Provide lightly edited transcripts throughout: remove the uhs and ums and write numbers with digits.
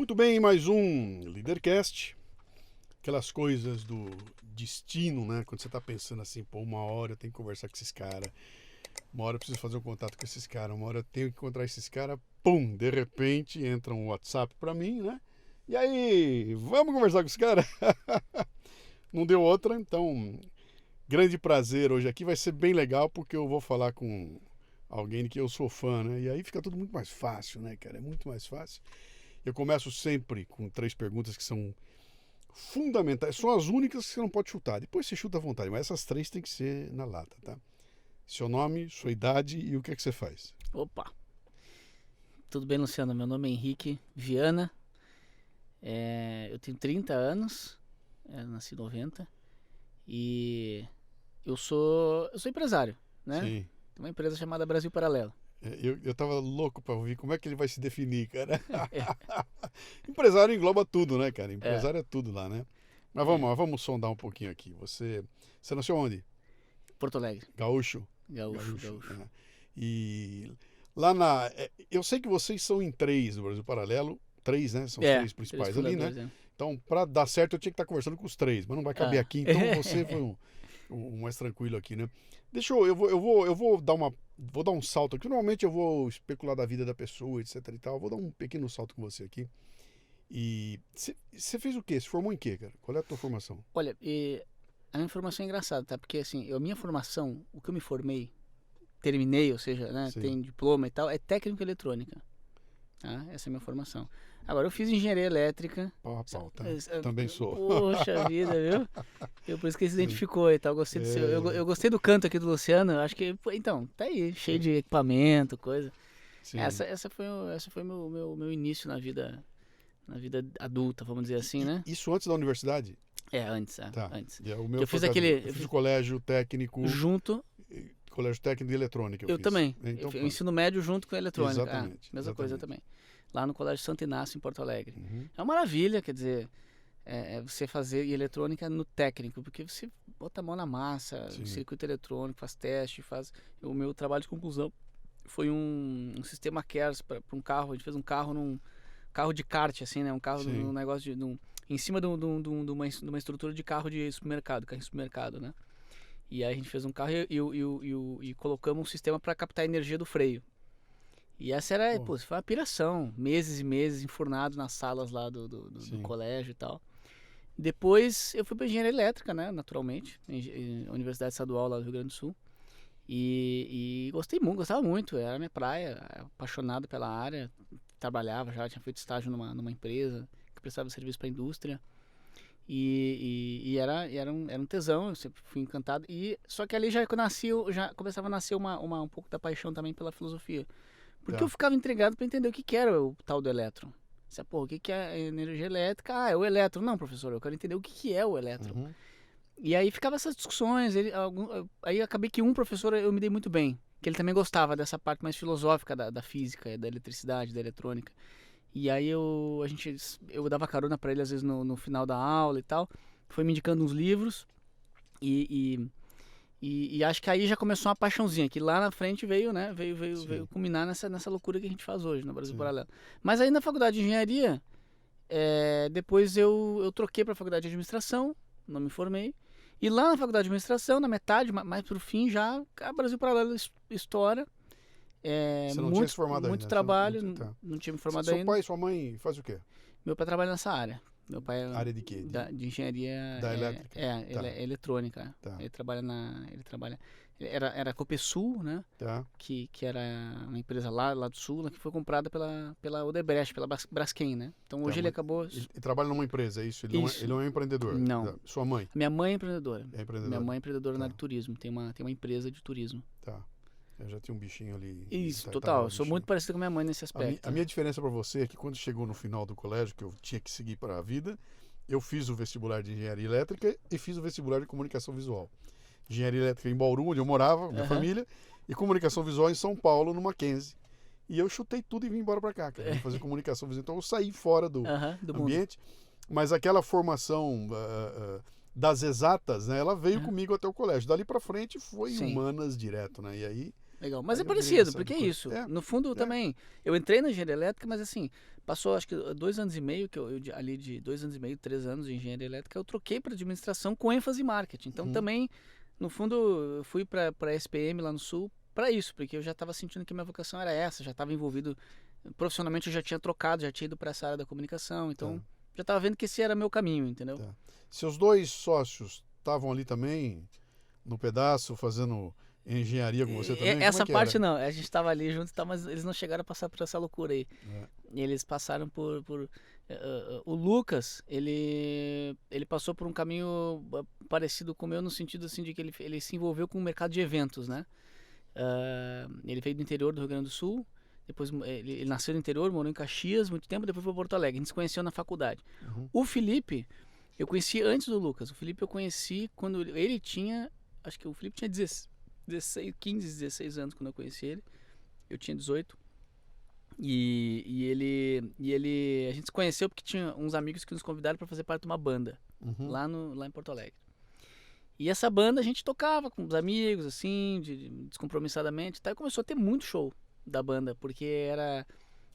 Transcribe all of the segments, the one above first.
Muito bem, mais um Leadercast. Aquelas coisas do destino, né? Quando você tá pensando assim, pô, uma hora eu tenho que conversar com esses caras, uma hora eu preciso fazer um contato com esses caras, uma hora eu tenho que encontrar esses caras, pum, de repente entra um WhatsApp pra mim, né? E aí, vamos conversar com esse cara? Não deu outra, então, grande prazer hoje aqui, vai ser bem legal porque eu vou falar com alguém que eu sou fã, né? E aí fica tudo muito mais fácil, né, cara? É muito mais fácil. Eu começo sempre com 3 perguntas que são fundamentais. São as únicas que você não pode chutar. Depois você chuta à vontade, mas essas 3 tem que ser na lata, tá? Seu nome, sua idade e o que é que você faz. Opa! Tudo bem, Luciano? Meu nome é Henrique Viana. Eu tenho 30 anos. Nasci em 90. E eu sou empresário, né? Sim. Tem uma empresa chamada Brasil Paralelo. Eu tava louco pra ouvir como é que ele vai se definir, cara. Empresário engloba tudo, né, cara? Empresário é tudo lá, né? Mas vamos sondar um pouquinho aqui. Você nasceu onde? Porto Alegre. Gaúcho? Gaúcho. É. E lá eu sei que vocês são em 3 no Brasil Paralelo. 3, né? São os 3 principais 3 ali, né? fundadores, Então, pra dar certo, eu tinha que estar conversando com os 3, mas não vai caber aqui. Então, você foi um mais tranquilo aqui, né? Eu vou dar um salto aqui. Normalmente eu vou especular da vida da pessoa, etc e tal. Vou dar um pequeno salto com você aqui. E você fez o quê? Você formou em quê, cara? Qual é a tua formação? Olha, a minha formação é engraçada, tá? Porque assim, a minha formação, o que eu me formei, terminei, ou seja, né, Sim. tem diploma e tal, é técnico em eletrônica. Tá? Essa é a minha formação. Agora, eu fiz engenharia elétrica. Pau a pau, tá? Também sou. Poxa vida, viu? Por isso que ele se Sim. identificou e tal. Gostei do seu. Eu gostei do canto aqui do Luciano. Eu acho que, pô, então, tá aí, cheio de equipamento, coisa. Sim. Essa foi meu início na vida adulta, vamos dizer assim, né? Isso antes da universidade? Antes. Tá. Antes. O meu Eu fiz foi aquele. eu fiz o colégio técnico. Junto. Colégio técnico de eletrônica. Eu fiz. também. Então, eu ensino médio junto com a eletrônica. Exatamente. Mesma coisa também. Lá no Colégio Santo Inácio, em Porto Alegre. Uhum. É uma maravilha, quer dizer, você fazer eletrônica no técnico, porque você bota a mão na massa, Sim. circuito eletrônico, faz teste, O meu trabalho de conclusão foi um sistema CARES para um carro. A gente fez um carro carro de kart, assim, né? Um carro num negócio em cima de uma estrutura de carro de supermercado, carro de supermercado, né? E aí a gente fez um carro e colocamos um sistema para captar a energia do freio. E essa foi uma piração, meses e meses enfurnado nas salas lá do colégio e tal. Depois eu fui para engenharia elétrica, né, naturalmente, Universidade Estadual lá do Rio Grande do Sul. E gostava muito, era a minha praia, apaixonado pela área, tinha feito estágio numa empresa que prestava serviço para a indústria. E era um tesão, eu sempre fui encantado. Só que ali já começava a nascer um pouco da paixão também pela filosofia. Porque eu ficava intrigado para entender o que era o tal do elétron. O que é energia elétrica? É o elétron. Não, professor, eu quero entender o que é o elétron. Uhum. E aí ficava essas discussões. Aí acabei que um professor eu me dei muito bem, que ele também gostava dessa parte mais filosófica da física, da eletricidade, da eletrônica. E aí eu dava carona para ele às vezes no final da aula e tal. Foi me indicando uns livros e acho que aí já começou uma paixãozinha, que lá na frente veio culminar nessa loucura que a gente faz hoje no Brasil Paralelo. Mas aí na faculdade de engenharia, depois eu troquei para a faculdade de administração, não me formei. E lá na faculdade de administração, na metade, mais pro fim já, a Brasil Paralelo estoura. Você não tinha se formado muito ainda? trabalho, não tinha me formado ainda. Seu pai e sua mãe fazem o quê? Meu pai trabalha nessa área. Meu pai Área de quê? De engenharia. Da elétrica? Ele é eletrônica. Tá. Ele trabalha era a Copesul, né? Tá. Que era uma empresa lá do sul, né, que foi comprada pela Odebrecht, pela Braskem, né? Então hoje ele acabou. Ele trabalha numa empresa, é isso? Ele não é um empreendedor? Não. Sua mãe? Minha mãe é empreendedora. Minha mãe é empreendedora na área de turismo. Tem uma empresa de turismo. Tá. Eu já tinha um bichinho ali. Isso, total. Eu sou muito parecido com minha mãe nesse aspecto. A minha diferença para você é que quando chegou no final do colégio, que eu tinha que seguir para a vida, eu fiz o vestibular de engenharia elétrica e fiz o vestibular de comunicação visual. Engenharia elétrica em Bauru, onde eu morava, minha família, e comunicação visual em São Paulo, no Mackenzie. E eu chutei tudo e vim embora para cá, cara, fazer comunicação visual. Então eu saí fora do ambiente, mas aquela formação das exatas, né, ela veio comigo até o colégio. Dali para frente foi humanas direto, né? E aí Legal. Mas Aí é eu virei parecido, essa porque é coisa. isso. No fundo, também, eu entrei na engenharia elétrica, mas assim, passou acho que 2 anos e meio, que ali de 2 anos e meio, 3 anos de engenharia elétrica, eu troquei para administração com ênfase em marketing. Então também, no fundo, eu fui para a SPM lá no Sul para isso, porque eu já estava sentindo que minha vocação era essa, já estava envolvido profissionalmente, eu já tinha trocado, já tinha ido para essa área da comunicação, então já estava vendo que esse era meu caminho, entendeu? Seus 2 sócios estavam ali também, no pedaço, fazendo engenharia com você também? Essa Como é parte que era? não, a gente estava ali junto, mas eles não chegaram a passar por essa loucura aí. Eles passaram o Lucas, ele passou por um caminho parecido com o meu, no sentido assim de que ele se envolveu com o mercado de eventos, né? Ele veio do interior do Rio Grande do Sul, depois ele nasceu no interior, morou em Caxias muito tempo, depois foi para Porto Alegre. A gente se conheceu na faculdade. O Felipe, eu conheci antes do Lucas. O Felipe eu conheci quando ele tinha, acho que o Felipe tinha 15, 16 anos quando eu conheci ele. Eu tinha 18. E ele, a gente se conheceu porque tinha uns amigos que nos convidaram para fazer parte de uma banda lá em Porto Alegre. E essa banda a gente tocava com os amigos, assim, descompromissadamente, e começou a ter muito show da banda, porque era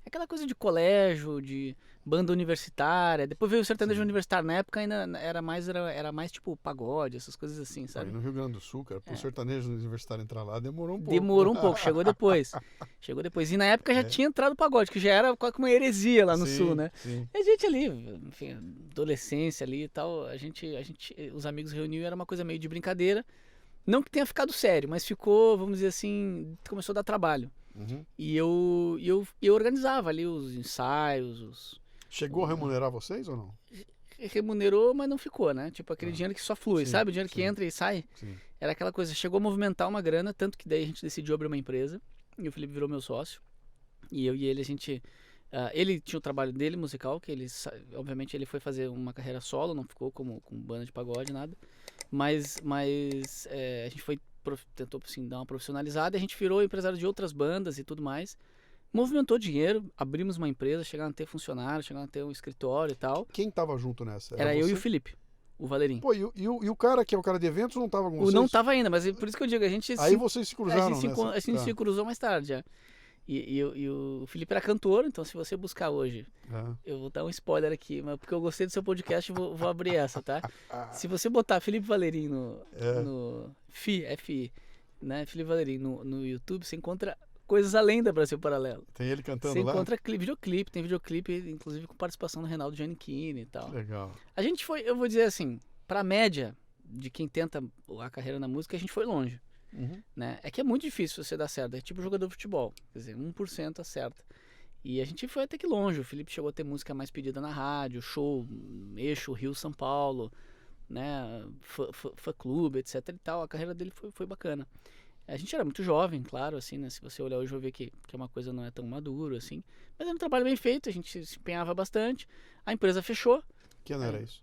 aquela coisa de colégio, de banda universitária. Depois veio o sertanejo universitário. Na época ainda era mais tipo pagode, essas coisas assim, sabe? Aí no Rio Grande do Sul, cara, pro sertanejo universitário entrar lá demorou um pouco. Demorou um pouco, chegou depois. E na época já tinha entrado o pagode, que já era quase uma heresia lá no Sul, né? Sim. E a gente ali, enfim, adolescência ali e tal, os amigos reuniam, era uma coisa meio de brincadeira. Não que tenha ficado sério, mas ficou, vamos dizer assim, começou a dar trabalho. E eu organizava ali os ensaios. Chegou a remunerar vocês ou não? Remunerou, mas não ficou, né? Tipo aquele dinheiro que só flui, sabe? O dinheiro que entra e sai. Sim. Era aquela coisa, chegou a movimentar uma grana, tanto que daí a gente decidiu abrir uma empresa. E o Felipe virou meu sócio. E eu e ele, a gente... ele tinha o trabalho dele, musical, que ele, obviamente, ele foi fazer uma carreira solo, não ficou com banda de pagode, nada. Mas a gente tentou assim, dar uma profissionalizada, e a gente virou empresário de outras bandas e tudo mais. Movimentou dinheiro, abrimos uma empresa, chegaram a ter funcionário, chegaram a ter um escritório e tal. Quem tava junto nessa? Era eu e o Felipe, o Valerinho. Pô, e o cara que é o cara de eventos não tava com vocês? Não tava ainda, mas por isso que eu digo, a gente... Aí vocês se cruzaram, a gente se cruzou mais tarde já. E o Felipe era cantor, então se você buscar hoje, eu vou dar um spoiler aqui, mas porque eu gostei do seu podcast, vou abrir essa, tá? Se você botar Felipe Valerinho no FI, né? Felipe Valerinho no YouTube, você encontra coisas além da Brasil Paralelo. Tem ele cantando lá? Você lá? encontra videoclipe, tem videoclipe, inclusive com participação do Reinaldo Giannichini e tal. Legal. A gente foi, eu vou dizer assim, pra média de quem tenta a carreira na música, a gente foi longe. Né? É que é muito difícil você dar certo, é tipo jogador de futebol, quer dizer, 1% acerta. E a gente foi até que longe, o Felipe chegou a ter música mais pedida na rádio, show, eixo, Rio, São Paulo, né? Fã clube, etc e tal, a carreira dele foi bacana. A gente era muito jovem, claro, assim, né? Se você olhar hoje vai ver que é uma coisa não é tão maduro, assim. Mas era um trabalho bem feito, a gente se empenhava bastante. A empresa fechou. Que ano era isso?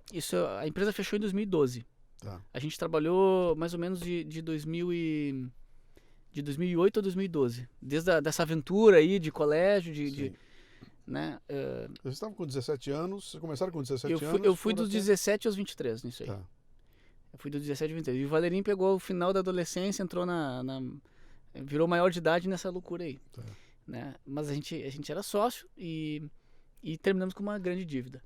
A empresa fechou em 2012. Tá. A gente trabalhou mais ou menos de 2008 a 2012. Desde dessa aventura aí de colégio, né? Vocês estavam com 17 anos, vocês começaram com 17 anos? Eu fui dos 17 aos 23 nisso aí. Tá. Eu fui dos 17 aos 23. E o Valerinho pegou o final da adolescência, entrou virou maior de idade nessa loucura aí. Tá. Né? Mas a gente era sócio e terminamos com uma grande dívida.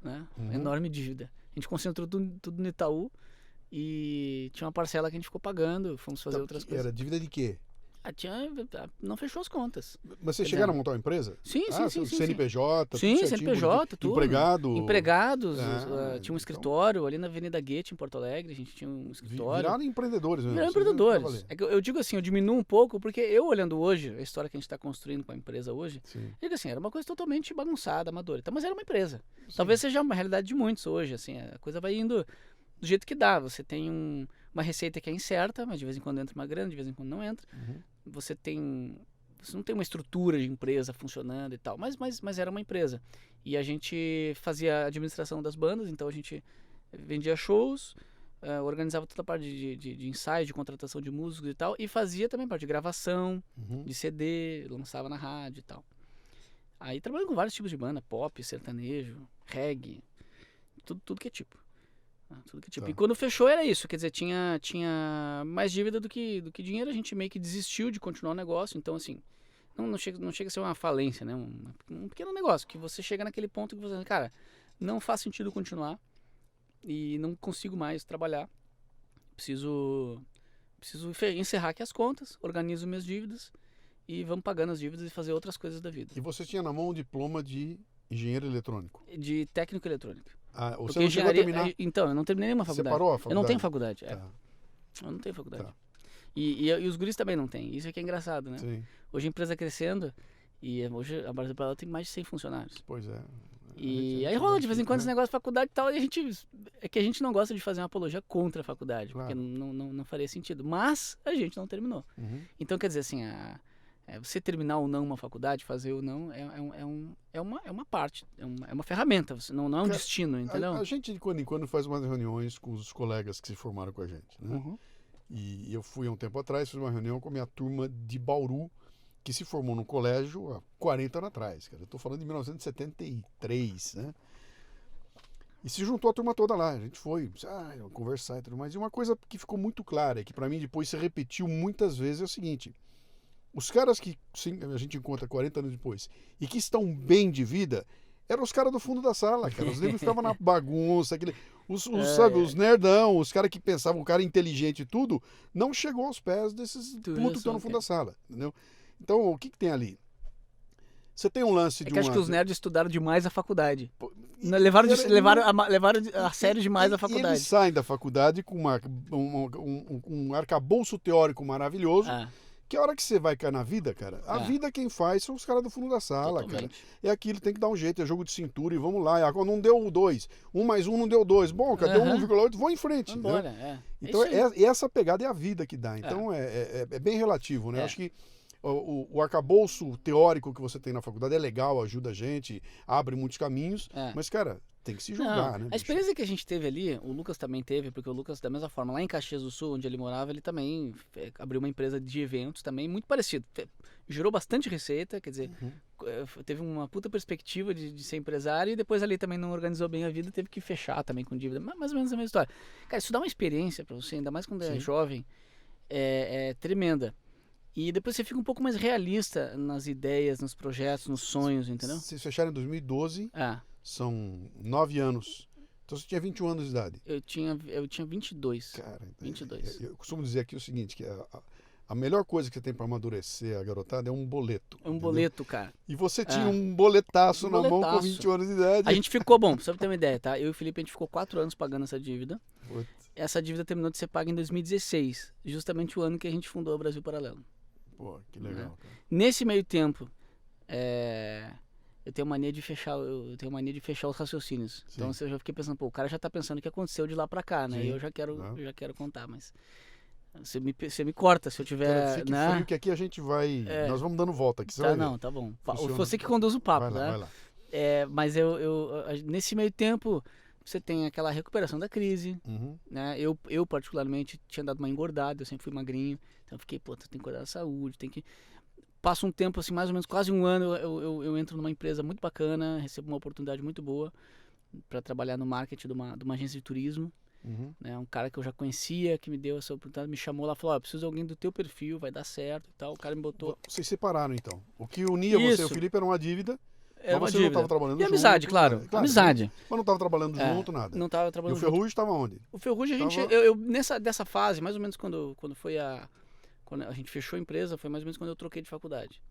Né? Uma enorme dívida. A gente concentrou tudo no Itaú e tinha uma parcela que a gente ficou pagando, fomos fazer outras coisas. Era dívida de quê? Não fechou as contas. Mas vocês chegaram a montar uma empresa? Sim. CNPJ, sim, CNPJ, tudo. Empregados. Tinha um escritório ali na Avenida Goethe, em Porto Alegre, a gente tinha um escritório. Viraram empreendedores mesmo. Viraram empreendedores. É que eu digo assim, eu diminuo um pouco, porque eu olhando hoje, a história que a gente está construindo com a empresa hoje, eu digo assim, era uma coisa totalmente bagunçada, amadora. Mas era uma empresa. Sim. Talvez seja uma realidade de muitos hoje, assim, a coisa vai indo do jeito que dá. Você tem uma receita que é incerta, mas de vez em quando entra uma grana, de vez em quando não entra. Você não tem uma estrutura de empresa funcionando e tal, mas era uma empresa. E a gente fazia a administração das bandas, então a gente vendia shows, organizava toda a parte de ensaio, de contratação de músicos e tal, e fazia também parte de gravação, de CD, lançava na rádio e tal. Aí trabalhando com vários tipos de banda, pop, sertanejo, reggae, tudo que é tipo. Tudo que tipo. E quando fechou era isso, quer dizer, tinha mais dívida do que dinheiro, a gente meio que desistiu de continuar o negócio, então assim, não chega a ser uma falência, né? Um pequeno negócio, que você chega naquele ponto que você, cara, não faz sentido continuar e não consigo mais trabalhar, preciso encerrar aqui as contas, organizo minhas dívidas e vamos pagando as dívidas e fazer outras coisas da vida. E você tinha na mão um diploma de engenheiro eletrônico? De técnico eletrônico. Você não chegou a terminar? Então, eu não terminei nenhuma faculdade. Você parou a faculdade? Eu não tenho faculdade. Eu não tenho faculdade. Tá. E os guris também não têm. Isso é que é engraçado, né? Sim. Hoje a empresa crescendo e hoje a Brasil Paralelo tem mais de 100 funcionários. Pois é. E aí rola de vez em quando esse negócio de faculdade e tal, e é que a gente não gosta de fazer uma apologia contra a faculdade, porque não faria sentido. Mas a gente não terminou. Uhum. Então, quer dizer assim, você terminar ou não uma faculdade, fazer ou não, é uma parte, é uma ferramenta, não é um destino, entendeu? A gente de quando em quando faz umas reuniões com os colegas que se formaram com a gente, né? Uhum. E eu fui há um tempo atrás, fiz uma reunião com a minha turma de Bauru, que se formou no colégio há 40 anos atrás, cara. Eu tô falando de 1973, né? E se juntou a turma toda lá. A gente foi conversar e tudo mais. E uma coisa que ficou muito clara, que para mim depois se repetiu muitas vezes, é o seguinte: os caras que a gente encontra 40 anos depois e que estão bem de vida eram os caras do fundo da sala, cara. Os negros ficavam na bagunça, sabe, os nerdão, os caras que pensavam, o cara inteligente e tudo, não chegou aos pés desses putos que estão no fundo da sala, entendeu? Então, o que tem ali? Você tem um lance de acho que os nerds estudaram demais a faculdade. Levaram a sério demais a faculdade. Eles saem da faculdade com um arcabouço teórico maravilhoso, que a hora que você vai cair na vida, cara, a vida quem faz são os caras do fundo da sala, cara. É aquilo, tem que dar um jeito, é jogo de cintura e vamos lá. Não deu 2, 1 mais 1 não deu 2. Bom, cara, deu 1,8, vou em frente. Embora, Então, essa pegada é a vida que dá. Então, é bem relativo, né? Acho que o arcabouço teórico que você tem na faculdade é legal, ajuda a gente, abre muitos caminhos, mas, cara, tem que se jogar, né? A experiência que a gente teve ali, o Lucas também teve, porque o Lucas, da mesma forma, lá em Caxias do Sul, onde ele morava, ele também abriu uma empresa de eventos também, muito parecido. Gerou bastante receita, quer dizer, teve uma puta perspectiva de ser empresário e depois ali também não organizou bem a vida, teve que fechar também com dívida, mais ou menos a mesma história. Cara, isso dá uma experiência pra você, ainda mais quando é jovem, é tremenda. E depois você fica um pouco mais realista nas ideias, nos projetos, nos sonhos, entendeu? Vocês fecharam em 2012, são 9 anos. Então você tinha 21 anos de idade. Eu tinha 22. Cara, 22. Eu costumo dizer aqui o seguinte, que a melhor coisa que você tem para amadurecer a garotada é um boleto. É um boleto, cara. E você tinha um boletaço na mão com 21 anos de idade. A gente ficou, só pra ter uma ideia, tá? Eu e o Felipe, a gente ficou 4 anos pagando essa dívida. Putz. Essa dívida terminou de ser paga em 2016, justamente o ano que a gente fundou o Brasil Paralelo. Pô, que legal, cara. Nesse meio tempo, eu tenho mania de fechar os raciocínios. Sim. Então eu já fiquei pensando, o cara já tá pensando o que aconteceu de lá pra cá, né? Sim. E eu já quero contar, mas você me corta se eu tiver, cara, fique frio, que aqui a gente vai, nós vamos dando volta aqui. Tá bom. Funciona. Você que conduz o papo, vai né? Vai lá. Mas nesse meio tempo, você tem aquela recuperação da crise, né? Eu particularmente tinha dado uma engordada, eu sempre fui magrinho, então eu fiquei, tem que cuidar da saúde, tem que... Passa um tempo, assim, mais ou menos quase um ano, eu entro numa empresa muito bacana, recebo uma oportunidade muito boa para trabalhar no marketing de uma agência de turismo, né? Um cara que eu já conhecia, que me deu essa oportunidade, me chamou lá e falou, preciso de alguém do teu perfil, vai dar certo e tal, o cara me botou... Vocês separaram, então. O que unia você e o Felipe era uma dívida... Mas você não estava trabalhando junto. E amizade, junto, claro. Amizade. Mas não estava trabalhando junto, nada. Não estava trabalhando junto. E o Ferrugem estava onde? O Ferrugem, dessa fase, mais ou menos quando a gente fechou a empresa, foi mais ou menos quando eu troquei de faculdade.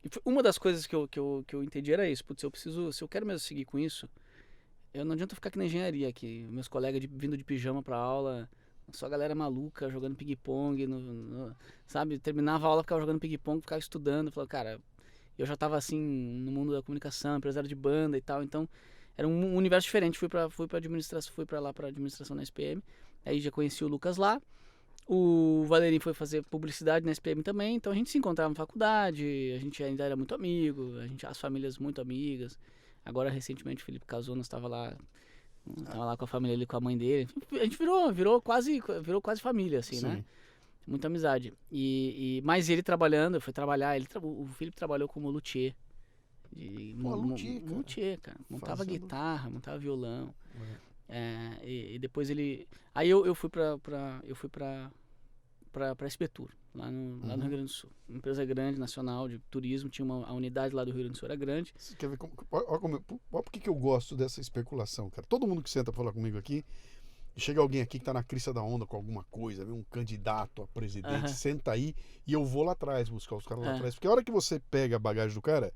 E uma das coisas que eu entendi era isso. Se eu quero mesmo seguir com isso, não adianta ficar aqui na engenharia, aqui. Meus colegas vindo de pijama pra aula, só a galera maluca, jogando ping-pong, sabe? Terminava a aula, ficava jogando ping-pong, ficava estudando. Falava, cara... Eu já estava assim no mundo da comunicação, empresário de banda e tal, então era um universo diferente. Fui para administração, fui para lá para administração na SPM. Aí já conheci o Lucas lá. O Valerinho foi fazer publicidade na SPM também, então a gente se encontrava na faculdade, a gente ainda era muito amigo, as famílias muito amigas. Agora recentemente o Felipe casou, nós estava lá com a família dele, com a mãe dele. A gente virou quase família assim, Sim. né? Muita amizade. Mas ele trabalhando, foi trabalhar, o Felipe trabalhou como luthier. Luthier, cara. Montava guitarra, montava violão. E depois ele... Aí eu fui pra SP Tour, lá no Rio Grande do Sul. Uma empresa grande, nacional, de turismo. Tinha a unidade lá do Rio Grande do Sul, era grande. Você quer ver olha por que eu gosto dessa especulação, cara? Todo mundo que senta pra falar comigo aqui, e chega alguém aqui que tá na crista da onda com alguma coisa, um candidato a presidente, senta aí e eu vou lá atrás buscar os caras lá atrás. Porque a hora que você pega a bagagem do cara,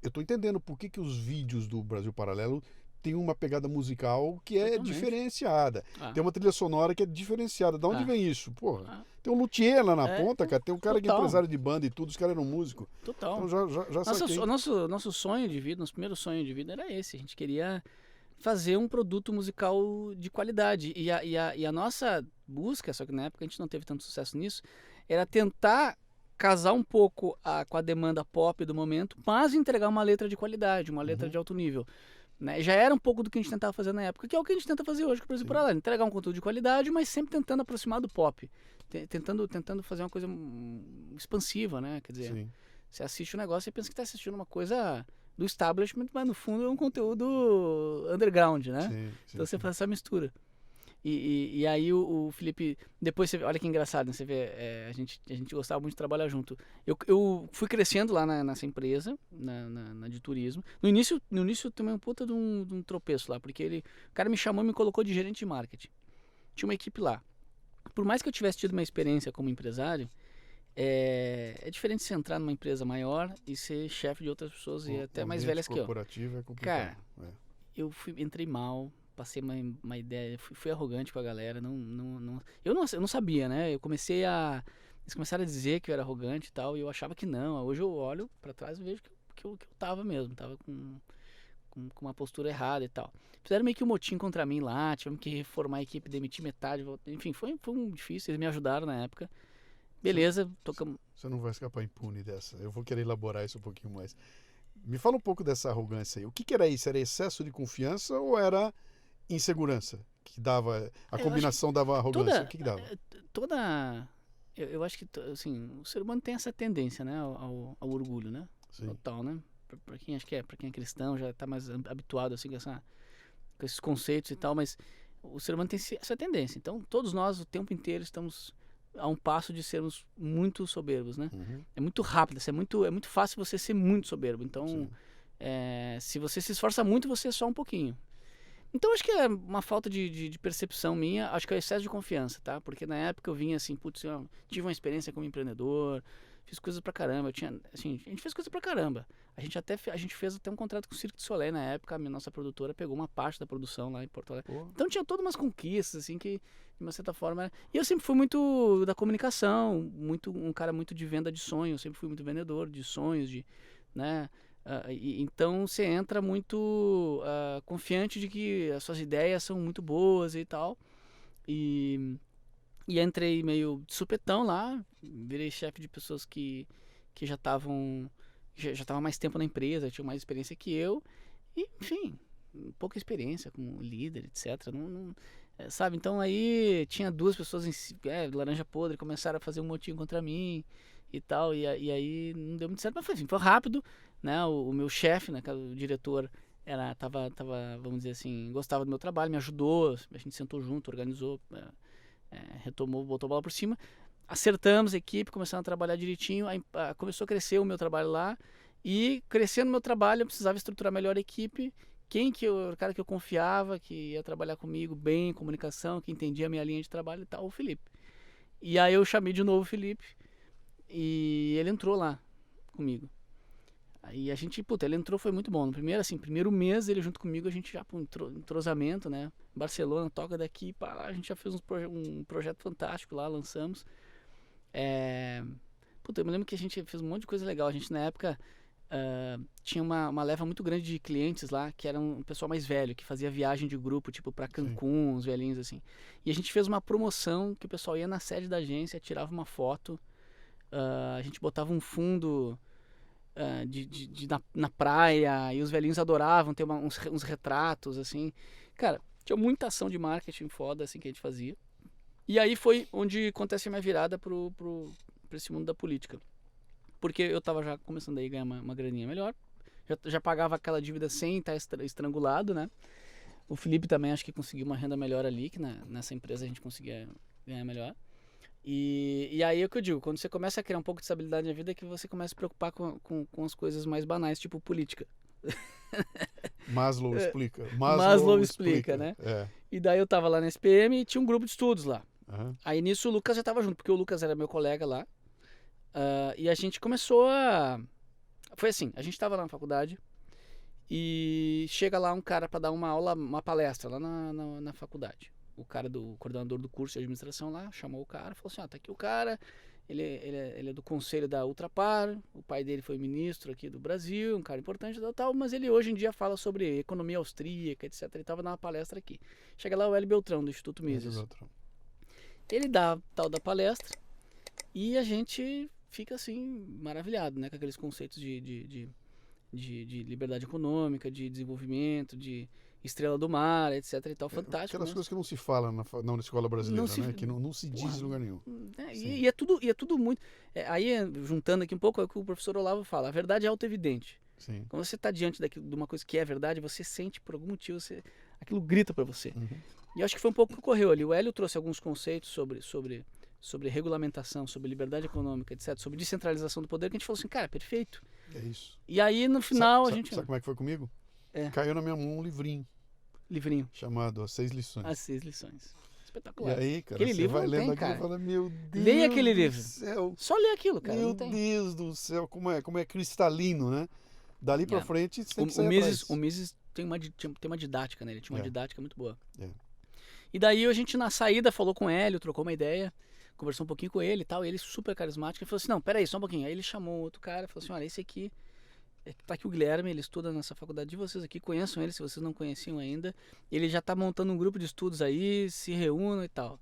eu tô entendendo por que os vídeos do Brasil Paralelo tem uma pegada musical que é diferenciada. Tem uma trilha sonora que é diferenciada. Da onde vem isso? Porra, tem um luthier lá na ponta, cara. Tem um cara que é empresário de banda e tudo. Os caras eram músicos. Total. Então já saquei. Nosso sonho de vida, nosso primeiro sonho de vida era esse. A gente queria fazer um produto musical de qualidade. E a nossa busca, só que na época a gente não teve tanto sucesso nisso, era tentar casar um pouco com a demanda pop do momento, mas entregar uma letra de qualidade, uma letra de alto nível. Né? Já era um pouco do que a gente tentava fazer na época, que é o que a gente tenta fazer hoje com o Brasil Paralelo. Entregar um conteúdo de qualidade, mas sempre tentando aproximar do pop. Tentando fazer uma coisa expansiva, né? Quer dizer, você assiste um negócio e pensa que está assistindo uma coisa do establishment, mas no fundo é um conteúdo underground, né? Então você faz essa mistura. E aí o Felipe, depois você vê, olha que engraçado, né? Você vê, a gente gostava muito de trabalhar junto. Eu fui crescendo lá nessa empresa, na de turismo. No início eu tomei um puta de um tropeço lá, porque o cara me chamou e me colocou de gerente de marketing. Tinha uma equipe lá. Por mais que eu tivesse tido uma experiência como empresário, é diferente você entrar numa empresa maior e ser chefe de outras pessoas e até mais velhas que eu. Corporativo é complicado. Cara, eu entrei mal. Passei uma ideia, fui arrogante com a galera, eu não sabia, né? Eles começaram a dizer que eu era arrogante e tal, e eu achava que não. Hoje eu olho pra trás e vejo que eu tava mesmo, tava com uma postura errada e tal. Fizeram meio que um motim contra mim lá, tivemos que reformar a equipe, demitir metade, enfim, foi um difícil, eles me ajudaram na época. Beleza, tocamos. Você não vai escapar impune dessa, eu vou querer elaborar isso um pouquinho mais. Me fala um pouco dessa arrogância aí, o que era isso? Era excesso de confiança ou era insegurança que dava, a combinação dava arrogância? O que dava? Eu acho que assim, o ser humano tem essa tendência, né, ao orgulho, né? Total, né? Para quem é cristão já está mais habituado assim com esses conceitos e tal, mas o ser humano tem essa tendência. Então todos nós o tempo inteiro estamos a um passo de sermos muito soberbos, né? É muito rápido, é muito fácil você ser muito soberbo. Então se você se esforça muito, você é só um pouquinho. Então acho que é uma falta de percepção minha, acho que é o excesso de confiança, tá? Porque na época eu vinha assim, putz, eu tive uma experiência como empreendedor, fiz coisas pra caramba, a gente fez coisas pra caramba. A gente fez até um contrato com o Cirque du Soleil na época, a nossa produtora pegou uma parte da produção lá em Porto Alegre. Então tinha todas umas conquistas, assim, que de uma certa forma... E eu sempre fui muito da comunicação, um cara muito de venda de sonhos, sempre fui muito vendedor de sonhos, né? Então você entra muito confiante de que as suas ideias são muito boas e tal. E entrei meio de supetão lá, virei chefe de pessoas que já estavam mais tempo na empresa, tinham mais experiência que eu. E, enfim, pouca experiência como líder, etc. Sabe? Então aí tinha duas pessoas laranja podre, começaram a fazer um motim contra mim e tal. E aí não deu muito certo, mas foi rápido. Né, o meu chefe, né, o diretor, tava, vamos dizer assim, gostava do meu trabalho, me ajudou, a gente sentou junto, organizou, retomou, botou a bola por cima, acertamos a equipe, começamos a trabalhar direitinho, começou a crescer o meu trabalho lá, e crescendo o meu trabalho eu precisava estruturar melhor a equipe, o cara que eu confiava, que ia trabalhar comigo bem em comunicação, que entendia a minha linha de trabalho e tal, o Felipe. E aí eu chamei de novo o Felipe, e ele entrou lá comigo. Aí a gente, ele entrou, foi muito bom. No primeiro mês ele junto comigo, a gente já entrosamento, né? Barcelona, toca daqui para lá, a gente já fez um projeto fantástico lá, lançamos. Eu me lembro que a gente fez um monte de coisa legal. A gente na época tinha uma leva muito grande de clientes lá, que era um pessoal mais velho, que fazia viagem de grupo, tipo para Cancún, uns velhinhos assim. E a gente fez uma promoção que o pessoal ia na sede da agência, tirava uma foto, a gente botava um fundo... na praia, e os velhinhos adoravam ter uns retratos, assim. Cara, tinha muita ação de marketing foda, assim, que a gente fazia. E aí foi onde acontece a minha virada pra esse mundo da política. Porque eu tava já começando aí a ganhar uma graninha melhor, já pagava aquela dívida sem estar estrangulado, né? O Felipe também acho que conseguiu uma renda melhor ali, que nessa empresa a gente conseguia ganhar melhor. E aí é o que eu digo, quando você começa a criar um pouco de estabilidade na vida, é que você começa a se preocupar com as coisas mais banais, tipo política. Maslow explica. Maslow explica, né? É. E daí eu tava lá na SPM e tinha um grupo de estudos lá. Uhum. Aí nisso o Lucas já tava junto, porque o Lucas era meu colega lá. E a gente começou a... Foi assim, a gente tava lá na faculdade e chega lá um cara para dar uma aula, uma palestra lá na faculdade. O cara do coordenador do curso de administração lá chamou o cara e falou assim, tá aqui o cara, ele é do conselho da Ultrapar, o pai dele foi ministro aqui do Brasil, um cara importante e tal, mas ele hoje em dia fala sobre economia austríaca, etc. Ele estava dando uma palestra aqui. Chega lá o Hélio Beltrão, do Instituto Mises. Ele dá tal da palestra e a gente fica assim, maravilhado, né, com aqueles conceitos de liberdade econômica, de desenvolvimento, de estrela do mar, etc e tal, fantástico. Aquelas coisas que não se fala na escola brasileira, né? Que não se diz em lugar nenhum. E é tudo muito... aí, juntando aqui um pouco, é o que o professor Olavo fala, a verdade é auto-evidente. Sim. Quando você está diante de uma coisa que é verdade, você sente, por algum motivo, aquilo grita para você. Uhum. E eu acho que foi um pouco o que ocorreu ali. O Hélio trouxe alguns conceitos sobre regulamentação, sobre liberdade econômica, etc., sobre descentralização do poder, que a gente falou assim, cara, perfeito. É isso. E aí, no final, Sabe como é que foi comigo? Caiu na minha mão um livrinho. Chamado As 6 Lições. As 6 Lições. Espetacular. E aí, cara, aquele você livro vai lendo aquilo cara. e fala, meu Deus Leia aquele livro. Céu. Só lê aquilo, cara. Meu Deus do céu, como é cristalino, né? Dali pra frente, você tem que sair atrás. O Mises tem uma didática, né? Ele tinha uma didática muito boa. E daí a gente, na saída, falou com o Hélio, trocou uma ideia, conversou um pouquinho com ele e tal, e ele super carismático, ele falou assim, não, peraí, só um pouquinho. Aí ele chamou outro cara e falou assim, olha, esse aqui, tá aqui o Guilherme, ele estuda nessa faculdade de vocês aqui, conheçam ele se vocês não conheciam ainda, ele já tá montando um grupo de estudos aí, se reúnam e tal.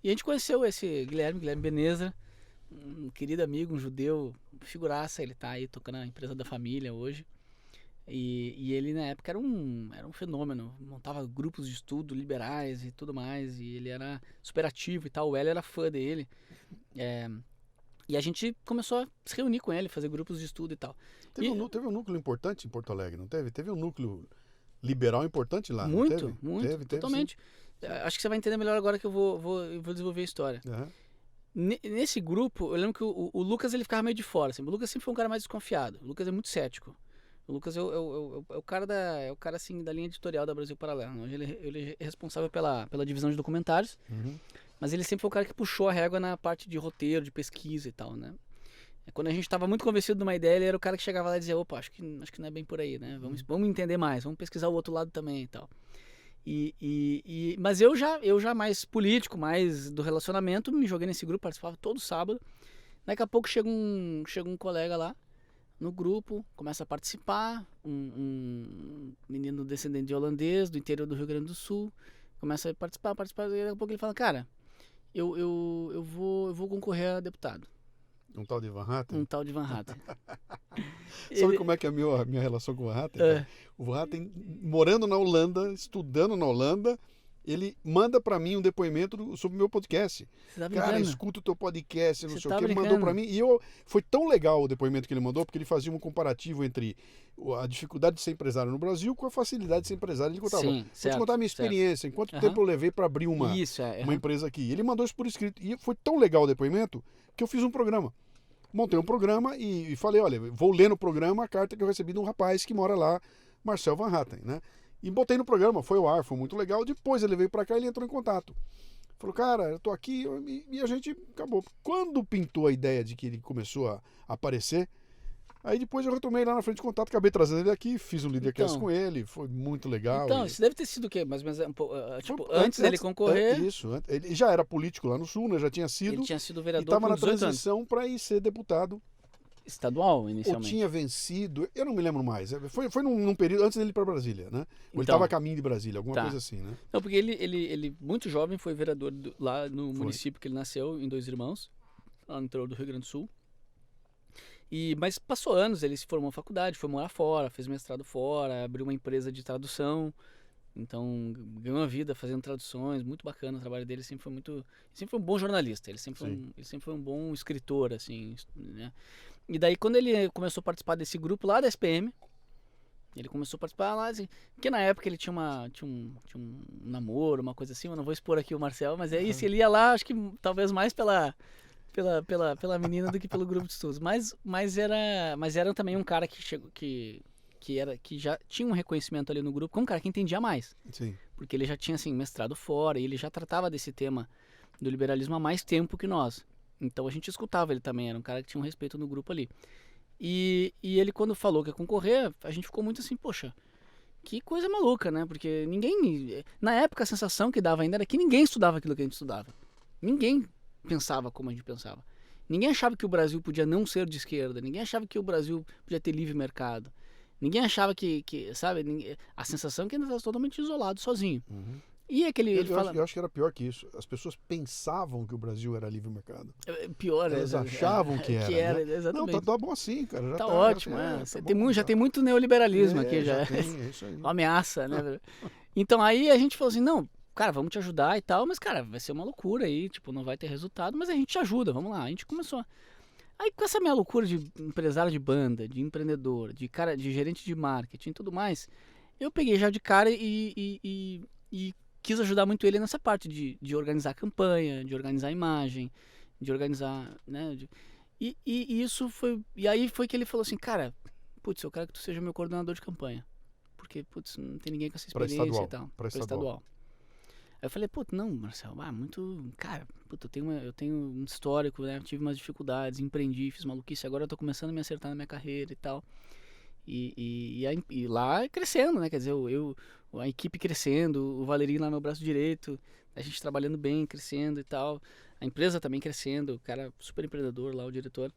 E a gente conheceu esse Guilherme Beneza, um querido amigo, um judeu, figuraça, ele tá aí tocando a empresa da família hoje. E ele na época era um fenômeno, montava grupos de estudo liberais e tudo mais, e ele era super ativo e tal, o Hélio era fã dele. E a gente começou a se reunir com ele, fazer grupos de estudo e tal. Teve um núcleo importante em Porto Alegre, não teve? Teve um núcleo liberal importante lá, muito, não teve? Muito, teve, totalmente. Acho que você vai entender melhor agora que eu vou desenvolver a história. Uhum. Nesse grupo, eu lembro que o Lucas ele ficava meio de fora. Assim. O Lucas sempre foi um cara mais desconfiado. O Lucas é muito cético. O Lucas é o cara assim, da linha editorial da Brasil Paralelo. Hoje ele é responsável pela divisão de documentários. Uhum. Mas ele sempre foi o cara que puxou a régua na parte de roteiro, de pesquisa e tal, né? Quando a gente estava muito convencido de uma ideia, ele era o cara que chegava lá e dizia, opa, acho que não é bem por aí, né? Vamos entender mais, vamos pesquisar o outro lado também e tal. Mas eu já mais político, mais do relacionamento, me joguei nesse grupo, participava todo sábado. Daqui a pouco chega um colega lá no grupo, começa a participar, um menino descendente de holandês, do interior do Rio Grande do Sul, começa a participar, e daqui a pouco ele fala, cara, eu vou concorrer a deputado. Um tal de Van Hatten? Um tal de Van Hatten. Sabe como é que é a minha relação com o Van Hatten? O Van Hatten, morando na Holanda, estudando na Holanda, ele manda pra mim um depoimento sobre o meu podcast. Você tá cara, escuta o teu podcast, não sei o que, ele brincando? mandou pra mim. E foi tão legal o depoimento que ele mandou, porque ele fazia um comparativo entre a dificuldade de ser empresário no Brasil com a facilidade de ser empresário. Ele contava, vou te contar a minha experiência, em quanto tempo eu levei pra abrir uma empresa aqui. Ele mandou isso por escrito. E foi tão legal o depoimento que eu fiz um programa. Montei um programa e falei, olha, vou ler no programa a carta que eu recebi de um rapaz que mora lá, Marcel Van Hatten, né? E botei no programa, foi ao ar, foi muito legal. Depois ele veio pra cá e ele entrou em contato. Falou, cara, eu tô aqui e a gente acabou. Quando pintou a ideia de que ele começou a aparecer, aí depois eu retomei lá na frente de contato, acabei trazendo ele aqui, fiz um Leadercast com ele, foi muito legal. Então, isso deve ter sido o quê? Mais ou menos, tipo, antes dele concorrer? Isso, ele já era político lá no Sul, né? Já tinha sido. Ele tinha sido vereador e estava na transição para ir ser deputado. Estadual, inicialmente. Ou tinha vencido, eu não me lembro mais. Foi num período antes dele ir para Brasília, né? Ou ele estava a caminho de Brasília, alguma coisa assim, né? Não, porque ele muito jovem, foi vereador lá no município que ele nasceu, em Dois Irmãos, lá no interior do Rio Grande do Sul. Mas passou anos, ele se formou na faculdade, foi morar fora, fez mestrado fora, abriu uma empresa de tradução. Então, ganhou uma vida fazendo traduções, muito bacana o trabalho dele, sempre foi um bom jornalista, ele sempre foi um bom escritor, assim, né? E daí, quando ele começou a participar desse grupo lá da SPM, Ele começou a participar lá, assim, porque na época ele tinha um namoro, uma coisa assim, eu não vou expor aqui o Marcel, mas é isso, ele ia lá, acho que talvez mais pela menina do que pelo grupo de estudos. Mas era também um cara que chegou, que já tinha um reconhecimento ali no grupo, como um cara que entendia mais. Sim. Porque ele já tinha, assim, mestrado fora, e ele já tratava desse tema do liberalismo há mais tempo que nós. Então a gente escutava ele também, era um cara que tinha um respeito no grupo ali. E ele, quando falou que ia concorrer, a gente ficou muito assim, poxa, que coisa maluca, né? Porque ninguém... Na época a sensação que dava ainda era que ninguém estudava aquilo que a gente estudava. Ninguém pensava como a gente pensava. Ninguém achava que o Brasil podia não ser de esquerda. Ninguém achava que o Brasil podia ter livre mercado. Ninguém achava sabe? A sensação é que ele estava totalmente isolado, sozinho. Uhum. E aquele... Eu acho que era pior que isso. As pessoas pensavam que o Brasil era livre mercado. Pior, elas achavam que era, né? Exatamente. Não, tá bom assim, cara. Tá ótimo, já tem muito neoliberalismo aqui já. É isso aí. Uma ameaça, né? Então aí a gente falou assim, não, cara, vamos te ajudar e tal, mas, cara, vai ser uma loucura aí, tipo, não vai ter resultado, mas a gente te ajuda, vamos lá. A gente começou. Aí com essa minha loucura de empresário de banda, de empreendedor, de gerente de marketing e tudo mais, eu peguei já de cara e quis ajudar muito ele nessa parte de organizar a campanha, de organizar a imagem, de organizar, né? E isso foi... E aí foi que ele falou assim, cara, putz, eu quero que tu seja meu coordenador de campanha. Porque, putz, não tem ninguém com essa experiência e tal. Pra estadual. Aí eu falei, putz, não, Marcelo, muito... Cara, putz, eu tenho um histórico, né? Tive umas dificuldades, empreendi, fiz maluquice, agora eu tô começando a me acertar na minha carreira e tal. E lá crescendo, né? Quer dizer, a equipe crescendo, o Valerinho lá meu braço direito, a gente trabalhando bem, crescendo e tal. A empresa também crescendo, o cara super empreendedor lá, o diretor.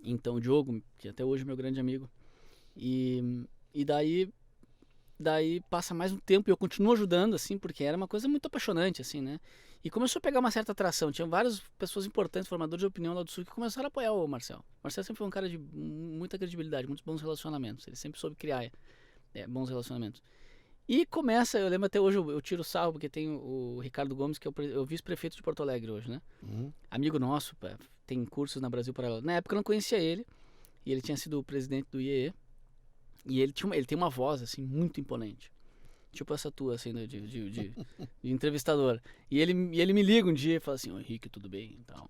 Então o Diogo, que até hoje é meu grande amigo. E daí passa mais um tempo e eu continuo ajudando, assim, porque era uma coisa muito apaixonante, assim, né? E começou a pegar uma certa atração. Tinha várias pessoas importantes, formadores de opinião lá do Sul, que começaram a apoiar o Marcel. O Marcel sempre foi um cara de muita credibilidade, muitos bons relacionamentos. Ele sempre soube criar bons relacionamentos. E começa, eu lembro até hoje, eu tiro sarro, porque tem o Ricardo Gomes, que é o vice-prefeito de Porto Alegre hoje, né? Uhum. Amigo nosso, tem cursos na Brasil Paralelo. Na época eu não conhecia ele, e ele tinha sido o presidente do IEE. E ele tem uma voz, assim, muito imponente. Tipo essa tua, assim, de entrevistador. E ele me liga um dia e fala assim, ô Henrique, tudo bem? Então,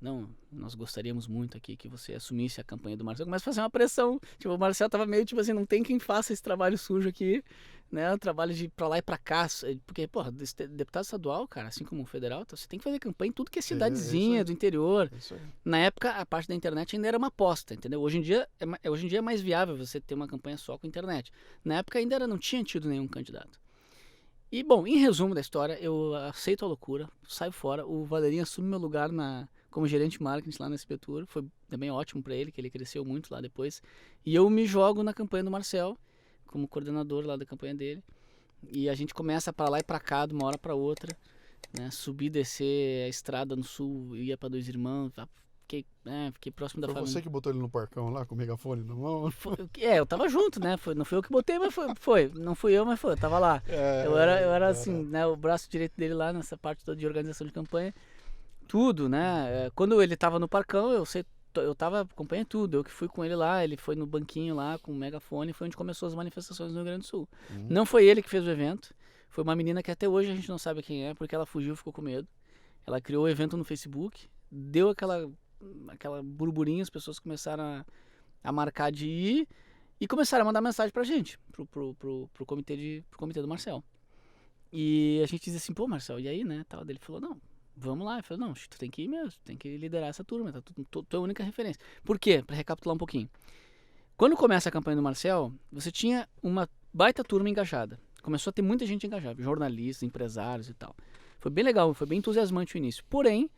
não, nós gostaríamos muito aqui que você assumisse a campanha do Marcel. Começa a fazer uma pressão. Tipo, o Marcel tava meio, tipo assim, não tem quem faça esse trabalho sujo aqui, né? O trabalho de ir pra lá e pra cá. Porque, porra, deputado estadual, cara, assim como o federal, você tem que fazer campanha em tudo que é cidadezinha do interior. Na época, a parte da internet ainda era uma aposta, entendeu? Hoje em dia é mais viável você ter uma campanha só com internet. Na época ainda não tinha tido nenhum candidato. E, bom, em resumo da história, eu aceito a loucura, saio fora, o Valerinho assume meu lugar como gerente de marketing lá na SP Tour, foi também ótimo para ele, que ele cresceu muito lá depois, e eu me jogo na campanha do Marcel, como coordenador lá da campanha dele, e a gente começa para lá e para cá, de uma hora para outra, né, subir, descer a estrada no sul, ia para Dois Irmãos, fiquei próximo da família. Foi você que botou ele no parcão lá, com o megafone na mão? Eu tava junto, né? Não fui eu que botei, mas foi. Não fui eu, mas foi. Eu tava lá. Eu era assim, né? O braço direito dele lá, nessa parte toda de organização de campanha. Tudo, né? Quando ele tava no parcão, eu tava acompanhando tudo. Eu que fui com ele lá, ele foi no banquinho lá, com o megafone, foi onde começou as manifestações no Rio Grande do Sul. Não foi ele que fez o evento. Foi uma menina que até hoje a gente não sabe quem é, porque ela fugiu e ficou com medo. Ela criou o evento no Facebook, deu aquela burburinho, as pessoas começaram a marcar de ir e começaram a mandar mensagem pra gente, pro comitê do Marcel. E a gente dizia assim, pô, Marcel, e aí, né? Tal. Ele falou, não, vamos lá. Ele falou, não, tu tem que ir mesmo, tu tem que liderar essa turma, tu é a única referência. Por quê? Pra recapitular um pouquinho. Quando começa a campanha do Marcel, você tinha uma baita turma engajada. Começou a ter muita gente engajada, jornalistas, empresários e tal. Foi bem legal, foi bem entusiasmante o início. Porém,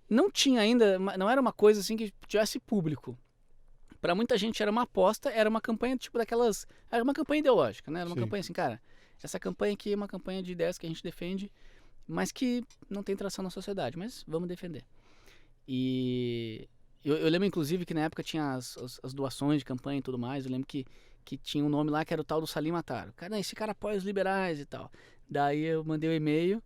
não tinha ainda, não era uma coisa assim que tivesse público. Para muita gente era uma aposta, era uma campanha tipo daquelas, era uma campanha ideológica, né? Era uma campanha assim, cara, essa campanha aqui é uma campanha de ideias que a gente defende, mas que não tem tração na sociedade, mas vamos defender. E eu lembro inclusive que na época tinha as doações de campanha e tudo mais, eu lembro que tinha um nome lá que era o tal do Salim Matar. Cara, esse cara apoia os liberais e tal. Daí eu mandei o e-mail.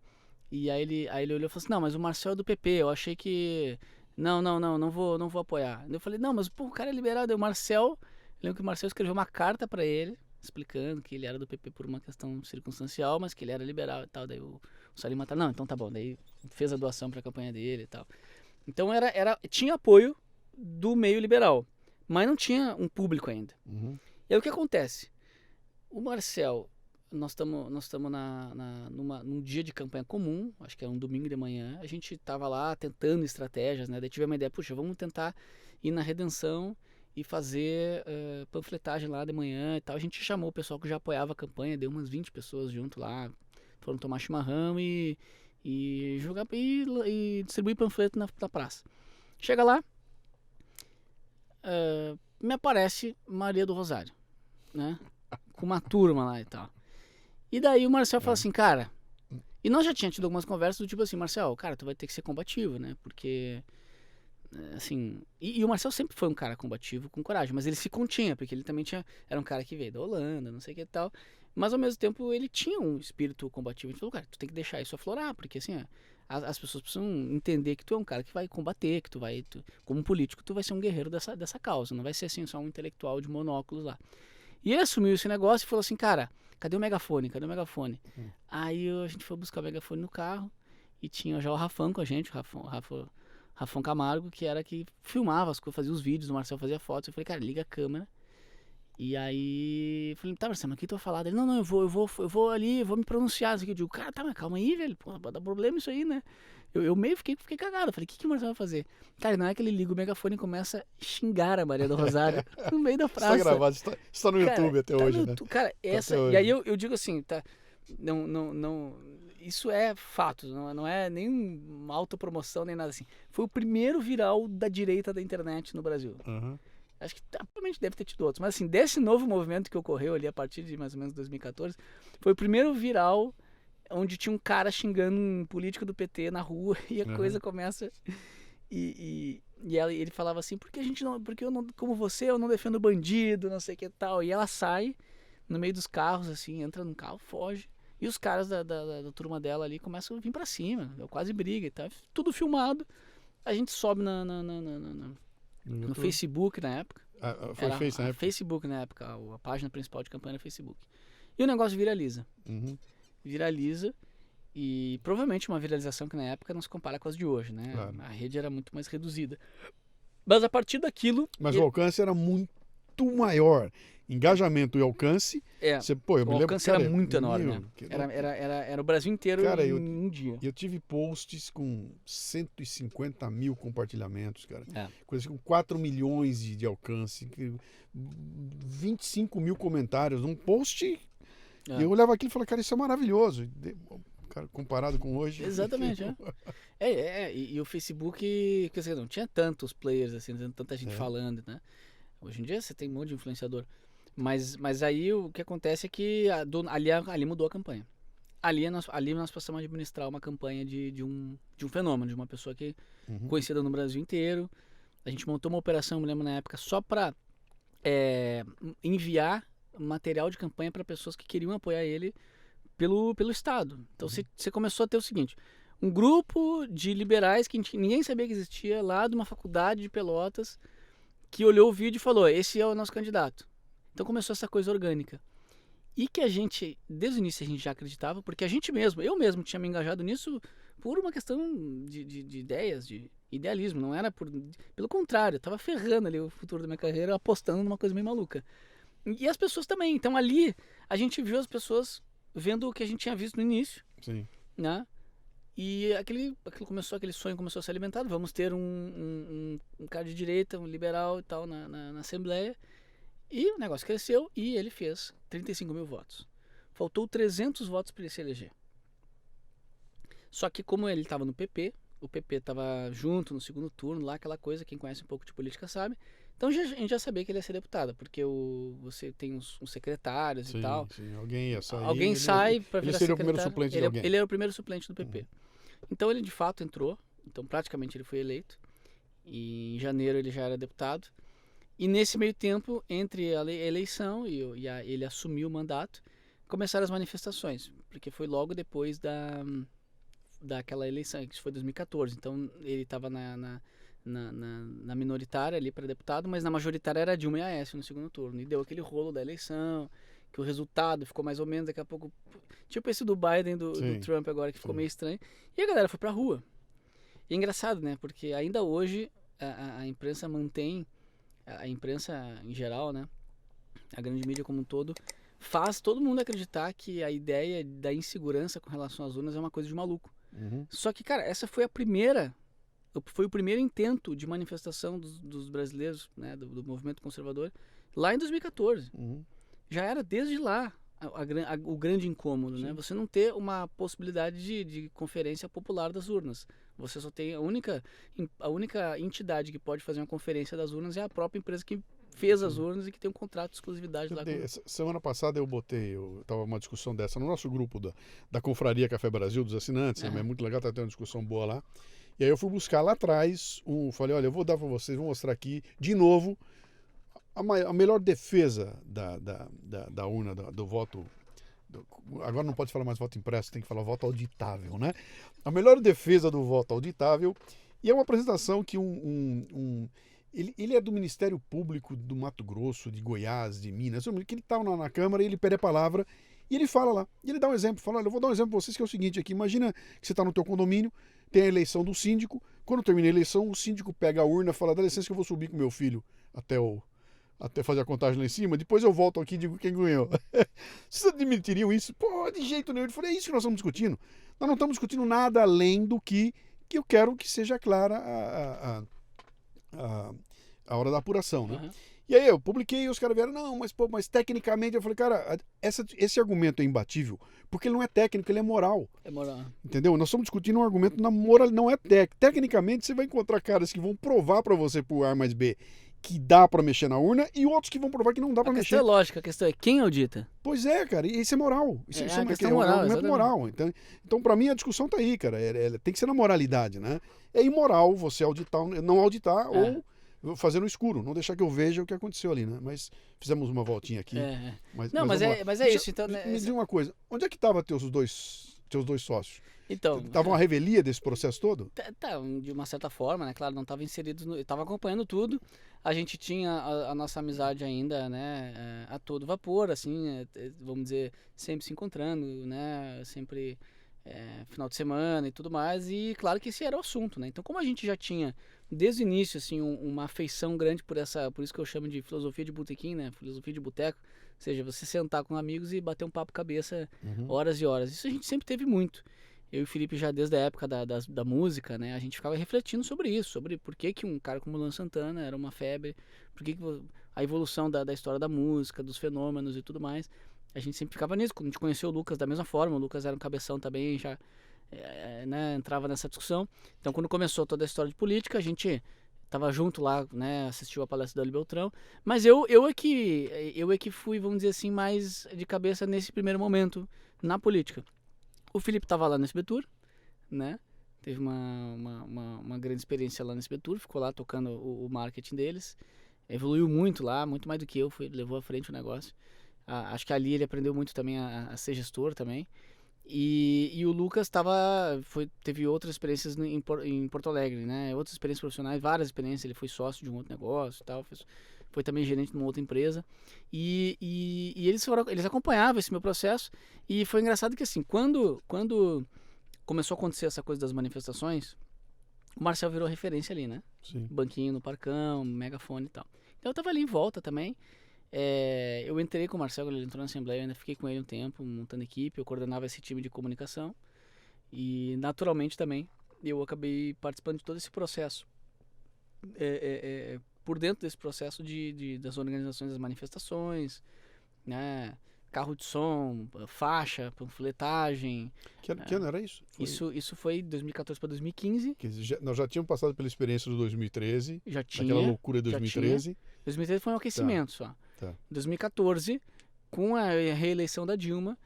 E aí ele olhou e falou assim, não, mas o Marcel é do PP, eu achei que... Não vou apoiar. Eu falei, não, mas pô, o cara é liberado, o Marcel lembro que o Marcel escreveu uma carta para ele, explicando que ele era do PP por uma questão circunstancial, mas que ele era liberal e tal. Daí o Salim Matar, não, então tá bom. Daí fez a doação para a campanha dele e tal. Então tinha apoio do meio liberal, mas não tinha um público ainda. Uhum. E aí o que acontece? O Marcel, nós estamos num dia de campanha comum, acho que era um domingo de manhã, a gente estava lá tentando estratégias, né? Daí tivemos uma ideia, puxa, vamos tentar ir na Redenção e fazer panfletagem lá de manhã e tal. A gente chamou o pessoal que já apoiava a campanha, deu umas 20 pessoas junto lá, foram tomar chimarrão e jogar e distribuir panfleto na praça. Chega lá, me aparece Maria do Rosário, né? Com uma turma lá e tal. E daí o Marcel fala assim, cara... E nós já tínhamos tido algumas conversas do tipo assim, Marcel, cara, tu vai ter que ser combativo, né? Porque... assim, e o Marcel sempre foi um cara combativo, com coragem, mas ele se continha, porque ele também era um cara que veio da Holanda, não sei o que e tal, mas ao mesmo tempo ele tinha um espírito combativo. A gente falou, cara, tu tem que deixar isso aflorar, porque assim, as pessoas precisam entender que tu é um cara que vai combater, que como político, tu vai ser um guerreiro dessa causa, não vai ser assim só um intelectual de monóculos lá. E ele assumiu esse negócio e falou assim, cara, cadê o megafone? Aí a gente foi buscar o megafone no carro e tinha já o Rafão com a gente, o Rafão Camargo, que era que filmava as coisas, fazia os vídeos, o Marcel fazia fotos. Eu falei, cara, liga a câmera. E aí, eu falei, tá, Marcelo, mas o que tu vai falar? Ele, não, eu vou ali, eu vou me pronunciar. Assim, eu digo, cara, tá, mas calma aí, velho, pô, vai dar problema isso aí, né? Eu meio fiquei cagado. Eu falei, o que o Marcelo vai fazer? Cara, não é que ele liga o megafone e começa a xingar a Maria do Rosário no meio da praça. Está gravado, está no YouTube até hoje, né? Cara, e aí eu digo assim, tá, não, isso é fato, não é nem uma autopromoção, nem nada assim. Foi o primeiro viral da direita da internet no Brasil. Uhum. Acho que provavelmente deve ter tido outros, mas assim, desse novo movimento que ocorreu ali a partir de mais ou menos 2014, foi o primeiro viral onde tinha um cara xingando um político do PT na rua e a coisa começa... E ele falava assim, porque eu não, como você, eu não defendo bandido, não sei o que tal. E ela sai no meio dos carros, assim, entra num carro, foge. E os caras da turma dela ali começam a vir pra cima, quase briga e tal. Tudo filmado. A gente sobe no Facebook na época. Foi Face na época? Facebook na época, a página principal de campanha era Facebook. E o negócio viraliza. Uhum. Viraliza. E provavelmente uma viralização que na época não se compara com as de hoje, né? Claro. A rede era muito mais reduzida. Mas a partir daquilo... Mas o alcance era muito maior. Engajamento e alcance... o alcance era muito enorme, né? Era o Brasil inteiro em um dia. Eu tive posts com 150 mil compartilhamentos, cara. Coisa com 4 milhões de alcance. 25 mil comentários. Um post... E eu olhava aquilo e falava, cara, isso é maravilhoso. Cara, comparado com hoje... Exatamente, e o Facebook, quer dizer, não tinha tantos players, assim, tanta gente falando, né? Hoje em dia você tem um monte de influenciador. Mas aí o que acontece é que ali mudou a campanha. Ali nós passamos a administrar uma campanha de um fenômeno, de uma pessoa que conhecida no Brasil inteiro. A gente montou uma operação, me lembro na época, só para enviar material de campanha para pessoas que queriam apoiar ele pelo Estado. Então você começou a ter o seguinte, um grupo de liberais que ninguém sabia que existia lá de uma faculdade de Pelotas que olhou o vídeo e falou, esse é o nosso candidato. Então começou essa coisa orgânica. E que a gente, desde o início a gente já acreditava, porque eu mesmo tinha me engajado nisso por uma questão de ideias, de idealismo, não era pelo contrário, eu estava ferrando ali o futuro da minha carreira, apostando numa coisa meio maluca. E as pessoas também. Então ali a gente viu as pessoas vendo o que a gente tinha visto no início. Sim. Né? E aquele sonho começou a ser alimentado. Vamos ter um cara de direita, um liberal e tal na Assembleia. E o negócio cresceu e ele fez 35 mil votos. Faltou 300 votos para ele se eleger. Só que como ele estava no PP, o PP estava junto no segundo turno, lá aquela coisa, quem conhece um pouco de política sabe. Então a gente já sabia que ele ia ser deputado, porque você tem uns secretários e tal. Sim, alguém ia sair. Alguém sai para virar secretário. Ele seria o primeiro suplente de alguém. Ele era o primeiro suplente do PP. Então ele de fato entrou, então praticamente ele foi eleito. E em janeiro ele já era deputado. E nesse meio tempo, entre a eleição e ele assumiu o mandato, começaram as manifestações, porque foi logo depois daquela eleição, que foi 2014. Então ele estava na minoritária ali para deputado, mas na majoritária era Dilma e Aécio no segundo turno. E deu aquele rolo da eleição, que o resultado ficou mais ou menos, daqui a pouco... Tipo esse do Biden, do Trump agora, que ficou meio estranho. E a galera foi pra rua. E é engraçado, né? Porque ainda hoje a imprensa mantém, a imprensa em geral, né? A grande mídia como um todo, faz todo mundo acreditar que a ideia da insegurança com relação às urnas é uma coisa de maluco. Só que, cara, essa foi foi o primeiro intento de manifestação dos brasileiros, né? Do movimento conservador, lá em 2014. Já era desde lá o grande incômodo, né? Você não ter uma possibilidade de conferência popular das urnas. Você só tem a única entidade que pode fazer uma conferência das urnas é a própria empresa que fez as urnas e que tem um contrato de exclusividade lá. Semana passada eu tava uma discussão dessa no nosso grupo da Confraria Café Brasil, dos assinantes, né? É muito legal, tá tendo uma discussão boa lá. E aí eu fui buscar lá atrás, falei, olha, eu vou dar para vocês, vou mostrar aqui de novo a melhor defesa da urna, do voto. Agora não pode falar mais voto impresso, tem que falar voto auditável, né? A melhor defesa do voto auditável. E é uma apresentação que ele é do Ministério Público do Mato Grosso, de Goiás, de Minas, que ele estava na Câmara e ele pede a palavra e ele fala lá. E ele dá um exemplo, fala, olha, eu vou dar um exemplo para vocês que é o seguinte aqui, imagina que você está no teu condomínio, tem a eleição do síndico, quando termina a eleição, o síndico pega a urna e fala, dá licença que eu vou subir com meu filho até fazer a contagem lá em cima, depois eu volto aqui e digo quem ganhou. Vocês admitiriam isso? Pô, de jeito nenhum. Ele falou, é isso que nós estamos discutindo. Nós não estamos discutindo nada além do que eu quero que seja clara a hora da apuração, né? E aí eu publiquei e os caras vieram, não, mas tecnicamente, eu falei, cara, esse argumento é imbatível, porque ele não é técnico, ele é moral. É moral. Entendeu? Nós estamos discutindo um argumento na moral, não é técnico. Tecnicamente, você vai encontrar caras que vão provar para você por A mais B que dá para mexer na urna e outros que vão provar que não dá para mexer. A questão é lógica, a questão é quem audita. Pois é, cara, e isso é moral. Isso é um argumento moral. Então para mim, a discussão tá aí, cara. Tem que ser na moralidade, né? É imoral você não auditar ou fazer no escuro, não deixar que eu veja o que aconteceu ali, né? Mas fizemos uma voltinha aqui. Mas é isso. Então, me diz uma coisa, onde é que estavam teus dois sócios? Então, tava uma revelia desse processo todo? Tá, de uma certa forma, né? Claro, não estava inserido, estava acompanhando tudo. A gente tinha a nossa amizade ainda, né? A todo vapor, assim, vamos dizer, sempre se encontrando, né? Sempre final de semana e tudo mais. E claro que esse era o assunto, né? Então, como a gente já tinha desde o início, assim, uma afeição grande por isso que eu chamo de filosofia de botequim, né? Filosofia de boteco. Ou seja, você sentar com amigos e bater um papo cabeça horas e horas. Isso a gente sempre teve muito. Eu e o Felipe, já desde a época da música, né, a gente ficava refletindo sobre isso, sobre por que um cara como Luan Santana era uma febre, por que a evolução da história da música, dos fenômenos e tudo mais. A gente sempre ficava nisso. Quando a gente conheceu o Lucas da mesma forma, o Lucas era um cabeção também, já né, entrava nessa discussão. Então, quando começou toda a história de política, a gente estava junto lá, né, assistiu a palestra do Ali Beltrão. Mas eu é que fui, vamos dizer assim, mais de cabeça nesse primeiro momento na política. O Felipe estava lá no SB Tour, né? Teve uma grande experiência lá no SB Tour, ficou lá tocando o marketing deles. Evoluiu muito lá, muito mais do que eu, levou à frente o negócio. Acho que ali ele aprendeu muito também a ser gestor também. E o Lucas teve outras experiências em Porto Alegre, né? Outras experiências profissionais, várias experiências. Ele foi sócio de um outro negócio e tal, foi também gerente de uma outra empresa. E eles acompanhavam esse meu processo. E foi engraçado que, assim, quando começou a acontecer essa coisa das manifestações, o Marcel virou referência ali, né? Sim. Banquinho no Parcão, megafone e tal. Então eu tava ali em volta também. Eu entrei com o Marcel, quando ele entrou na Assembleia, eu ainda fiquei com ele um tempo, montando equipe, eu coordenava esse time de comunicação. E, naturalmente, também, eu acabei participando de todo esse processo. Por dentro desse processo das organizações das manifestações, né? Carro de som, faixa, panfletagem. Que ano era isso? Isso foi de 2014 para 2015. Nós já tínhamos passado pela experiência do 2013. Já tinha. Aquela loucura de 2013. 2013 foi um aquecimento só. Tá. Em 2014, com a reeleição da Dilma,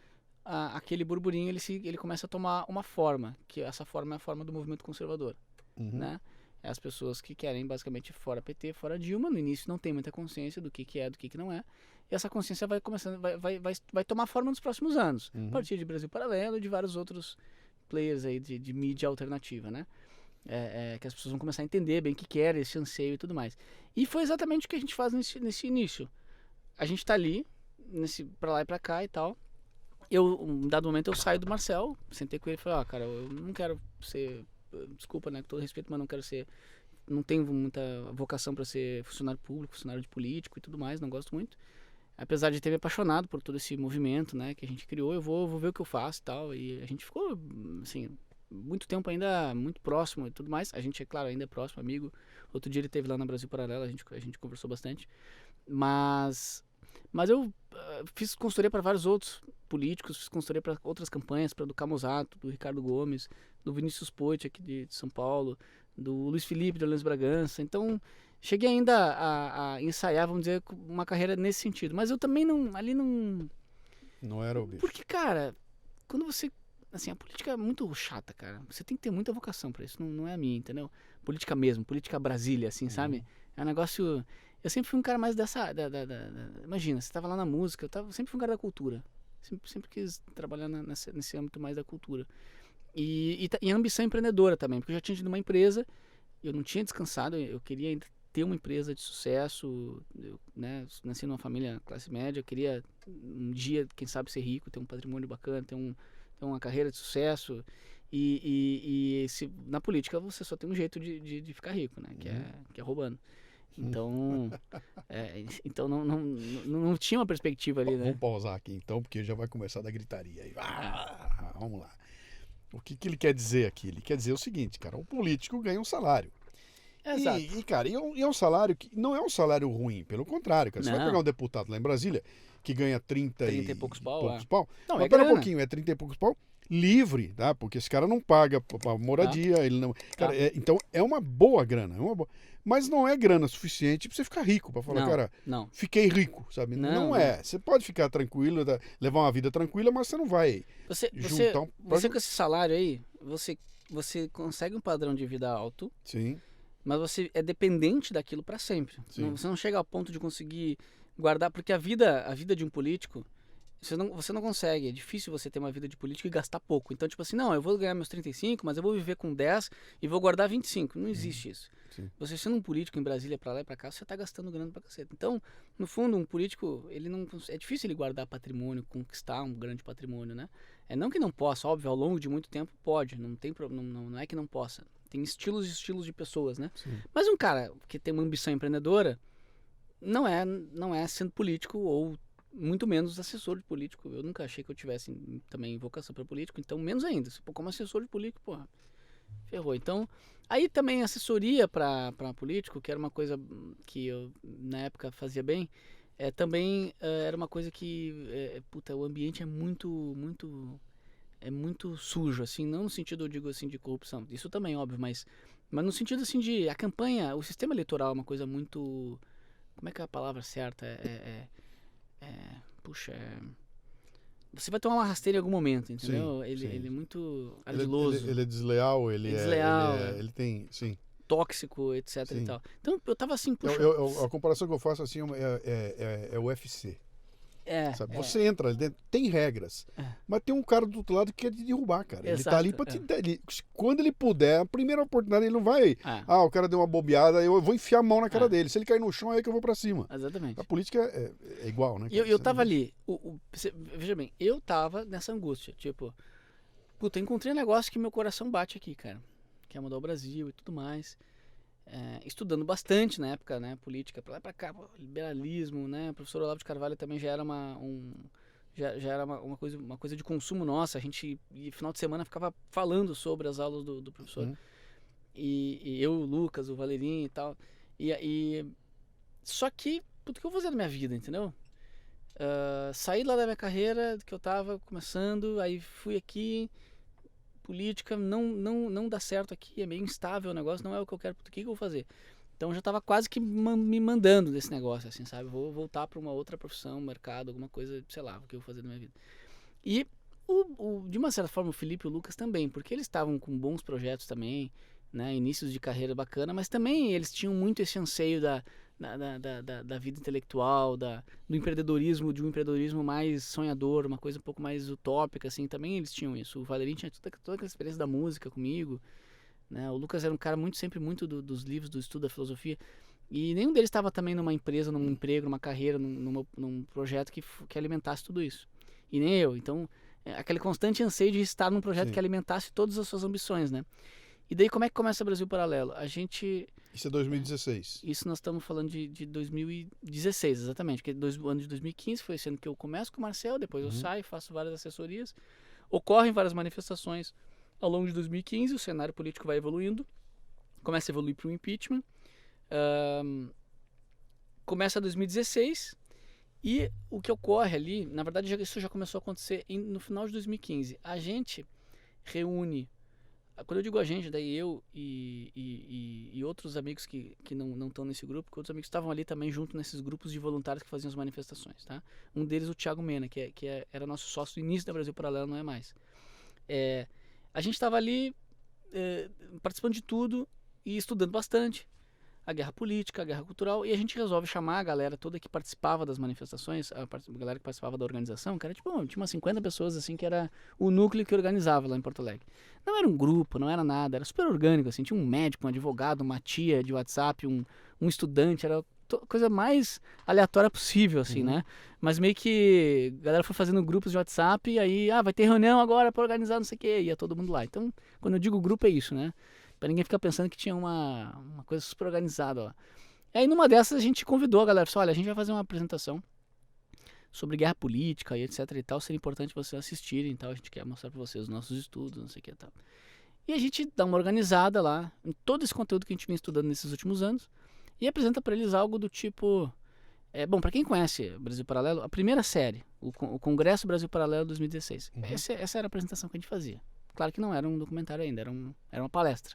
aquele burburinho ele começa a tomar uma forma, que essa forma é a forma do movimento conservador, né? É as pessoas que querem basicamente fora PT, fora Dilma. No início não tem muita consciência do que é, do que não é. E essa consciência vai começando, vai tomar forma nos próximos anos. A partir de Brasil Paralelo e de vários outros players aí de mídia alternativa, né? que as pessoas vão começar a entender bem o que era esse anseio e tudo mais. E foi exatamente o que a gente faz nesse início. A gente tá ali, pra lá e pra cá e tal. Um dado momento eu saio do Marcel, sentei com ele e falei, cara, eu não quero ser, desculpa, né, com todo respeito, mas não quero ser, não tenho muita vocação para ser funcionário público, funcionário de político e tudo mais, não gosto muito. Apesar de ter me apaixonado por todo esse movimento, né, que a gente criou, eu vou ver o que eu faço e tal. E a gente ficou, assim, muito tempo ainda muito próximo e tudo mais. A gente, é claro, ainda é próximo, amigo. Outro dia ele esteve lá na Brasil Paralelo, a gente conversou bastante. Mas eu fiz consultoria para vários outros políticos, fiz consultoria para outras campanhas, para do Camusato, do Ricardo Gomes, do Vinícius Poit aqui de São Paulo, do Luiz Felipe de Orleans Bragança. Então, cheguei ainda a ensaiar, vamos dizer, uma carreira nesse sentido. Mas eu também não... Não era o bicho. Porque, cara, quando você... Assim, a política é muito chata, cara. Você tem que ter muita vocação pra isso, não é a minha, entendeu? Política mesmo, política Brasília, assim, sabe? É um negócio... Eu sempre fui um cara mais dessa... Imagina, você tava lá na música, sempre fui um cara da cultura. Sempre quis trabalhar nesse âmbito mais da cultura. E a ambição empreendedora também, porque eu já tinha tido uma empresa, eu não tinha descansado, eu queria ainda ter uma empresa de sucesso, eu, né, nasci numa família classe média, eu queria um dia, quem sabe, ser rico, ter um patrimônio bacana, ter uma carreira de sucesso. Na política você só tem um jeito de ficar rico, né? Que é roubando. Então, então não tinha uma perspectiva ali, né? Vamos pausar aqui então, porque já vai começar da gritaria aí. Vamos lá. O que ele quer dizer aqui? Ele quer dizer o seguinte, cara, o político ganha um salário. Exato. Cara, é um salário que não é um salário ruim, pelo contrário, cara. Você vai pegar um deputado lá em Brasília que ganha 30 e poucos pau. Não, mas pera um pouquinho, é 30 e poucos pau livre, tá? Porque esse cara não paga pra moradia, ele não... Cara, então é uma boa grana, mas não é grana suficiente pra você ficar rico, pra falar, cara, fiquei rico, sabe? Não é. Você pode ficar tranquilo, levar uma vida tranquila, mas você não vai juntar Você com esse salário aí, você consegue um padrão de vida alto. Sim. Mas você é dependente daquilo para sempre. Você não chega ao ponto de conseguir guardar, porque a vida de um político, você não consegue. É difícil você ter uma vida de político e gastar pouco. Então, tipo assim, não, eu vou ganhar meus 35, mas eu vou viver com 10 e vou guardar 25. Não existe isso. Sim. Você sendo um político em Brasília, para lá e para cá, você tá gastando grana pra caceta. Então, no fundo, um político, é difícil ele guardar patrimônio, conquistar um grande patrimônio, né? Não que não possa, óbvio, ao longo de muito tempo pode, não é que não possa. Tem estilos e estilos de pessoas, né? Sim. Mas um cara que tem uma ambição empreendedora não é sendo político ou muito menos assessor de político. Eu nunca achei que eu tivesse também vocação para político, então menos ainda. Como assessor de político, porra, ferrou. Então, aí também assessoria para político, que era uma coisa que eu na época fazia bem, também era uma coisa que, o ambiente é muito sujo, assim, não no sentido, eu digo assim, de corrupção, isso também, óbvio, mas no sentido, assim, de a campanha, o sistema eleitoral é uma coisa muito, como é que é a palavra certa? Você vai tomar uma rasteira em algum momento, entendeu? Sim, ele é muito ardiloso. Ele é desleal, ele tem, sim. Tóxico, etc e tal. Então, eu tava assim, puxa... A comparação que eu faço, assim, é o UFC. Sabe? Você entra ali dentro, tem regras, mas tem um cara do outro lado que quer te derrubar, cara. Exato, ele tá ali pra te dar. Quando ele puder, a primeira oportunidade, ele não vai. O cara deu uma bobeada, eu vou enfiar a mão na cara dele. Se ele cair no chão, é aí que eu vou pra cima. Exatamente. A política é igual, né? Eu tava ali, veja bem, eu tava nessa angústia, tipo, puta, encontrei um negócio que meu coração bate aqui, cara, que é mudar o Brasil e tudo mais. Estudando bastante na época, né, política, pra lá e pra cá, liberalismo, né, o professor Olavo de Carvalho também já era uma coisa de consumo nossa, a gente, final de semana, ficava falando sobre as aulas do professor, e eu, o Lucas, o Valerinho e tal, só que, tudo que eu vou fazer na minha vida, entendeu? Saí lá da minha carreira, que eu tava começando, aí fui aqui, política não dá certo aqui, é meio instável o negócio, não é o que eu quero, o que eu vou fazer? Então eu já estava quase que me mandando desse negócio, assim, sabe? Vou voltar para uma outra profissão, mercado, alguma coisa, sei lá, o que eu vou fazer na minha vida. E de uma certa forma o Felipe e o Lucas também, porque eles estavam com bons projetos também, né? Inícios de carreira bacana, mas também eles tinham muito esse anseio da vida intelectual, do empreendedorismo, de um empreendedorismo mais sonhador, uma coisa um pouco mais utópica, assim, também eles tinham isso. O Valerinho tinha toda aquela experiência da música comigo, né? O Lucas era um cara sempre muito dos livros, do estudo da filosofia. E nenhum deles estava também numa empresa, num emprego, numa carreira, num projeto que alimentasse tudo isso. E nem eu. Então, aquele constante anseio de estar num projeto que alimentasse todas as suas ambições, né? E daí, como é que começa o Brasil Paralelo? Isso é 2016. Isso nós estamos falando de 2016, exatamente. Porque o ano de 2015 foi esse ano que eu começo com o Marcel, depois eu saio, faço várias assessorias. Ocorrem várias manifestações ao longo de 2015, o cenário político vai evoluindo, começa a evoluir para o impeachment. Começa 2016 e o que ocorre ali, na verdade isso já começou a acontecer no final de 2015. A gente reúne, quando eu digo a gente, daí eu e outros amigos que não estão nesse grupo, que outros amigos estavam ali também junto nesses grupos de voluntários que faziam as manifestações, tá? Um deles o Thiago Mena, era nosso sócio no início da Brasil Paralelo, não é mais. A gente estava ali participando de tudo e estudando bastante a guerra política, a guerra cultural, e a gente resolve chamar a galera toda que participava das manifestações, a galera que participava da organização, que era tipo, tinha umas 50 pessoas, assim, que era o núcleo que organizava lá em Porto Alegre. Não era um grupo, não era nada, era super orgânico, assim, tinha um médico, um advogado, uma tia de WhatsApp, um estudante, era a coisa mais aleatória possível, assim, né? Mas meio que a galera foi fazendo grupos de WhatsApp, e aí, vai ter reunião agora pra organizar não sei o quê, ia todo mundo lá. Então, quando eu digo grupo é isso, né? Pra ninguém ficar pensando que tinha uma coisa super organizada, ó. E aí numa dessas a gente convidou a galera, olha, a gente vai fazer uma apresentação sobre guerra política e etc e tal, seria importante vocês assistirem e tal, a gente quer mostrar pra vocês os nossos estudos, não sei o que e tal. E a gente dá uma organizada lá, em todo esse conteúdo que a gente vinha estudando nesses últimos anos, e apresenta pra eles algo do tipo, bom, pra quem conhece Brasil Paralelo, a primeira série, o Congresso Brasil Paralelo 2016, essa era a apresentação que a gente fazia. Claro que não era um documentário ainda, era uma palestra.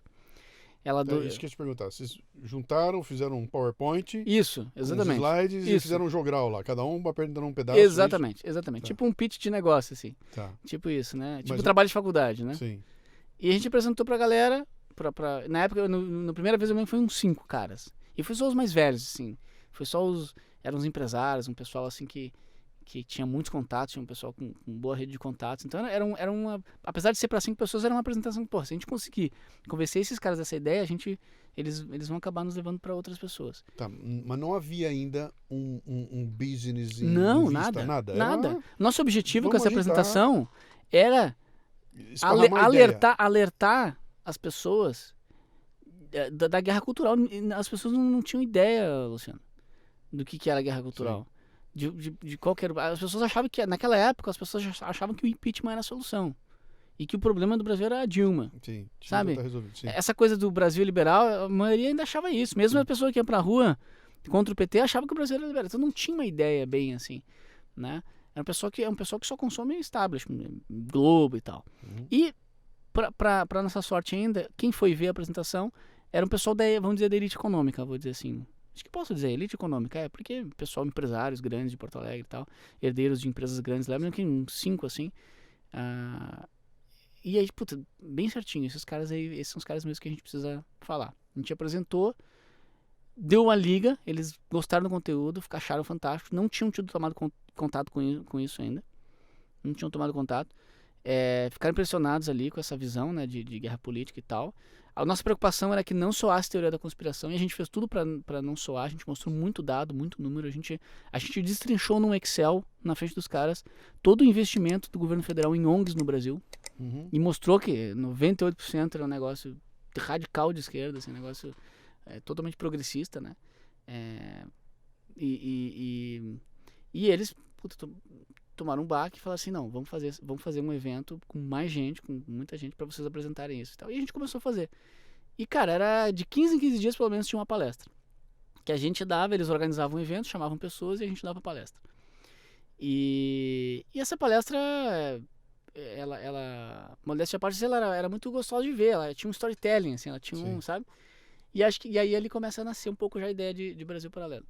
Isso que eu ia te perguntar. Vocês juntaram, fizeram um PowerPoint. Isso, exatamente. Com os slides e fizeram um jogral lá. Cada um apresentando um pedaço. Exatamente. Tá. Tipo um pitch de negócio, assim. Tá. Tipo isso, né? Tipo trabalho de faculdade, né? Sim. E a gente apresentou pra galera. Na época, na primeira vez, eu foi uns 5 caras. E foi só os mais velhos, assim. Foi só eram os empresários, um pessoal, assim, que tinha muitos contatos, tinha um pessoal com boa rede de contatos. Então era uma... Apesar de ser para 5 pessoas, era uma apresentação que, se a gente conseguir convencer esses caras dessa ideia, eles vão acabar nos levando para outras pessoas. Tá, mas não havia ainda um business não, em vista, nada. Era... Nosso objetivo com essa apresentação era alertar as pessoas da guerra cultural. As pessoas não tinham ideia, Luciano, do que era a guerra cultural. Sim. De qualquer... As pessoas achavam que, naquela época, achavam que o impeachment era a solução. E que o problema do Brasil era a Dilma. Sim, sabe? Tá resolvido, sim. Essa coisa do Brasil liberal, a maioria ainda achava isso. Mesmo a pessoa que ia pra rua contra o PT achava que o Brasil era liberal. Então não tinha uma ideia bem assim, né? É um pessoal que só consome establishment, Globo e tal. E, pra nossa sorte ainda, quem foi ver a apresentação era um pessoal vamos dizer, da elite econômica, vou dizer assim. Acho que posso dizer, elite econômica, porque pessoal, empresários grandes de Porto Alegre e tal, herdeiros de empresas grandes, lembram que uns 5 assim. E aí, puta, bem certinho, esses caras aí, esses são os caras mesmo que a gente precisa falar. A gente apresentou, deu uma liga, eles gostaram do conteúdo, acharam fantástico, não tinham tomado contato com isso ainda, não tinham tomado contato, ficaram impressionados ali com essa visão, né, de guerra política e tal. A nossa preocupação era que não soasse teoria da conspiração, e a gente fez tudo para não soar. A gente mostrou muito dado, muito número. A gente destrinchou num Excel, na frente dos caras, todo o investimento do governo federal em ONGs no Brasil. E mostrou que 98% era um negócio radical de esquerda, assim, um negócio totalmente progressista, né? E eles tomaram um baque e falaram assim, não, vamos fazer um evento com mais gente, com muita gente, para vocês apresentarem isso e tal. E a gente começou a fazer. E, cara, era de 15 em 15 dias, pelo menos, tinha uma palestra. Que a gente dava, eles organizavam um evento, chamavam pessoas e a gente dava palestra. E essa palestra, modéstia à parte, ela era muito gostosa de ver, ela tinha um storytelling, assim, ela tinha sabe? E aí ele começa a nascer um pouco já a ideia de Brasil Paralelo.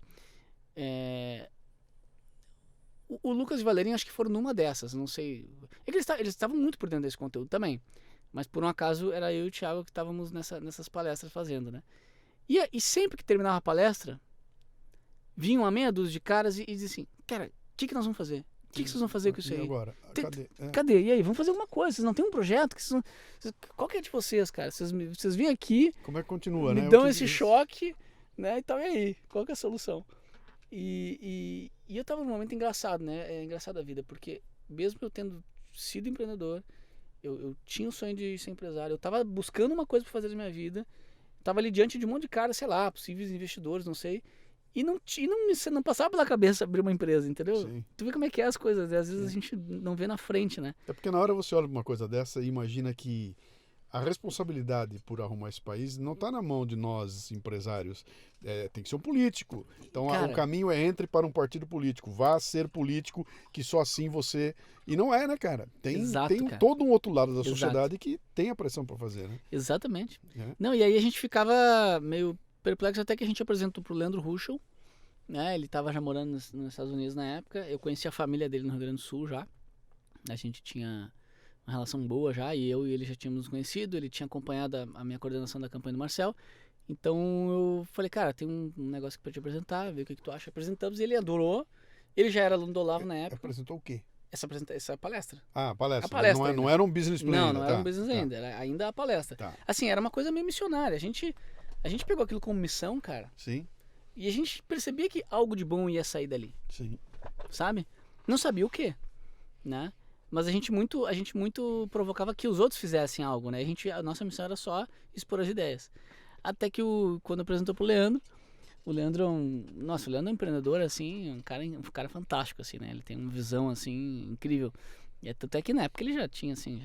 O Lucas e o Valerinho acho que foram numa dessas, não sei. Eles estavam muito por dentro desse conteúdo também. Mas por um acaso era eu e o Thiago que estávamos nessas palestras fazendo, né? E sempre que terminava a palestra, vinha uma meia dúzia de caras e diziam assim, cara, o que nós vamos fazer? O que vocês vão fazer com isso aí? E agora? Cadê? Cadê? E aí, vamos fazer alguma coisa. Vocês não têm um projeto? Qual que é de vocês, cara? Vocês vêm aqui... Como é que continua, me né? dão esse choque, né? Então, e aí? Qual que é a solução? E eu tava num momento engraçado, né? É engraçado a vida, porque mesmo eu tendo sido empreendedor, eu tinha o sonho de ser empresário, eu tava buscando uma coisa pra fazer na minha vida, tava ali diante de um monte de cara, sei lá, possíveis investidores, não sei, e não passava pela cabeça abrir uma empresa, entendeu? Sim. Tu vê como é que é as coisas, às vezes a gente não vê na frente, né? É porque na hora você olha pra uma coisa dessa e imagina que a responsabilidade por arrumar esse país não está na mão de nós, empresários. Tem que ser um político. Então, cara, o caminho é entre para um partido político. Vá ser político, que só assim você... E não é, né, cara? Tem cara. todo um outro lado da sociedade que tem a pressão para fazer, né? Exatamente. Não, e aí a gente ficava meio perplexo até que a gente apresentou pro Leandro Ruschel, né? Ele estava já morando nos Estados Unidos na época. Eu conheci a família dele no Rio Grande do Sul já. A gente tinha uma relação boa já, e eu e ele já tínhamos nos conhecido, ele tinha acompanhado a minha coordenação da campanha do Marcel, então eu falei, cara, tem um negócio aqui pra te apresentar, vê o que tu acha. Apresentamos e ele adorou, ele já era aluno do Olavo na época. Apresentou o quê? Essa palestra. Ah, palestra. A palestra não era um business plan. Não era um business ainda, era ainda a palestra. Tá. Assim, era uma coisa meio missionária, a gente pegou aquilo como missão, cara. Sim. E a gente percebia que algo de bom ia sair dali. Sim. Sabe? Não sabia o quê, né? Mas a gente muito provocava que os outros fizessem algo, né? A nossa missão era só expor as ideias. Até que quando apresentou pro Leandro, o Leandro é um empreendedor, assim, um cara fantástico, assim, né? Ele tem uma visão, assim, incrível. E até que na época ele já tinha, assim,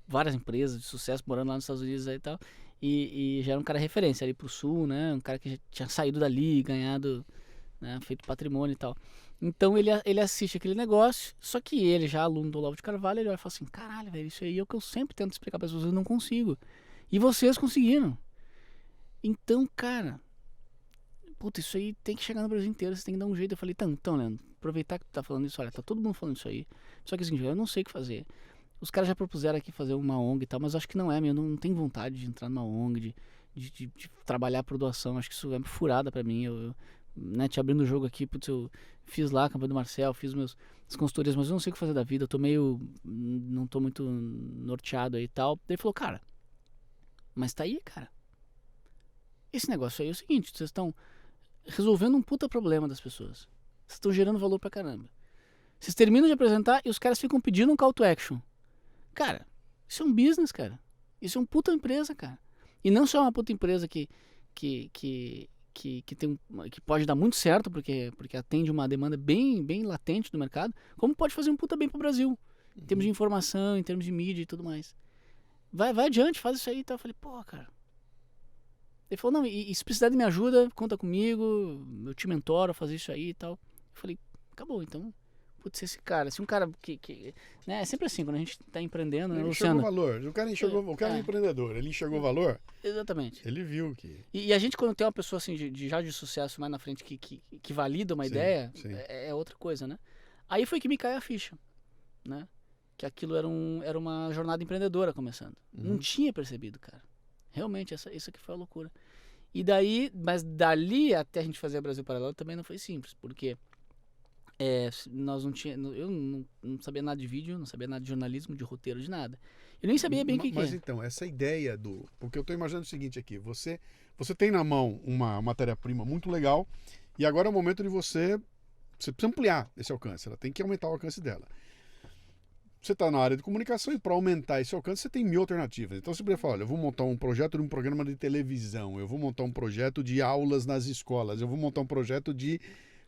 várias empresas de sucesso morando lá nos Estados Unidos e tal. E já era um cara referência ali pro Sul, né? Um cara que já tinha saído dali, ganhado, né? Feito patrimônio e tal. Então ele assiste aquele negócio, só que ele, já aluno do Olavo de Carvalho, ele olha e fala assim, caralho, velho, isso aí é o que eu sempre tento explicar para as pessoas, eu não consigo. E vocês conseguiram. Então, cara, puta, isso aí tem que chegar no Brasil inteiro, você tem que dar um jeito. Eu falei, então, Leandro, aproveitar que tu tá falando isso, olha, tá todo mundo falando isso aí, só que é o seguinte, eu não sei o que fazer. Os caras já propuseram aqui fazer uma ONG e tal, mas eu acho que não é, eu não tenho vontade de entrar numa ONG, de trabalhar por doação, acho que isso é furada pra mim, né, te abrindo o jogo aqui, putz, eu fiz lá a campanha do Marcel, fiz as consultorias, mas eu não sei o que fazer da vida, não tô muito norteado aí e tal. Daí ele falou, cara, mas tá aí, cara, esse negócio aí é o seguinte, vocês estão resolvendo um puta problema das pessoas, vocês estão gerando valor pra caramba, vocês terminam de apresentar e os caras ficam pedindo um call to action. Cara, isso é um business, cara, isso é uma puta empresa, cara, e não só uma puta empresa que pode dar muito certo, porque atende uma demanda bem latente do mercado, como pode fazer um puta bem pro Brasil, em termos de informação, em termos de mídia e tudo mais. Vai adiante, faz isso aí e tal. Eu falei, pô, cara. Ele falou, não, e se precisar de minha ajuda, conta comigo, eu te mentoro a fazer isso aí e tal. Eu falei, acabou, então, putz, esse cara, um cara que né, é sempre assim, quando a gente tá empreendendo, né, Luciano? Enxergou valor, o cara é empreendedor, ele enxergou valor. Exatamente. Ele viu que... E a gente, quando tem uma pessoa assim, já de sucesso mais na frente, que valida uma ideia, é outra coisa, né? Aí foi que me caiu a ficha, né? Que aquilo era uma jornada empreendedora começando. Não tinha percebido, cara. Realmente, isso aqui foi a loucura. E daí, mas dali até a gente fazer a Brasil Paralelo também não foi simples, porque nós eu não sabia nada de vídeo, não sabia nada de jornalismo, de roteiro, de nada. Eu nem sabia bem o que Mas é. então, essa ideia porque eu estou imaginando o seguinte aqui, você tem na mão uma matéria-prima muito legal, e agora é o momento de você precisa ampliar esse alcance, ela tem que aumentar o alcance dela. Você está na área de comunicação e para aumentar esse alcance você tem 1000 alternativas. Então você poderia falar, olha, eu vou montar um projeto de um programa de televisão, eu vou montar um projeto de aulas nas escolas, eu vou montar um projeto de...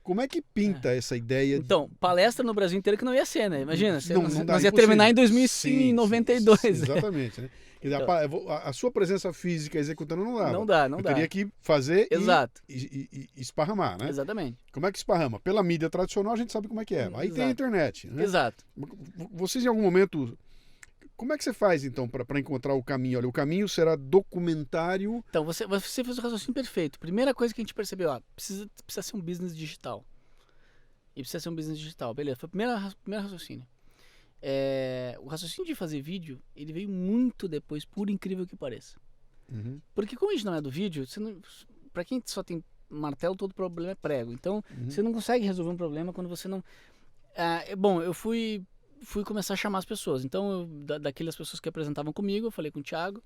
Como é que pinta essa ideia? Então, palestra no Brasil inteiro que não ia ser, né? Imagina, nós ia impossível. terminar em 2092. Sim, exatamente, né? Quer dizer, a sua presença física executando não dava. Não eu dá. teria que fazer Exato. e esparramar, né? Exatamente. Como é que esparrama? Pela mídia tradicional a gente sabe como é que é. Aí tem a internet, né? Exato. Vocês em algum momento... Como é que você faz, então, para encontrar o caminho? Olha, o caminho será documentário... Então, você fez o raciocínio perfeito. Primeira coisa que a gente percebeu, precisa ser um business digital. E precisa ser um business digital. Beleza, foi o primeiro raciocínio. O raciocínio de fazer vídeo, ele veio muito depois, por incrível que pareça. Porque como a gente não é do vídeo, para quem só tem martelo, todo problema é prego. Então, você não consegue resolver um problema quando você não... Bom, eu fui começar a chamar as pessoas. Então, daquelas pessoas que apresentavam comigo, eu falei com o Thiago,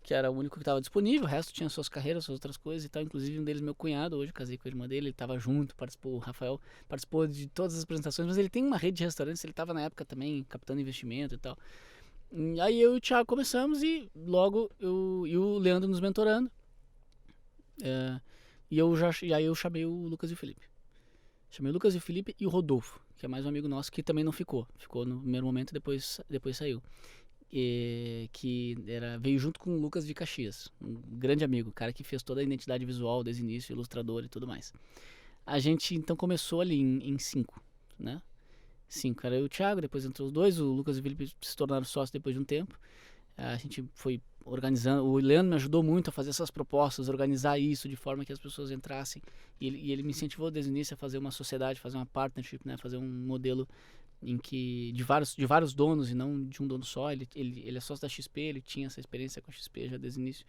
que era o único que estava disponível, o resto tinha suas carreiras, suas outras coisas e tal. Inclusive, um deles, meu cunhado, hoje eu casei com a irmã dele, ele estava junto, participou, o Rafael participou de todas as apresentações, mas ele tem uma rede de restaurantes, ele estava na época também captando investimento e tal. Aí eu e o Thiago começamos e logo e o Leandro nos mentorando. E aí eu chamei o Lucas e o Felipe. Chamei o Lucas e o Felipe e o Rodolfo, que é mais um amigo nosso que também não ficou. Ficou no primeiro momento e depois saiu. Veio junto com o Lucas de Caxias, um grande amigo, cara que fez toda a identidade visual desde o início, ilustrador e tudo mais. A gente então começou ali em 5, né? 5, era eu e o Thiago, depois entrou os dois, o Lucas e o Felipe se tornaram sócios depois de um tempo. A gente foi organizando, o Leandro me ajudou muito a fazer essas propostas, organizar isso de forma que as pessoas entrassem, e ele me incentivou desde o início a fazer uma sociedade, fazer uma partnership, né? Fazer um modelo em que de vários donos e não de um dono só. Ele é sócio da XP, ele tinha essa experiência com a XP já desde o início.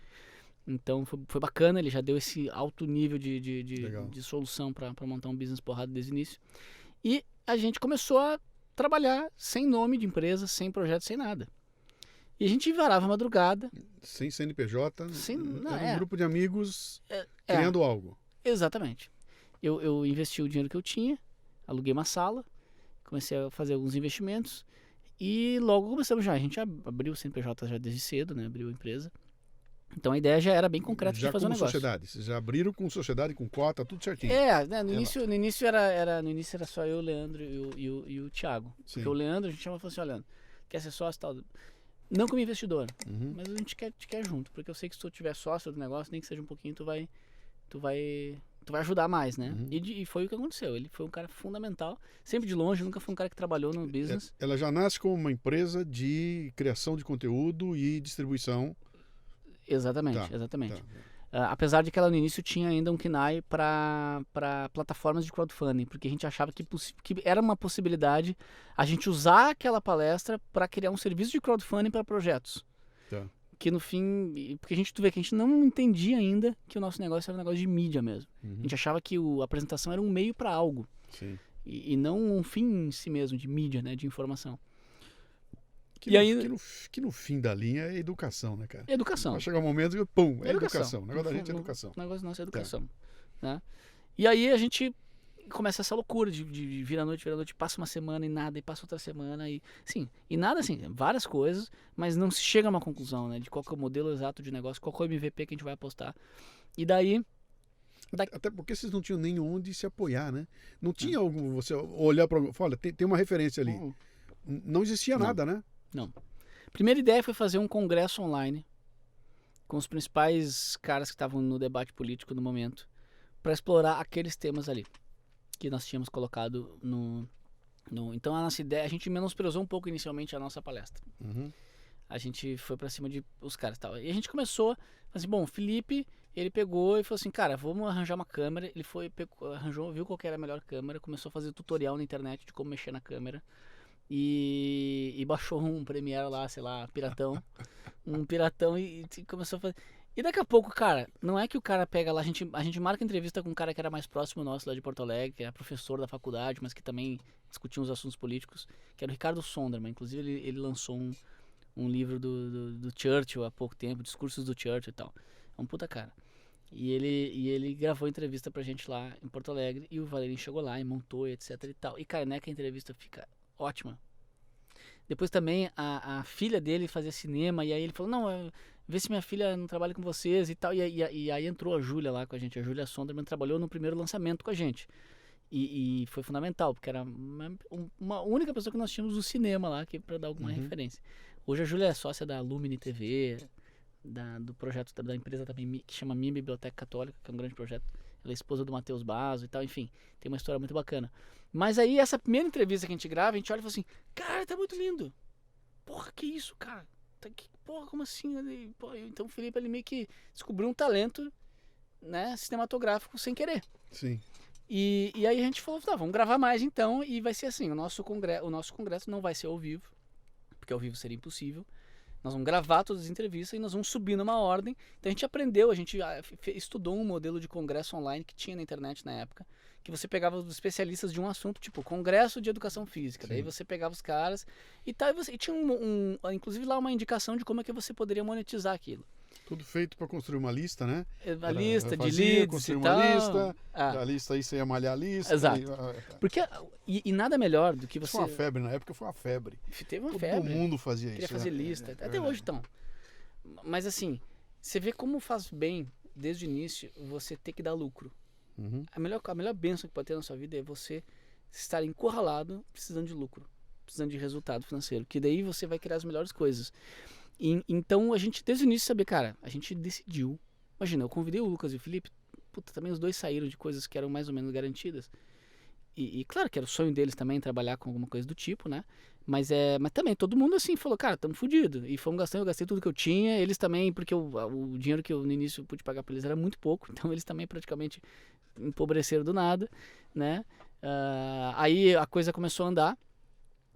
Então foi bacana, ele já deu esse alto nível de solução para montar um business porrada desde o início. E a gente começou a trabalhar sem nome de empresa, sem projeto, sem nada. E a gente varava a madrugada. Sem CNPJ, era um grupo de amigos criando algo. Exatamente. Eu investi o dinheiro que eu tinha, aluguei uma sala, comecei a fazer alguns investimentos e logo começamos já. A gente abriu o CNPJ já desde cedo, né? Abriu a empresa. Então a ideia já era bem concreta de fazer um negócio. Sociedade. Vocês já abriram com sociedade, com cota, tudo certinho. Né, no início era só eu, o Leandro e o Thiago. Sim. Porque o Leandro, a gente chamava e falou assim, olha, quer ser sócio e tal? Não como investidor, mas a gente te quer junto, porque eu sei que se tu tiver sócio do negócio, nem que seja um pouquinho, tu vai ajudar mais, né? E foi o que aconteceu. Ele foi um cara fundamental, sempre de longe, nunca foi um cara que trabalhou no business. Ela já nasce como uma empresa de criação de conteúdo e distribuição. Exatamente. Apesar de que ela no início tinha ainda um KNAI para plataformas de crowdfunding, porque a gente achava que era uma possibilidade a gente usar aquela palestra para criar um serviço de crowdfunding para projetos. Tá. Que no fim, porque tu vê que a gente não entendia ainda que o nosso negócio era um negócio de mídia mesmo. A gente achava que a apresentação era um meio para algo. Sim. E não um fim em si mesmo, de mídia, né, de informação. Que no fim da linha é educação, né, cara? Educação. Vai chegar um momento que, pum, é educação. O negócio da gente é educação. O negócio nosso é educação. Né? E aí a gente começa essa loucura de vira noite, passa uma semana e nada, e passa outra semana, e nada assim, várias coisas, mas não se chega a uma conclusão, né, de qual que é o modelo exato de negócio, qual que é o MVP que a gente vai apostar. E daí... Até porque vocês não tinham nem onde se apoiar, né? Não tinha algum, você olhar para... Olha, tem uma referência ali. Não existia nada, né? Não. A primeira ideia foi fazer um congresso online com os principais caras que estavam no debate político no momento para explorar aqueles temas ali que nós tínhamos colocado no... Então a nossa ideia, a gente menosprezou um pouco inicialmente a nossa palestra. A gente foi para cima de os caras e tal. E a gente começou, assim, bom, o Felipe, ele pegou e falou assim, cara, vamos arranjar uma câmera. Ele arranjou, viu qual que era a melhor câmera, começou a fazer tutorial na internet de como mexer na câmera. E baixou um Premiere lá, sei lá, piratão. Um piratão e começou a fazer. E daqui a pouco, cara, não é que o cara pega lá, a gente marca entrevista com um cara que era mais próximo nosso lá de Porto Alegre, que era professor da faculdade, mas que também discutia uns assuntos políticos, que era o Ricardo Sonderman. Inclusive ele lançou um livro do Churchill há pouco tempo, Discursos do Churchill e tal. É um puta cara. E ele gravou entrevista pra gente lá em Porto Alegre, e o Valerinho chegou lá e montou, etc e tal. E, cara, né, que a entrevista fica ótima. Depois também a filha dele fazia cinema, e aí ele falou, não, vê se minha filha não trabalha com vocês e tal. E aí entrou a Júlia lá com a gente. A Júlia Sonderman trabalhou no primeiro lançamento com a gente. E foi fundamental, porque era uma única pessoa que nós tínhamos do cinema lá, para dar alguma referência. Hoje a Júlia é sócia da Lumine TV, do projeto da empresa também, que chama Minha Biblioteca Católica, que é um grande projeto. Ela é esposa do Matheus Basso e tal, enfim, tem uma história muito bacana. Mas aí, essa primeira entrevista que a gente grava, a gente olha e fala assim, cara, tá muito lindo. Porra, que isso, cara? Porra, como assim? Então o Felipe, ele meio que descobriu um talento, né, cinematográfico sem querer. Sim. E aí a gente falou, tá, vamos gravar mais então, e vai ser assim, o nosso congresso não vai ser ao vivo, porque ao vivo seria impossível. Nós vamos gravar todas as entrevistas e nós vamos subir numa ordem. Então a gente aprendeu, a gente estudou um modelo de congresso online que tinha na internet na época, que você pegava os especialistas de um assunto, tipo congresso de educação física. Sim. Daí você pegava os caras e tal, e tinha inclusive lá uma indicação de como é que você poderia monetizar aquilo. Tudo feito para construir uma lista, né? Uma lista de leads construir e uma tal. lista, a lista aí você ia malhar a lista. Exato. Porque, e nada melhor do que você... Foi uma febre, na época foi uma febre. Teve uma febre. Todo mundo fazia isso. Queria fazer lista. Até hoje, então. Mas assim, você vê como faz bem, desde o início, você ter que dar lucro. Uhum. A melhor bênção que pode ter na sua vida é você estar encurralado, precisando de lucro, precisando de resultado financeiro, que daí você vai criar as melhores coisas. Então a gente desde o início sabia, cara, a gente decidiu. Imagina, eu convidei o Lucas e o Felipe, puta, também os dois saíram de coisas que eram mais ou menos garantidas. E claro que era o sonho deles também trabalhar com alguma coisa do tipo, né? Mas também todo mundo assim falou, cara, estamos fodidos. E fomos gastando, eu gastei tudo que eu tinha. Eles também, porque o dinheiro que eu no início pude pagar para eles era muito pouco. Então eles também praticamente empobreceram do nada, né? Aí a coisa começou a andar.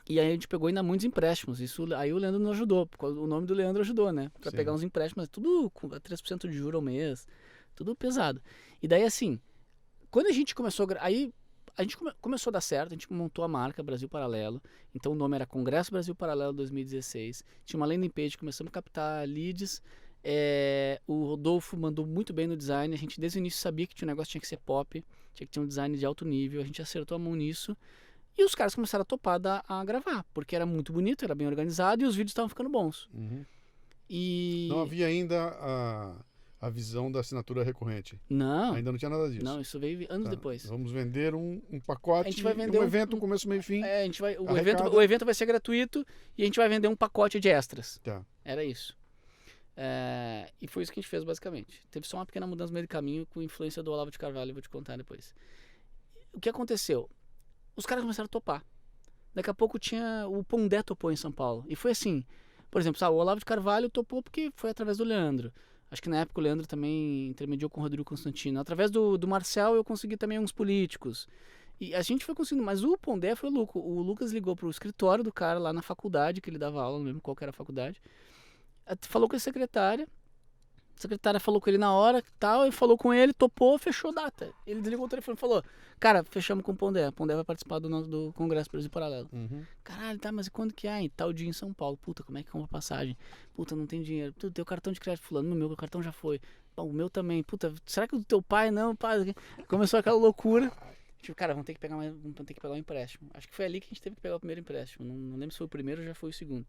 E aí a gente pegou ainda muitos empréstimos. Aí o Leandro nos ajudou. O nome do Leandro ajudou, né? Para pegar uns empréstimos, tudo com 3% de juros ao mês. Tudo pesado. E daí assim, quando a gente começou... Aí a gente começou a dar certo, a gente montou a marca Brasil Paralelo. Então o nome era Congresso Brasil Paralelo 2016. Tinha uma landing page, começamos a captar leads. O Rodolfo mandou muito bem no design. A gente desde o início sabia que o negócio tinha que ser pop, tinha que ter um design de alto nível. A gente acertou a mão nisso. E os caras começaram a topar a gravar, porque era muito bonito, era bem organizado e os vídeos estavam ficando bons. Uhum. E... Não havia ainda a visão da assinatura recorrente. Não. Ainda não tinha nada disso. Não, isso veio anos depois. Vamos vender um pacote, a gente vai vender um evento, começo, meio e fim. O evento vai ser gratuito e a gente vai vender um pacote de extras. Tá. Era isso. E foi isso que a gente fez basicamente. Teve só uma pequena mudança no meio do caminho com influência do Olavo de Carvalho, eu vou te contar depois. O que aconteceu? Os caras começaram a topar. Daqui a pouco o Pondé topou em São Paulo. E foi assim, por exemplo, o Olavo de Carvalho topou porque foi através do Leandro. Acho que na época o Leandro também intermediou com o Rodrigo Constantino. Através do Marcel eu consegui também uns políticos. E a gente foi conseguindo, mas o Pondé foi louco. O Lucas ligou pro escritório do cara lá na faculdade, que ele dava aula, não lembro qual que era a faculdade. Falou com a secretária falou com ele na hora, tal, ele falou com ele, topou, fechou data. Ele desligou o telefone e falou, cara, fechamos com o Pondé. O Pondé vai participar do Congresso Brasil Paralelo. Uhum. Caralho, tá, mas quando que é? Em tal dia em São Paulo. Puta, como é que compra a passagem? Puta, não tem dinheiro. Puta, teu cartão de crédito fulano, no meu cartão já foi. Bom, o meu também. Puta, será que o do teu pai não? Pai? Começou aquela loucura. Tipo, cara, vamos ter que pegar um empréstimo. Acho que foi ali que a gente teve que pegar o primeiro empréstimo. Não lembro se foi o primeiro ou já foi o segundo.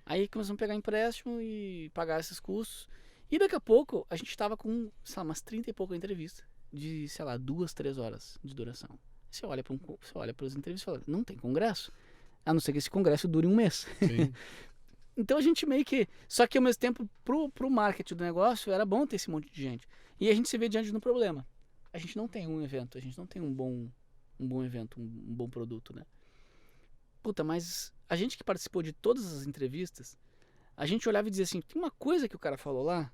Aí começamos a pegar empréstimo e pagar esses custos. E daqui a pouco a gente estava com, sei lá, umas 30 e pouca entrevistas de, sei lá, 2, 3 horas de duração. Você olha para as entrevistas e fala, não tem congresso? A não ser que esse congresso dure um mês. Sim. Então a gente meio que... Só que ao mesmo tempo, pro marketing do negócio, era bom ter esse monte de gente. E a gente se vê diante de um problema. A gente não tem um evento, a gente não tem um bom evento, um bom produto, né? Puta, mas a gente que participou de todas as entrevistas, a gente olhava e dizia assim, tem uma coisa que o cara falou lá,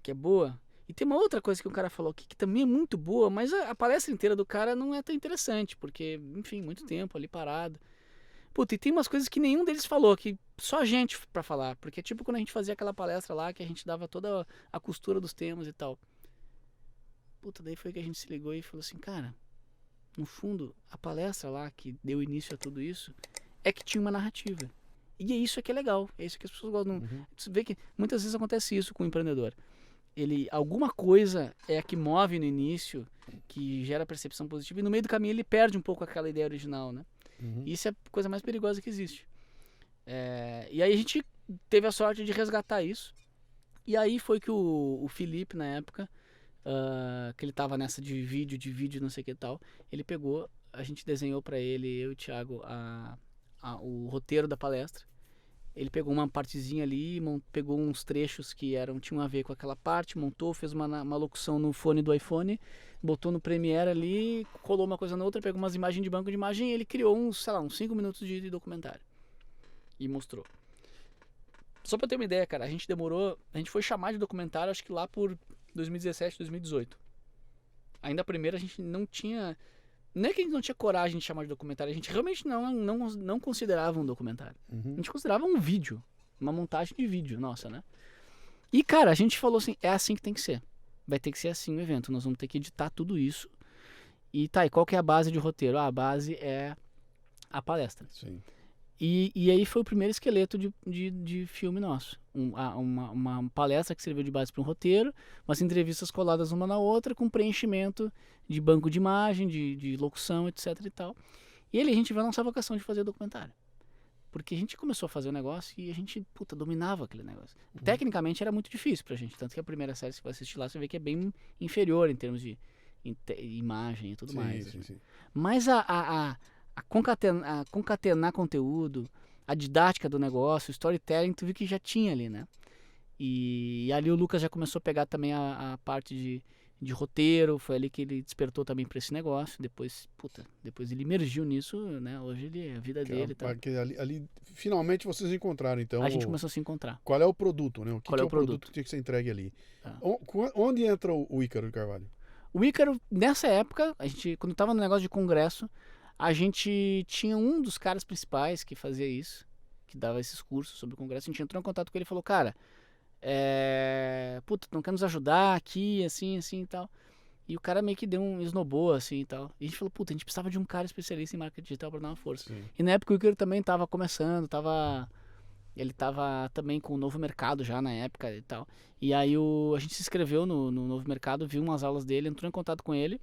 que é boa, e tem uma outra coisa que o cara falou aqui, que também é muito boa, mas a palestra inteira do cara não é tão interessante, porque, enfim, muito tempo ali parado. Puta, e tem umas coisas que nenhum deles falou, que só a gente pra falar, porque é tipo quando a gente fazia aquela palestra lá, que a gente dava toda a costura dos temas e tal. Puta, daí foi que a gente se ligou e falou assim, cara, no fundo, a palestra lá, que deu início a tudo isso, é que tinha uma narrativa. E é isso que é legal, é isso que as pessoas gostam. Uhum. Você vê que muitas vezes acontece isso com o empreendedor. Alguma coisa é a que move no início, que gera percepção positiva, e no meio do caminho ele perde um pouco aquela ideia original, né? Uhum. E isso é a coisa mais perigosa que existe. E aí a gente teve a sorte de resgatar isso. E aí foi que o Felipe, na época, que ele tava nessa de vídeo, não sei o que e tal, ele pegou, a gente desenhou para ele, eu e o Thiago, o roteiro da palestra. Ele pegou uma partezinha ali, pegou uns trechos que tinham a ver com aquela parte, montou, fez uma locução no fone do iPhone, botou no Premiere ali, colou uma coisa na outra, pegou umas imagens de banco de imagem e ele criou uns 5 minutos de documentário. E mostrou. Só pra ter uma ideia, cara, a gente foi chamar de documentário acho que lá por 2017, 2018. Ainda a primeira a gente não tinha... Não é que a gente não tinha coragem de chamar de documentário, a gente realmente não considerava um documentário. Uhum. A gente considerava um vídeo. uma montagem de vídeo, nossa, né? E, cara, a gente falou assim, é assim que tem que ser. Vai ter que ser assim o evento, nós vamos ter que editar tudo isso. E qual que é a base de roteiro? A base é a palestra. Sim. E aí foi o primeiro esqueleto de filme nosso. Uma palestra que serviu de base para um roteiro, umas entrevistas coladas uma na outra, com preenchimento de banco de imagem, de locução, etc e tal. E a gente viu a nossa vocação de fazer documentário. Porque a gente começou a fazer o negócio e a gente, dominava aquele negócio. Tecnicamente era muito difícil pra gente, tanto que a primeira série, se você assistir lá, você vê que é bem inferior em termos de imagem e tudo mais. Sim, sim. Mas a concatenar conteúdo, a didática do negócio, o storytelling, tu viu que já tinha ali, né? E ali o Lucas já começou a pegar também a parte de roteiro, foi ali que ele despertou também para esse negócio. Depois ele emergiu nisso, né? Hoje a vida dele tá. Ali finalmente vocês encontraram, então. A gente começou a se encontrar. Qual é o produto, né? Qual é o produto que tinha que ser entregue ali? Tá. Onde entra o Ícaro de Carvalho? O Ícaro, nessa época, quando estava no negócio de congresso, a gente tinha um dos caras principais que fazia isso, que dava esses cursos sobre o congresso. A gente entrou em contato com ele e falou, cara, não quer nos ajudar aqui, assim e tal. E o cara meio que deu um snowball, assim e tal. E a gente falou, a gente precisava de um cara especialista em marketing digital para dar uma força. Sim. E na época o Ícaro também tava começando, ele tava também com o Novo Mercado já na época e tal. E aí a gente se inscreveu no Novo Mercado, viu umas aulas dele, entrou em contato com ele.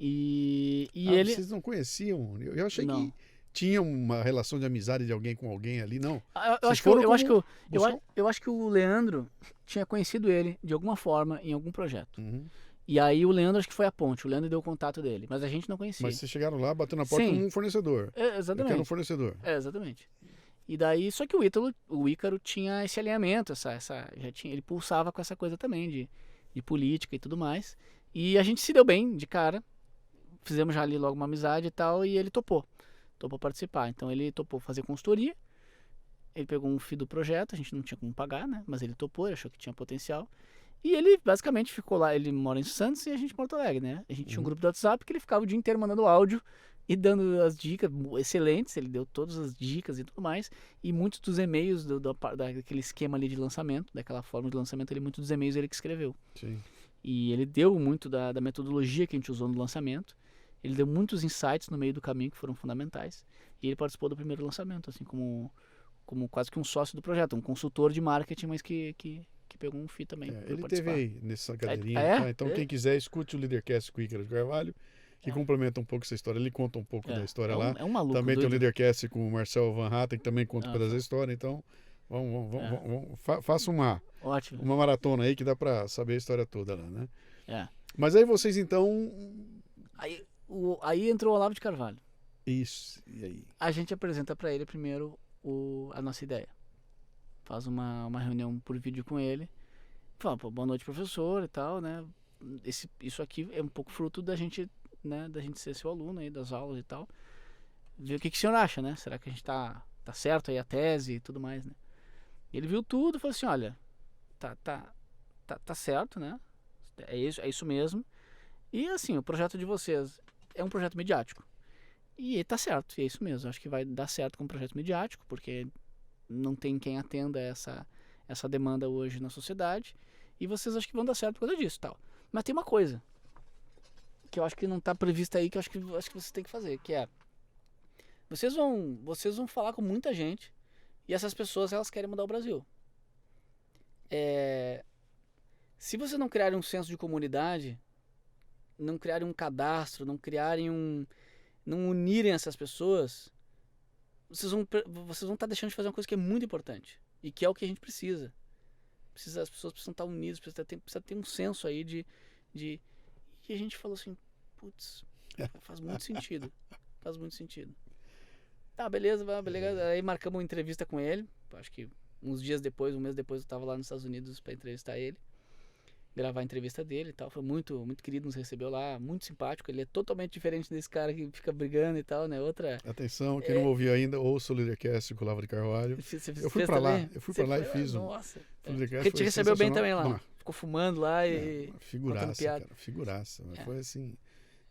E ele... Vocês não conheciam? Eu achei não. que tinha uma relação de amizade de alguém com alguém ali, não? Eu acho que o Leandro tinha conhecido ele de alguma forma em algum projeto. Uhum. E aí o Leandro acho que foi a ponte, o Leandro deu o contato dele, mas a gente não conhecia. Mas vocês chegaram lá, batendo na porta com um fornecedor. Exatamente. Eu quero um fornecedor. Exatamente. E daí, só que o Ícaro tinha esse alinhamento, ele pulsava com essa coisa também de política e tudo mais. E a gente se deu bem de cara, fizemos já ali logo uma amizade e tal, e ele topou participar. Então ele topou fazer consultoria, ele pegou um FII do projeto, a gente não tinha como pagar, né? Mas ele topou, ele achou que tinha potencial. E ele basicamente ficou lá, ele mora em Santos e a gente em Porto Alegre, né? A gente tinha um grupo do WhatsApp que ele ficava o dia inteiro mandando áudio e dando as dicas excelentes, ele deu todas as dicas e tudo mais. E muitos dos e-mails daquele esquema ali de lançamento, daquela forma de lançamento, muitos dos e-mails ele que escreveu. Sim. E ele deu muito da metodologia que a gente usou no lançamento. Ele deu muitos insights no meio do caminho que foram fundamentais. E ele participou do primeiro lançamento, assim, como quase que um sócio do projeto, um consultor de marketing, mas que pegou um FII também. Ele teve aí nessa cadeirinha. Tá? Então quem quiser, escute o Leadercast com o Ícaro de Carvalho, que complementa um pouco essa história. Ele conta um pouco da história lá. É um maluco. Também doido. tem o Leadercast com o Marcel Van Hatten, que também conta um pedaço da história. Então, faça uma maratona aí que dá pra saber a história toda lá, né? Mas aí vocês então... Aí entrou o Olavo de Carvalho. Isso, e aí? A gente apresenta pra ele primeiro a nossa ideia. Faz uma reunião por vídeo com ele. Fala, boa noite, professor e tal, né? Isso aqui é um pouco fruto da gente, né? Da gente ser seu aluno aí, das aulas e tal. Ver o que o senhor acha, né? Será que a gente tá certo aí a tese e tudo mais, né? Ele viu tudo e falou assim, olha, tá certo, né? É isso mesmo. E assim, o projeto de vocês é um projeto midiático. E tá certo, e é isso mesmo. Acho que vai dar certo com um projeto midiático, porque não tem quem atenda essa demanda hoje na sociedade. E vocês acho que vão dar certo por causa disso, tal. Mas tem uma coisa que eu acho que não está prevista aí, que eu acho que vocês têm que fazer, que é vocês vão falar com muita gente e essas pessoas elas querem mudar o Brasil. Se vocês não criarem um senso de comunidade, não criarem um cadastro, não unirem essas pessoas, vocês vão estar deixando de fazer uma coisa que é muito importante e que é o que a gente precisa. As pessoas precisam estar unidas, precisa ter um senso aí de... E a gente falou assim, putz, faz muito sentido. Faz muito sentido. Tá, beleza. Aí marcamos uma entrevista com ele. Acho que um mês depois eu tava lá nos Estados Unidos para entrevistar ele. Gravar a entrevista dele e tal. Foi muito, muito querido, nos recebeu lá, muito simpático. Ele é totalmente diferente desse cara que fica brigando e tal, né? Atenção, quem não ouviu ainda, ouça o Leadercast com o Olavo de Carvalho. Eu fui pra lá e fiz um. Nossa. Ele te recebeu bem também lá. Ficou fumando lá e. Figuraça, cara. Figuraça. Foi assim,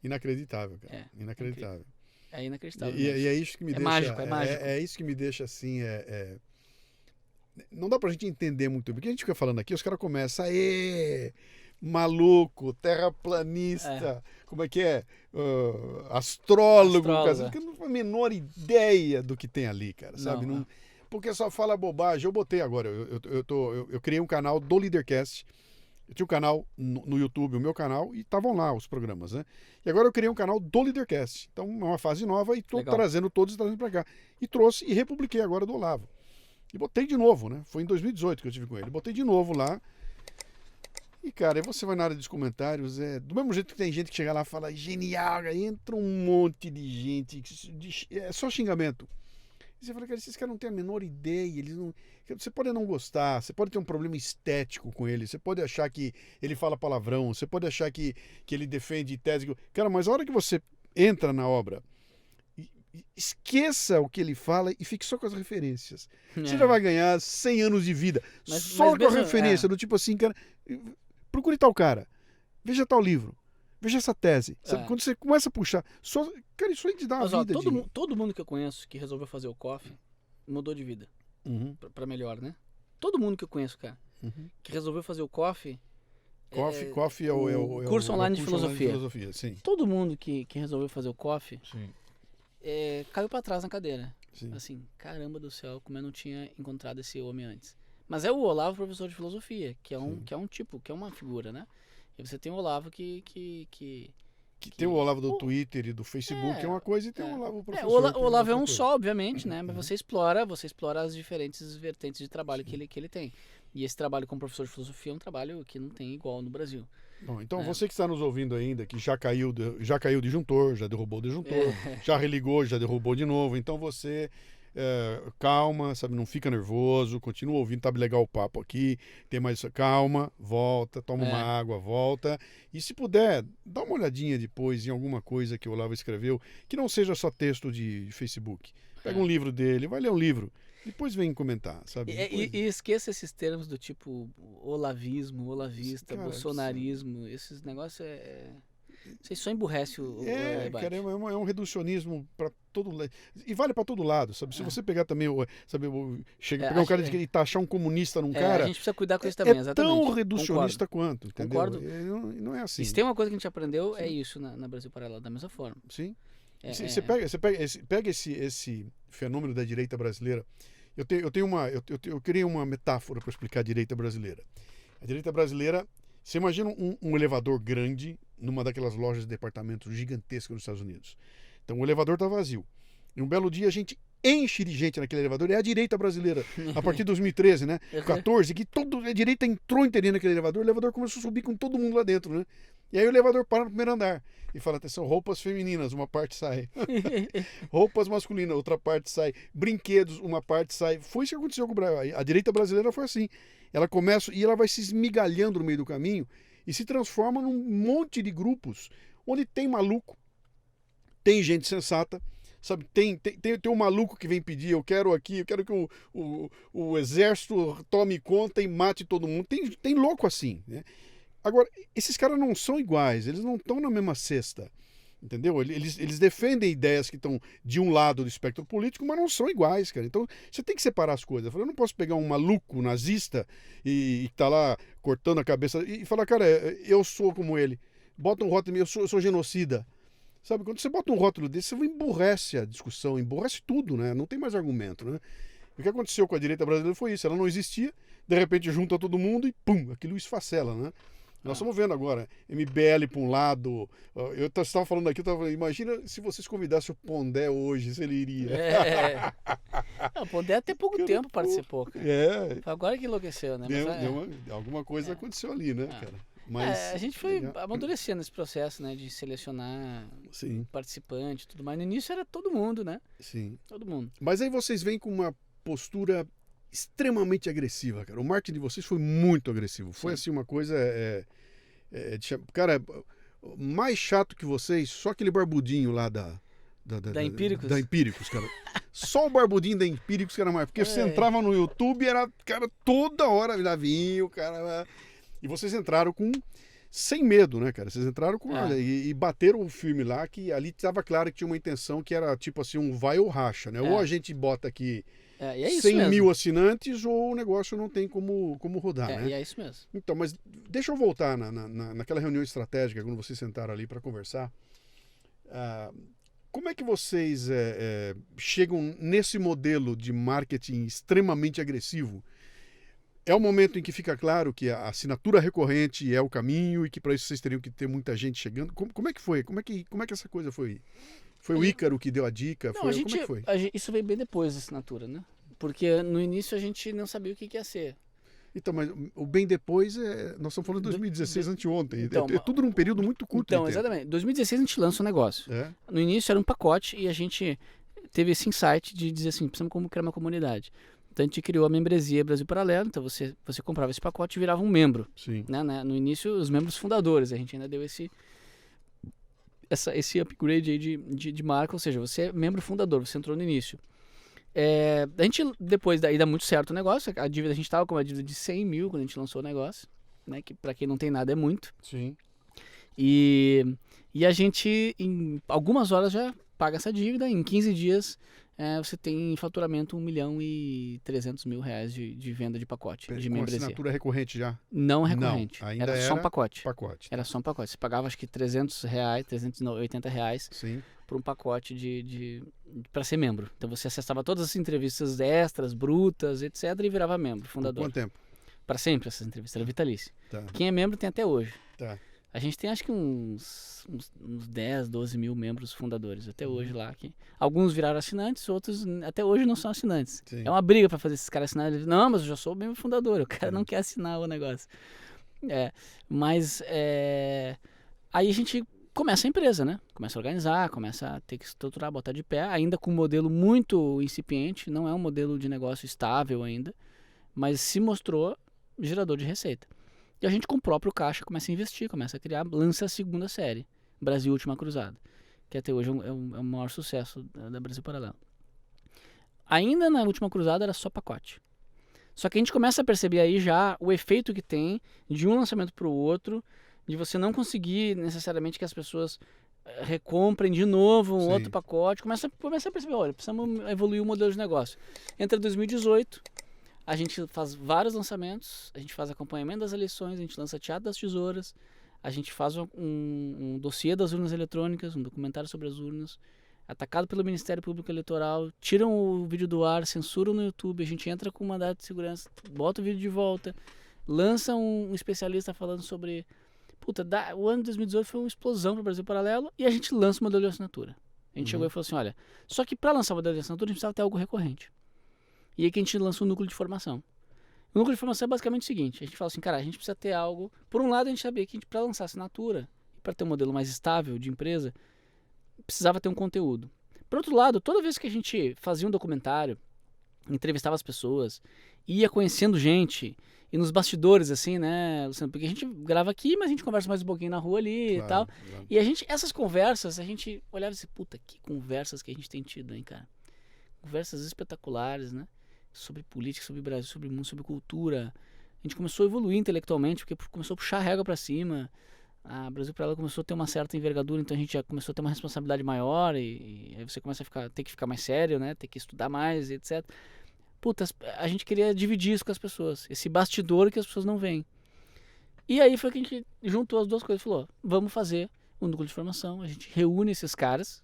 inacreditável, cara. Inacreditável. É inacreditável. E é isso que me deixa. Mágico, é mágico. É isso que me deixa assim. não dá pra gente entender muito bem. Porque a gente fica falando aqui, os caras começam, aê, maluco, terraplanista, como é que é? Astrólogo, cara, que eu não tenho a menor ideia do que tem ali, cara, sabe? Não, porque só fala bobagem. Eu botei agora, eu criei um canal do Leadercast. Eu tinha um canal no YouTube, o meu canal, e estavam lá os programas, né? E agora eu criei um canal do Leadercast. Então é uma fase nova e estou trazendo para cá. E trouxe e republiquei agora do Olavo. E botei de novo, né? Foi em 2018 que eu tive com ele. Botei de novo lá. E, cara, aí você vai na área dos comentários, do mesmo jeito que tem gente que chega lá e fala genial, aí entra um monte de gente, é só xingamento. E você fala, cara, esses caras não têm a menor ideia, eles não... Você pode não gostar, você pode ter um problema estético com ele, você pode achar que ele fala palavrão, você pode achar que ele defende tese... Cara, mas a hora que você entra na obra, esqueça o que ele fala e fique só com as referências. Você já vai ganhar 100 anos de vida, só com a referência, do tipo assim, cara, procure tal cara, veja tal livro, veja essa tese. Sabe? Quando você começa a puxar, cara, isso aí te dá uma vida. Todo mundo que eu conheço que resolveu fazer o coffee mudou de vida. Pra melhor, né? Todo mundo que eu conheço, cara, que resolveu fazer o coffee. Coffee é o curso online de filosofia. Sim. Todo mundo que resolveu fazer o coffee caiu pra trás na cadeira. Sim. Assim, caramba do céu, como eu não tinha encontrado esse homem antes. Mas é o Olavo, professor de filosofia, que é um tipo, que é uma figura, né? E você tem o Olavo que tem o Olavo do Twitter e do Facebook, é uma coisa, e tem o Olavo professor. O Olavo é um só, obviamente, né? Mas você explora as diferentes vertentes de trabalho que ele tem. E esse trabalho como professor de filosofia é um trabalho que não tem igual no Brasil. Bom, então você que está nos ouvindo ainda, que já caiu o disjuntor, já derrubou o disjuntor, já religou, já derrubou de novo, então você... calma, sabe, não fica nervoso, continua ouvindo, tá legal o papo aqui, tem mais calma, volta, toma uma água, volta, e se puder, dá uma olhadinha depois em alguma coisa que o Olavo escreveu, que não seja só texto de Facebook. Pega um livro dele, vai ler um livro, depois vem comentar, sabe? E esqueça esses termos do tipo olavismo, olavista, cara, bolsonarismo, esses negócios Você só emburrece o debate. Cara, é um reducionismo para todo lado. E vale para todo lado, sabe? Se você pegar também, pegar um cara e taxar um comunista num cara... A gente precisa cuidar com isso também, exatamente. É tão reducionista quanto, entendeu? Concordo. Não é assim. E se tem uma coisa que a gente aprendeu, é isso na Brasil Paralelo, da mesma forma. Sim. Você pega esse fenômeno da direita brasileira. Eu criei uma metáfora para explicar a direita brasileira. A direita brasileira, você imagina um elevador grande numa daquelas lojas de departamentos gigantescas nos Estados Unidos. Então o elevador está vazio. E um belo dia a gente enche de gente naquele elevador. É a direita brasileira. A partir de 2013, né? 14, que a direita entrou inteirinha naquele elevador. O elevador começou a subir com todo mundo lá dentro, né? E aí o elevador para no primeiro andar e fala, atenção, roupas femininas, uma parte sai. Roupas masculinas, outra parte sai. Brinquedos, uma parte sai. Foi isso que aconteceu com o Brasil. A direita brasileira foi assim. Ela começa e ela vai se esmigalhando no meio do caminho e se transforma num monte de grupos onde tem maluco, tem gente sensata, sabe? Tem um maluco que vem pedir, eu quero que o exército tome conta e mate todo mundo. Tem louco assim, né? Agora, esses caras não são iguais, eles não estão na mesma cesta, entendeu? Eles defendem ideias que estão de um lado do espectro político, mas não são iguais, cara. Então, você tem que separar as coisas. Eu não posso pegar um maluco nazista e tá lá cortando a cabeça e falar, cara, eu sou como ele. Bota um rótulo, eu sou genocida. Sabe, quando você bota um rótulo desse, você emburrece a discussão, emburrece tudo, né? Não tem mais argumento, né? O que aconteceu com a direita brasileira foi isso, ela não existia, de repente junta todo mundo e pum, aquilo esfacela, né? Nós estamos vendo agora, MBL para um lado, eu estava falando aqui, imagina se vocês convidassem o Pondé hoje, se ele iria. Não, o Pondé até pouco tempo participou, cara. Foi agora que enlouqueceu, né? Alguma coisa aconteceu ali, né, cara? Mas, a gente foi amadurecendo esse processo, né, de selecionar participante e tudo mais. No início era todo mundo, né? Sim. Todo mundo. Mas aí vocês vêm com uma postura extremamente agressiva, cara. O marketing de vocês foi muito agressivo. Foi assim uma coisa... cara, mais chato que vocês, só aquele barbudinho lá da Empíricos? Da Empíricos, cara. Só o barbudinho da Empíricos que era mais... Porque você entrava no YouTube, era, cara, toda hora vinha o cara... E vocês entraram sem medo, né, cara? Vocês entraram com... E bateram o filme lá, que ali estava claro que tinha uma intenção que era tipo assim, um vai ou racha, né? Ou a gente bota aqui E é isso 100 mesmo. mil assinantes ou o negócio não tem como rodar, né? E é isso mesmo. Então, mas deixa eu voltar naquela reunião estratégica, quando vocês sentaram ali para conversar. Como é que vocês chegam nesse modelo de marketing extremamente agressivo? É o momento em que fica claro que a assinatura recorrente é o caminho e que para isso vocês teriam que ter muita gente chegando? Como é que foi? Como é que essa coisa foi? Foi o Ícaro que deu a dica? Não, como é que foi? Isso veio bem depois da assinatura, né? Porque no início a gente não sabia o que ia ser. Então, mas o bem depois, nós estamos falando de 2016, anteontem. Então, é tudo num período muito curto. Então, exatamente. Em 2016 a gente lança o negócio. No início era um pacote e a gente teve esse insight de dizer assim, precisamos criar uma comunidade. Então a gente criou a membresia Brasil Paralelo, então você comprava esse pacote e virava um membro. Sim. Né? No início, os membros fundadores, a gente ainda deu esse upgrade aí de marca, ou seja, você é membro fundador, você entrou no início. A gente, depois daí dá muito certo o negócio, a dívida, a gente estava com uma dívida de 100 mil quando a gente lançou o negócio, né? Que para quem não tem nada é muito. Sim. E a gente, em algumas horas já paga essa dívida, em 15 dias você tem em faturamento 1.300.000 reais de venda de pacote, de membresia. Com assinatura recorrente já? Não recorrente, ainda era só um pacote. Era só um pacote, você pagava acho que 300 reais, 380 reais por um pacote para ser membro. Então você acessava todas as entrevistas extras, brutas, etc. e virava membro, fundador. Por quanto tempo? Para sempre essas entrevistas, era vitalício. Tá. Quem é membro tem até hoje. Tá. A gente tem acho que uns 10, 12 mil membros fundadores até hoje lá. Alguns viraram assinantes, outros até hoje não são assinantes. Sim. É uma briga para fazer esses caras assinarem. Não, mas eu já sou membro fundador, o cara não quer assinar o negócio. Mas aí a gente começa a empresa, né? Começa a organizar, começa a ter que estruturar, botar de pé, ainda com um modelo muito incipiente, não é um modelo de negócio estável ainda, mas se mostrou gerador de receita. E a gente com o próprio caixa começa a investir, começa a criar, lança a segunda série, Brasil Última Cruzada, que até hoje é o maior sucesso da Brasil Paralelo. Ainda na Última Cruzada era só pacote. Só que a gente começa a perceber aí já o efeito que tem de um lançamento para o outro, de você não conseguir necessariamente que as pessoas recomprem de novo um outro pacote. Começa a perceber, olha, precisamos evoluir o modelo de negócio. Entra 2018... A gente faz vários lançamentos, a gente faz acompanhamento das eleições, a gente lança Teatro das Tesouras, a gente faz um dossiê das urnas eletrônicas, um documentário sobre as urnas, atacado pelo Ministério Público Eleitoral, tiram o vídeo do ar, censuram no YouTube, a gente entra com um mandato de segurança, bota o vídeo de volta, lança um especialista falando sobre... o ano de 2018 foi uma explosão para o Brasil Paralelo e a gente lança o modelo de assinatura. A gente chegou e falou assim, olha, só que para lançar o modelo de assinatura a gente precisava ter algo recorrente. E aí que a gente lança um núcleo de formação. O núcleo de formação é basicamente o seguinte, a gente fala assim, cara, a gente precisa ter algo... Por um lado, a gente sabia que para lançar assinatura, para ter um modelo mais estável de empresa, precisava ter um conteúdo. Por outro lado, toda vez que a gente fazia um documentário, entrevistava as pessoas, ia conhecendo gente, e nos bastidores, assim, né, Luciano? Porque a gente grava aqui, mas a gente conversa mais um pouquinho na rua ali e tal. Claro. E essas conversas, a gente olhava e disse, que conversas que a gente tem tido, hein, cara? Conversas espetaculares, né? Sobre política, sobre Brasil, sobre mundo, sobre cultura. A gente começou a evoluir intelectualmente, porque começou a puxar a régua para cima. A Brasil Paralelo começou a ter uma certa envergadura, então a gente já começou a ter uma responsabilidade maior e aí você começa a ter que ficar mais sério, né? Ter que estudar mais, etc. A gente queria dividir isso com as pessoas, esse bastidor que as pessoas não veem. E aí foi que a gente juntou as duas coisas, falou, vamos fazer um núcleo de formação, a gente reúne esses caras,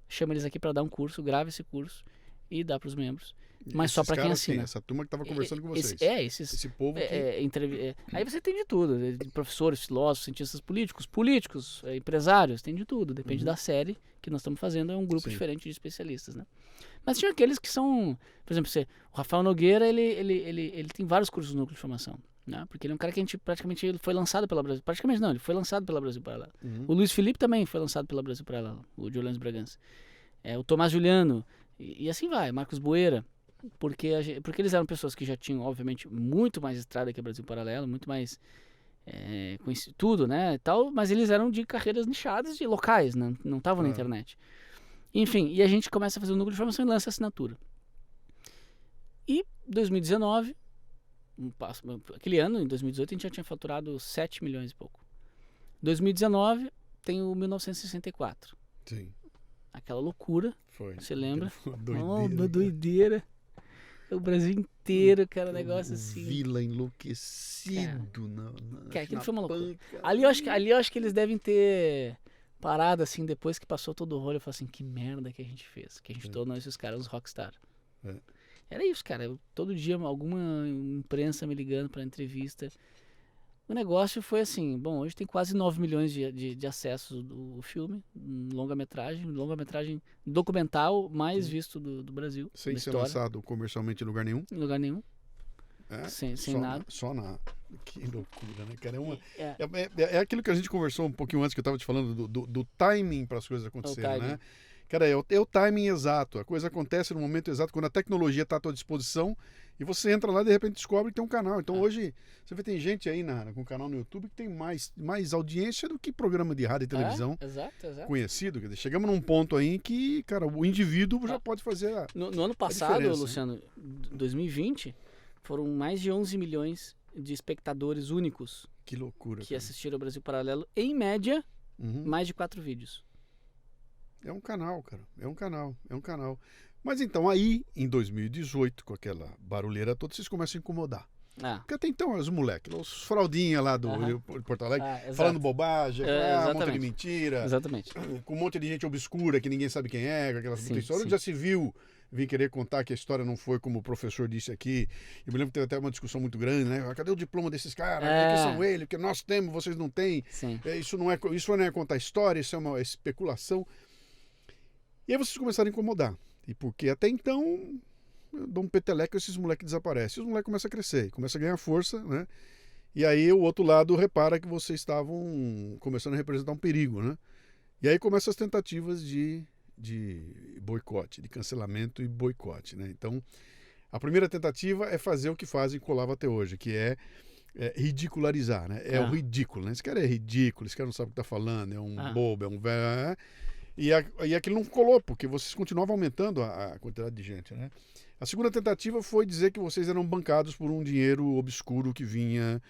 chama eles aqui para dar um curso, grava esse curso e dá para os membros. Mas só para quem assina. Essa turma que estava conversando com vocês. Esse povo que... Aí você tem de tudo. Professores, filósofos, cientistas políticos, empresários, tem de tudo. Depende da série que nós estamos fazendo. É um grupo diferente de especialistas, né? Mas tinha aqueles que são... Por exemplo, o Rafael Nogueira, ele tem vários cursos no núcleo de formação. Né? Porque ele é um cara que a gente praticamente foi lançado pela Brasil. Praticamente não, ele foi lançado pela Brasil Paralelo. O Luiz Felipe também foi lançado pela Brasil Paralelo. O de Orleans Bragança. O Tomás Juliano. E assim vai. Marcos Boeira. Porque eles eram pessoas que já tinham, obviamente, muito mais estrada que a Brasil Paralelo, muito mais tudo, né, e tal, mas eles eram de carreiras nichadas, de locais, né, não estavam na internet. Enfim, e a gente começa a fazer o núcleo de formação e lança a assinatura. E 2019, aquele ano, em 2018, a gente já tinha faturado 7 milhões e pouco. 2019, tem o 1964. Sim. Aquela loucura, foi. Você lembra? Doideira. Uma doideira. O Brasil inteiro, cara, negócio assim. Vila enlouquecido Cara, aquilo foi uma loucura. panca. Ali eu acho que eles devem ter parado, assim, depois que passou todo o rolo, eu falei assim, que merda que a gente fez. Que a gente tornou esses caras os rockstar. É. Era isso, cara. Todo dia alguma imprensa me ligando pra entrevista. O negócio foi assim, bom, hoje tem quase 9 milhões de acessos do filme, longa-metragem documental mais visto do Brasil. Sem da ser história, lançado comercialmente em lugar nenhum. em lugar nenhum, É, sem só nada. Só na. Que loucura, né, cara? É, É aquilo que a gente conversou um pouquinho antes, que eu estava te falando do timing para as coisas acontecerem, timing. né? Cara, é o timing exato. A coisa acontece no momento exato, quando a tecnologia está à tua disposição e você entra lá e de repente descobre que tem um canal. Então hoje, você vê, tem gente aí com canal no YouTube que tem mais audiência do que programa de rádio e televisão exato. conhecido. Quer dizer, chegamos num ponto aí em que, cara, o indivíduo já pode fazer No ano passado, diferença, Luciano, 2020, foram mais de 11 milhões de espectadores únicos Que loucura. que Cara. assistiram ao Brasil Paralelo, em média, Uhum. mais de 4 vídeos. É um canal, cara. É um canal. Mas então aí, em 2018, com aquela barulheira toda, vocês começam a incomodar. Ah, Porque até então, os moleques, os fraldinhas lá do Aham. Porto Alegre, exato. falando bobagem, um monte de exatamente. mentira, Exatamente. com um monte de gente obscura que ninguém sabe quem é, com aquelas Sim, puta história. sim. Já se viu vir querer contar que a história não foi como o professor disse aqui. Eu me lembro que teve até uma discussão muito grande, né? Cadê o diploma desses caras? É. Que são eles? Porque nós temos, vocês não têm. Sim. Isso não é contar história, isso é uma especulação. E aí vocês começaram a incomodar. E porque até então, eu dou um peteleco e esses moleques desaparecem. E os moleques começam a crescer, começam a ganhar força, né? E aí o outro lado repara que vocês estavam começando a representar um perigo, né? E aí começam as tentativas de boicote, de cancelamento e boicote, né? Então, a primeira tentativa é fazer o que fazem Colava até hoje, que é ridicularizar, né? É o ridículo, né? Esse cara é ridículo, esse cara não sabe o que tá falando, é um bobo, é um velho... E aquilo não colou, porque vocês continuavam aumentando a quantidade de gente, né? A segunda tentativa foi dizer que vocês eram bancados por um dinheiro obscuro que vinha,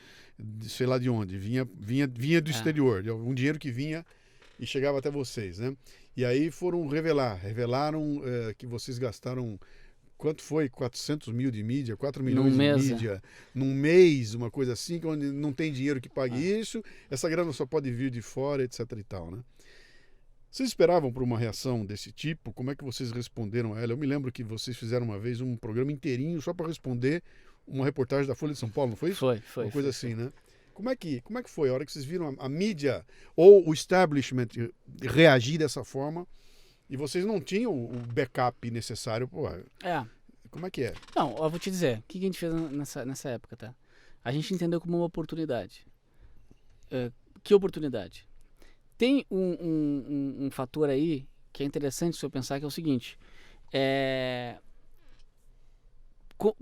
sei lá de onde, vinha do exterior, um dinheiro que vinha e chegava até vocês, né? E aí foram revelaram que vocês gastaram, quanto foi? 400 mil de mídia, 4 milhões de mídia, num mês, uma coisa assim, onde não tem dinheiro que pague isso, essa grana só pode vir de fora, etc e tal, né? Vocês esperavam por uma reação desse tipo? Como é que vocês responderam a ela? Eu me lembro que vocês fizeram uma vez um programa inteirinho só para responder uma reportagem da Folha de São Paulo, não foi isso? Foi. Uma coisa assim, né? Como é que foi a hora que vocês viram a mídia ou o establishment reagir dessa forma e vocês não tinham o backup necessário? Pô, como é que é? Não, eu vou te dizer, o que a gente fez nessa época, tá? A gente entendeu como uma oportunidade. Que oportunidade? Tem um fator aí que é interessante se eu pensar, que é o seguinte.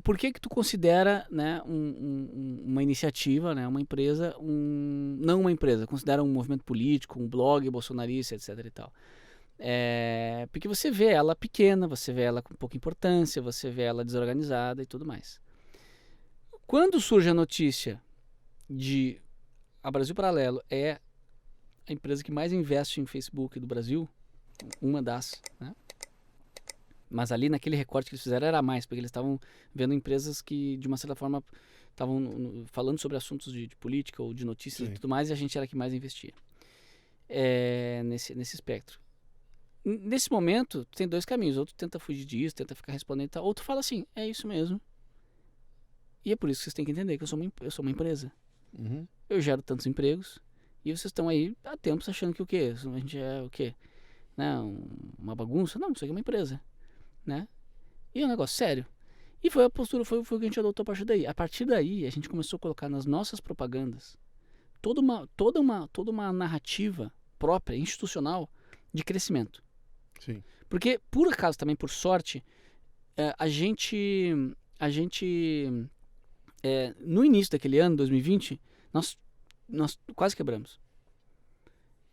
Por que tu considera, né, uma iniciativa, né, uma empresa, não uma empresa, considera um movimento político, um blog bolsonarista, etc e tal? Porque você vê ela pequena, você vê ela com pouca importância, você vê ela desorganizada e tudo mais. Quando surge a notícia de a Brasil Paralelo é a empresa que mais investe em Facebook do Brasil, uma das, né? Mas ali naquele recorte que eles fizeram era mais, porque eles estavam vendo empresas que, de uma certa forma, estavam falando sobre assuntos de política ou de notícias. Sim. E tudo mais, e a gente era que mais investia nesse espectro. Nesse momento, tem dois caminhos. Outro tenta fugir disso, tenta ficar respondendo e tal. Outro fala assim, é isso mesmo. E é por isso que vocês têm que entender que eu sou uma empresa. Uhum. Eu gero tantos empregos. E vocês estão aí há tempos achando que o quê? A gente é o quê? Né? Uma bagunça? Não, isso aqui é uma empresa. Né? E é um negócio sério. E foi a postura, foi o que a gente adotou a partir daí. A partir daí, a gente começou a colocar nas nossas propagandas toda uma narrativa própria, institucional, de crescimento. Sim. Porque, por acaso, também por sorte, a gente no início daquele ano, 2020, nós quase quebramos.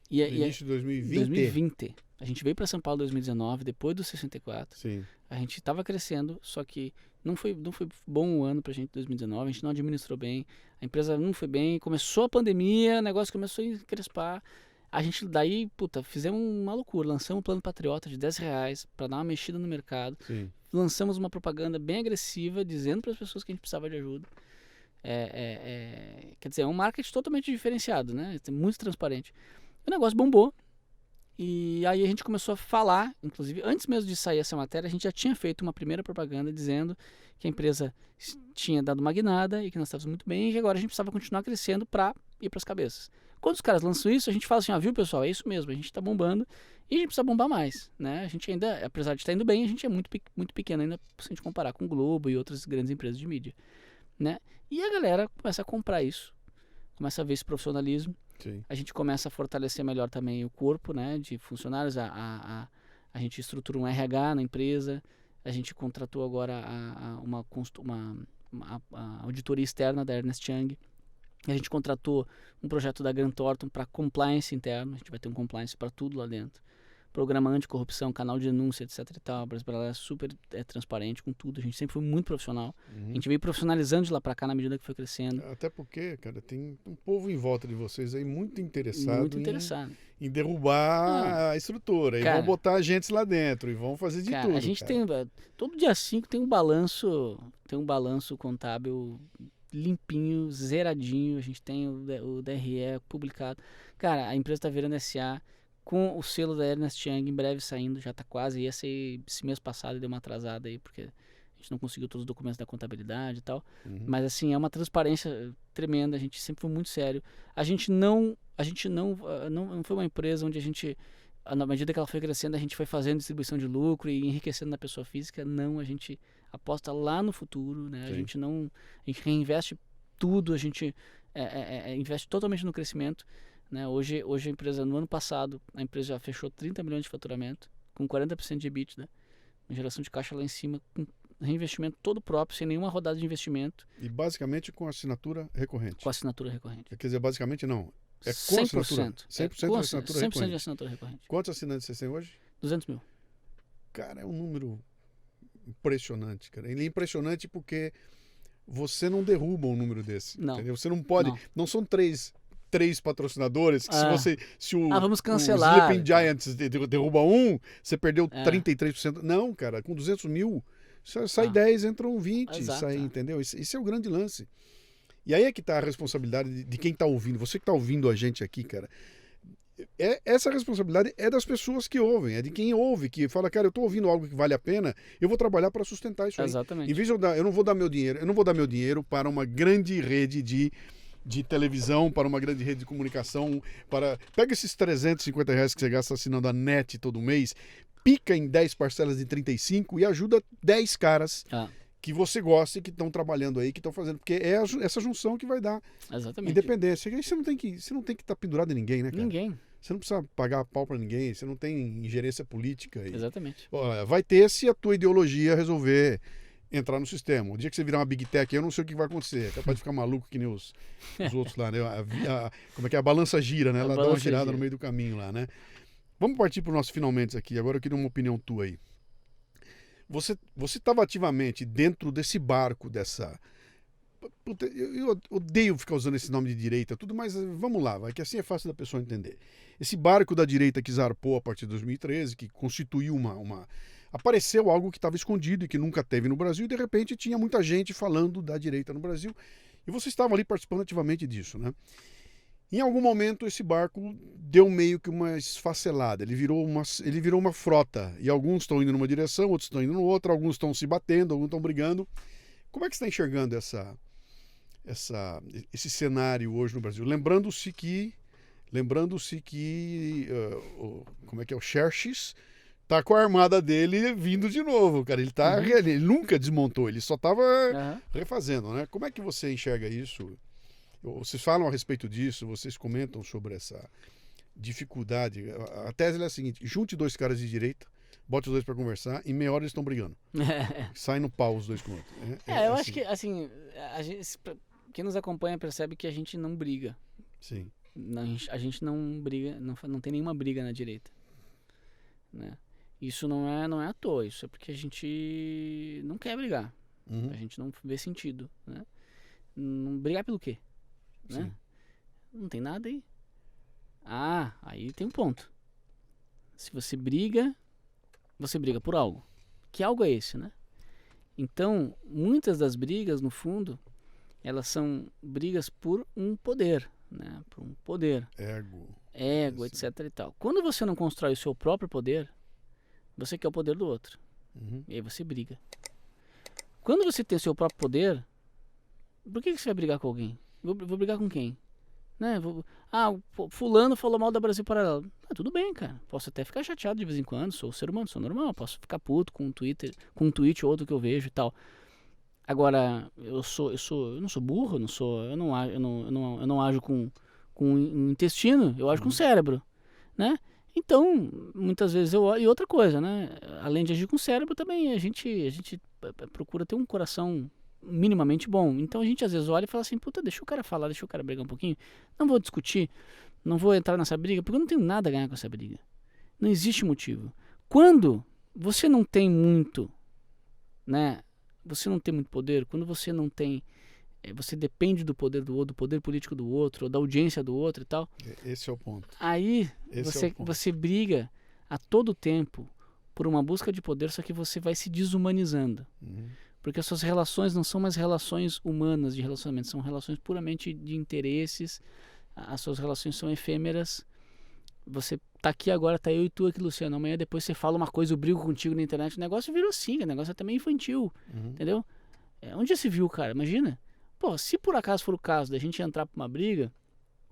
No início de 2020? 2020. A gente veio para São Paulo em 2019, depois do 64. Sim. A gente estava crescendo, só que não foi bom o ano pra gente, 2019. A gente não administrou bem, a empresa não foi bem, começou a pandemia, o negócio começou a encrespar. A gente daí, puta, fizemos uma loucura. Lançamos um plano patriota de R$10 para dar uma mexida no mercado. Sim. Lançamos uma propaganda bem agressiva, dizendo para as pessoas que a gente precisava de ajuda. Quer dizer, é um marketing totalmente diferenciado, né? Muito transparente. O negócio bombou. E aí a gente começou a falar, inclusive, antes mesmo de sair essa matéria, a gente já tinha feito uma primeira propaganda dizendo que a empresa tinha dado uma guinada e que nós estávamos muito bem e que agora a gente precisava continuar crescendo para ir para as cabeças. Quando os caras lançam isso, a gente fala assim, viu pessoal, é isso mesmo, a gente está bombando e a gente precisa bombar mais, né? A gente ainda, apesar de estar indo bem, a gente é muito pequeno ainda se a gente comparar com o Globo e outras grandes empresas de mídia, né? E a galera começa a comprar isso, começa a ver esse profissionalismo. Sim. A gente começa a fortalecer melhor também o corpo, né, de funcionários. A gente estrutura um RH na empresa. A gente contratou agora uma auditoria externa da Ernst Young. A gente contratou um projeto da Grant Thornton para compliance interno. A gente vai ter um compliance para tudo lá dentro. Programa anticorrupção, canal de denúncia, etc e tal. A Brasileira é super transparente com tudo. A gente sempre foi muito profissional. A gente veio profissionalizando de lá para cá na medida que foi crescendo. Até porque, cara, tem um povo em volta de vocês aí muito interessado, em derrubar a estrutura. Cara, e vão botar agentes lá dentro e vão fazer de tudo. A gente tem, todo dia 5 tem um balanço contábil limpinho, zeradinho. A gente tem o DRE publicado. Cara, a empresa está virando SA com o selo da Ernst Young em breve saindo, já está quase, ia ser esse mês passado e deu uma atrasada aí, porque a gente não conseguiu todos os documentos da contabilidade e tal, mas assim, é uma transparência tremenda, a gente sempre foi muito sério, a gente não foi uma empresa onde a gente, na medida que ela foi crescendo, a gente foi fazendo distribuição de lucro e enriquecendo na pessoa física, não, a gente aposta lá no futuro, né? A gente reinveste tudo, a gente investe totalmente no crescimento. Né? Hoje a empresa, no ano passado, a empresa já fechou 30 milhões de faturamento, com 40% de EBITDA, uma geração de caixa lá em cima, com reinvestimento todo próprio, sem nenhuma rodada de investimento. E basicamente com assinatura recorrente. Com assinatura recorrente. Quer dizer, basicamente não. É com 100%. assinatura. 100% de assinatura 100% recorrente. de assinatura recorrente. Quantos assinantes vocês têm hoje? 200 mil. Cara, é um número impressionante, cara. Ele é impressionante porque você não derruba um número desse. Não. Entendeu? Você não pode. Não são três patrocinadores que se o vamos cancelar, o Sleeping Giants derruba um, você perdeu 33%. Não, cara, com 200 mil sai 10, entram 20. Exato, entendeu? Esse é o grande lance. E aí é que está a responsabilidade de quem está ouvindo. Você que está ouvindo a gente aqui, cara, essa responsabilidade é das pessoas que ouvem, é de quem ouve, que fala, cara, eu estou ouvindo algo que vale a pena, eu vou trabalhar para sustentar isso aí. Exatamente. Em vez de eu não vou dar meu dinheiro para uma grande rede de televisão, para uma grande rede de comunicação, pega esses R$350 que você gasta assinando a NET todo mês, pica em 10 parcelas de 35 e ajuda 10 caras que você gosta e que estão trabalhando aí, que estão fazendo, porque é essa junção que vai dar independência. E aí você não tem que estar pendurado em ninguém, né, cara? Ninguém. Você não precisa pagar pau para ninguém, você não tem ingerência política. Exatamente. Vai ter se a tua ideologia resolver entrar no sistema. O dia que você virar uma Big Tech, eu não sei o que vai acontecer. É capaz de ficar maluco que nem os outros lá, né? Como é que é? A balança gira, né? Ela dá uma girada no meio do caminho lá, né? Vamos partir para o nosso finalmente aqui. Agora eu queria uma opinião tua aí. Você estava ativamente dentro desse barco, dessa... Puta, eu odeio ficar usando esse nome de direita, tudo, mas vamos lá, que assim é fácil da pessoa entender. Esse barco da direita que zarpou a partir de 2013, que constituiu apareceu algo que estava escondido e que nunca teve no Brasil, e de repente tinha muita gente falando da direita no Brasil, e vocês estavam ali participando ativamente disso, né? Em algum momento esse barco deu meio que uma esfacelada, ele virou uma frota, e alguns estão indo numa direção, outros estão indo em outra, alguns estão se batendo, alguns estão brigando. Como é que você está enxergando esse cenário hoje no Brasil? Lembrando-se que como é que é, o Xerxes tá com a armada dele vindo de novo, cara. Ele nunca desmontou, ele só estava refazendo, né? Como é que você enxerga isso? Vocês falam a respeito disso, vocês comentam sobre essa dificuldade. A tese é a seguinte: junte dois caras de direita, bote os dois para conversar, em meia hora eles estão brigando. Sai no pau os dois com o outro. Eu acho que, assim, quem nos acompanha percebe que a gente não briga. Sim. A gente não briga, não tem nenhuma briga na direita. Né? Isso não é à toa, isso é porque a gente não quer brigar. A gente não vê sentido. Né? Não brigar pelo quê? Né? Não tem nada aí. Aí tem um ponto. Se você briga por algo. Que algo é esse, né? Então, muitas das brigas, no fundo, elas são brigas por um poder, né? Por um poder. Ego, etc e tal. Quando você não constrói o seu próprio poder, você quer o poder do outro. E aí você briga. Quando você tem o seu próprio poder, por que você vai brigar com alguém? Vou brigar com quem? Né? Fulano falou mal da Brasil Paralelo. Tudo bem, cara. Posso até ficar chateado de vez em quando, sou ser humano, sou normal. Posso ficar puto com um tweet ou outro que eu vejo e tal. Agora, eu não sou burro, eu não ajo com um intestino, eu ajo com o cérebro, né? Então, muitas vezes e outra coisa, né? Além de agir com o cérebro, também a gente procura ter um coração minimamente bom. Então a gente às vezes olha e fala assim, puta, deixa o cara falar, deixa o cara brigar um pouquinho. Não vou discutir, não vou entrar nessa briga, porque eu não tenho nada a ganhar com essa briga. Não existe motivo. Quando você não tem muito, né? Você não tem muito poder, quando você não tem, você depende do poder do outro, do poder político do outro, ou da audiência do outro e tal. Esse é o ponto. Aí você briga a todo tempo por uma busca de poder, só que você vai se desumanizando. Porque as suas relações não são mais relações humanas de relacionamento, são relações puramente de interesses, as suas relações são efêmeras. Você tá aqui agora, tá eu e tu aqui, Luciano, amanhã depois você fala uma coisa, eu brigo contigo na internet, o negócio virou assim, o negócio é também infantil, entendeu? Onde já se viu, cara? Imagina. Pô, se por acaso for o caso da gente entrar pra uma briga,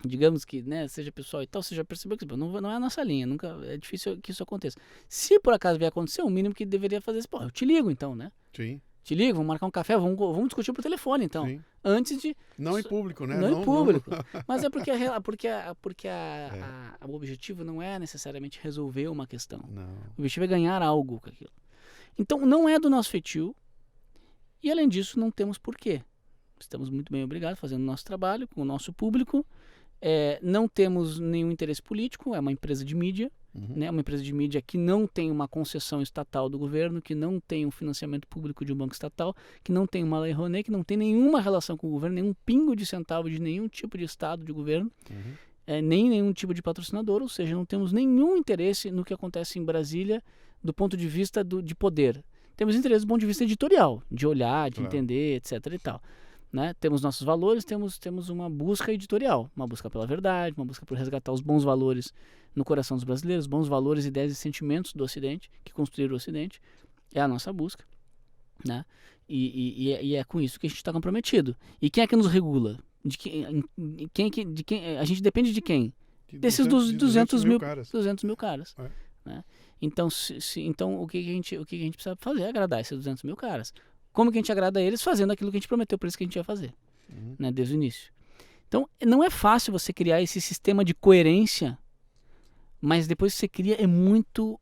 digamos que, né, seja pessoal e tal, você já percebeu que não é a nossa linha, nunca, é difícil que isso aconteça. Se por acaso vier acontecer, o mínimo que deveria fazer é, pô, eu te ligo então, né? Sim. Te ligo, vamos marcar um café, vamos discutir por telefone, então. Sim. Antes de... Não em público, né? Não em público. Mas é porque o objetivo não é necessariamente resolver uma questão. Não. O objetivo é ganhar algo com aquilo. Então, não é do nosso feitio. E, além disso, não temos porquê. Estamos muito bem obrigados fazendo o nosso trabalho com o nosso público. Não temos nenhum interesse político, é uma empresa de mídia. Né, uma empresa de mídia que não tem uma concessão estatal do governo, que não tem um financiamento público de um banco estatal, que não tem uma lei Rouanet, que não tem nenhuma relação com o governo, nenhum pingo de centavo de nenhum tipo de estado de governo, nem nenhum tipo de patrocinador, ou seja, não temos nenhum interesse no que acontece em Brasília do ponto de vista de poder. Temos interesse do ponto de vista editorial, de olhar, de entender, etc. e tal. Né? Temos nossos valores, temos uma busca editorial, uma busca pela verdade, uma busca por resgatar os bons valores no coração dos brasileiros, bons valores, ideias e sentimentos do Ocidente, que construíram o Ocidente, é a nossa busca, né? E é com isso que a gente está comprometido. E quem é que nos regula? De quem a gente depende de quem? Desses 200 mil caras. Né? Então, então o que a gente precisa fazer é agradar esses 200 mil caras. Como que a gente agrada eles? Fazendo aquilo que a gente prometeu para eles que a gente ia fazer, né, desde o início. Então, não é fácil você criar esse sistema de coerência, mas depois que você cria, é muito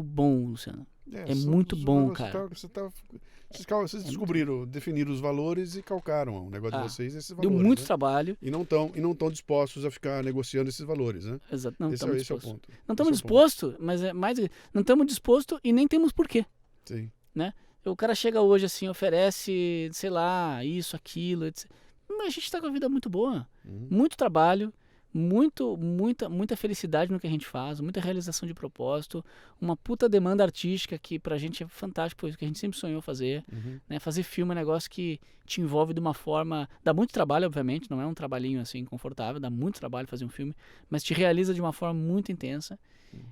bom, Luciano. É muito bom, cara. Vocês descobriram, definiram os valores e calcaram o negócio de vocês esses valores. Deu muito trabalho. E não estão dispostos a ficar negociando esses valores, né? Exato, não estamos dispostos. Esse é o ponto. Não estamos dispostos, mas é mais... Não estamos dispostos e nem temos porquê. Sim. Né? O cara chega hoje assim, oferece, sei lá, isso, aquilo, etc. Mas a gente está com a vida muito boa. Muito trabalho, muita felicidade no que a gente faz, muita realização de propósito, uma puta demanda artística que pra gente é fantástico, porque a gente sempre sonhou fazer. Né? Fazer filme é um negócio que te envolve de uma forma... Dá muito trabalho, obviamente, não é um trabalhinho assim confortável, dá muito trabalho fazer um filme, mas te realiza de uma forma muito intensa.